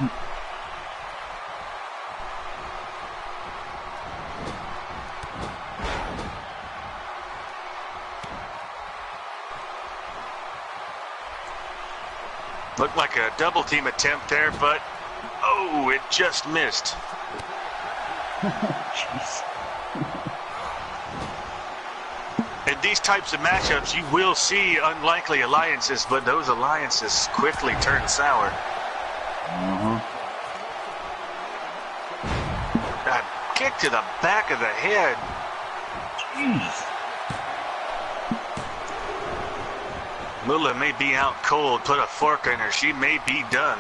Looked like a double team attempt there, but oh, it just missed. Jeez. In these types of matchups, you will see unlikely alliances, but those alliances quickly turn sour. That kick to the back of the head. Jeez. Moolah may be out cold. Put a fork in her. She may be done.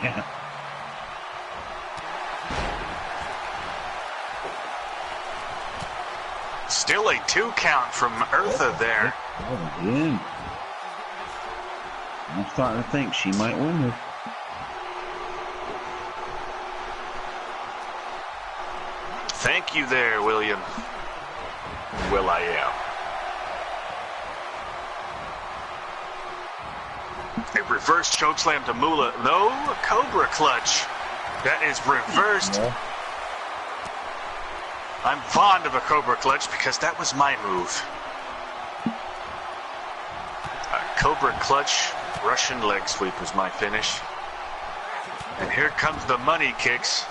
Yeah. Still a 2 count from Eartha there. Oh, yeah. I'm starting to think she might win this. Thank you there, William. Will I am. A reverse chokeslam to Moolah. No, a Cobra clutch. That is reversed. Yeah. I'm fond of a Cobra clutch because that was my move. A Cobra clutch, Russian leg sweep was my finish. And here comes the money kicks.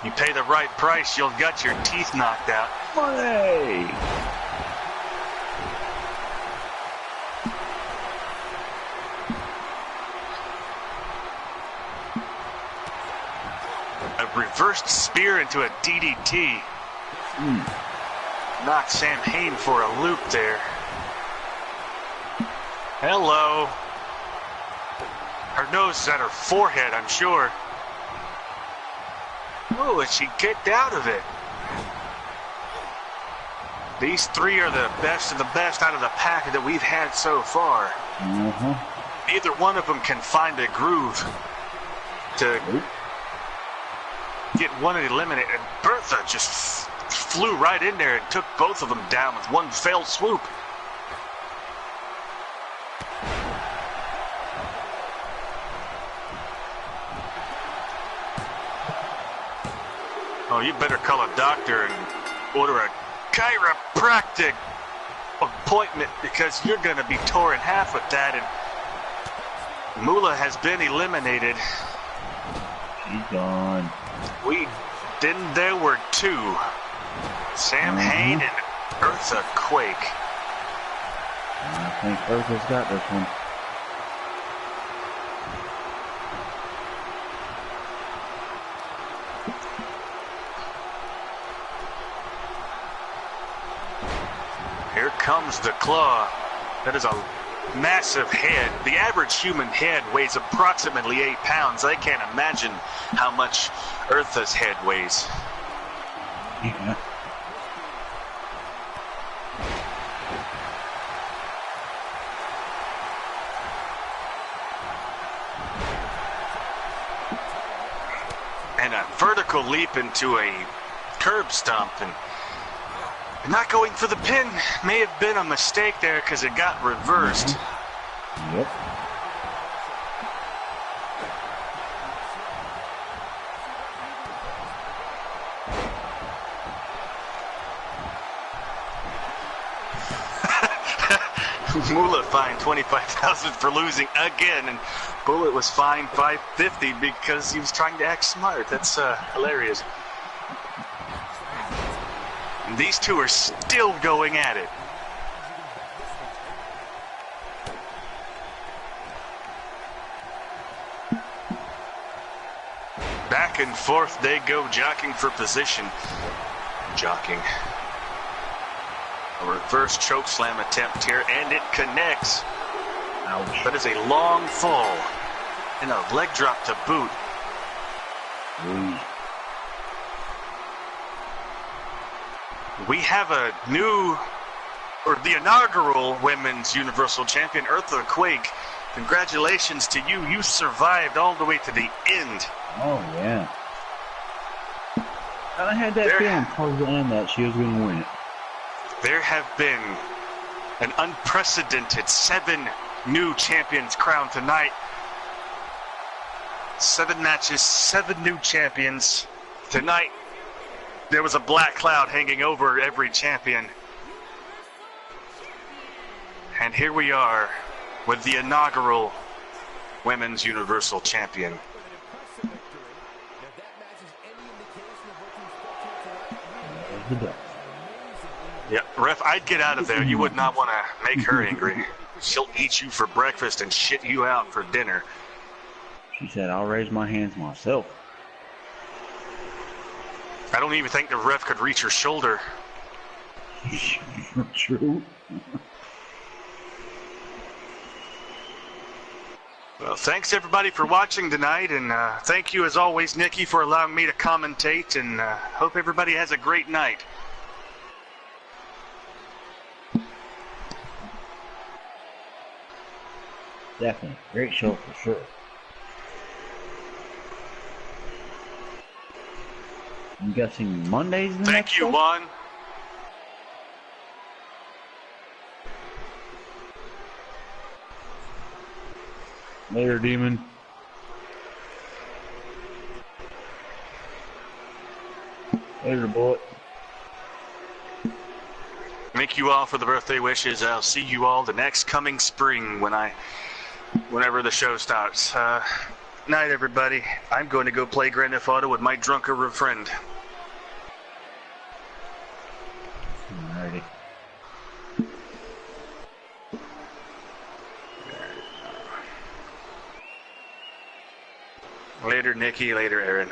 You pay the right price, you'll get your teeth knocked out. Money! A reversed spear into a DDT. Knocked Sam Hain for a loop there. Hello. Her nose is at her forehead, I'm sure. Oh, and she kicked out of it. These three are the best of the best out of the pack that we've had so far. Neither one of them can find a groove to get one eliminated. And Bertha just flew right in there and took both of them down with one fell swoop. Oh, you better call a doctor and order a chiropractic appointment because you're going to be torn in half with that. And Moolah has been eliminated. She's gone. There were two. Sam Hain and Eartha Quake. I think Eartha's got this one. Here comes the claw. That is a massive head. The average human head weighs approximately 8 pounds. I can't imagine how much Eartha's head weighs. Yeah. And a vertical leap into a curb stomp. And not going for the pin may have been a mistake there because it got reversed. Yep. Moolah fined $25,000 for losing again, and Bullet was fined $550 because he was trying to act smart. That's hilarious. And these two are still going at it. Back and forth they go, jockeying for position. Jockeying. A reverse choke slam attempt here, and it connects. Ouch. That is a long fall and a leg drop to boot. We have a new, or the inaugural Women's Universal Champion, Eartha Quake, Congratulations to you. You survived all the way to the end. Oh, yeah. And I had that feeling towards the end that she was going to win it. There have been an unprecedented 7 new champions crowned tonight. 7 matches, 7 new champions. Tonight, there was a black cloud hanging over every champion. And here we are with the inaugural Women's Universal Champion. Yeah, ref, I'd get out of there. You would not want to make her angry. She'll eat you for breakfast and shit you out for dinner. She said, I'll raise my hands myself. I don't even think the ref could reach her shoulder. True. Well, thanks everybody for watching tonight, and thank you as always, Nikki, for allowing me to commentate, and hope everybody has a great night. Definitely. Great show for sure. I'm guessing Monday's the next Thank you, show? Juan. Later, Demon. Later, Bullet. Thank you all for the birthday wishes. I'll see you all the next coming spring whenever the show starts. Night, everybody. I'm going to go play Grand Theft Auto with my drunker friend. Alrighty. Later, Nikki. Later, Aaron.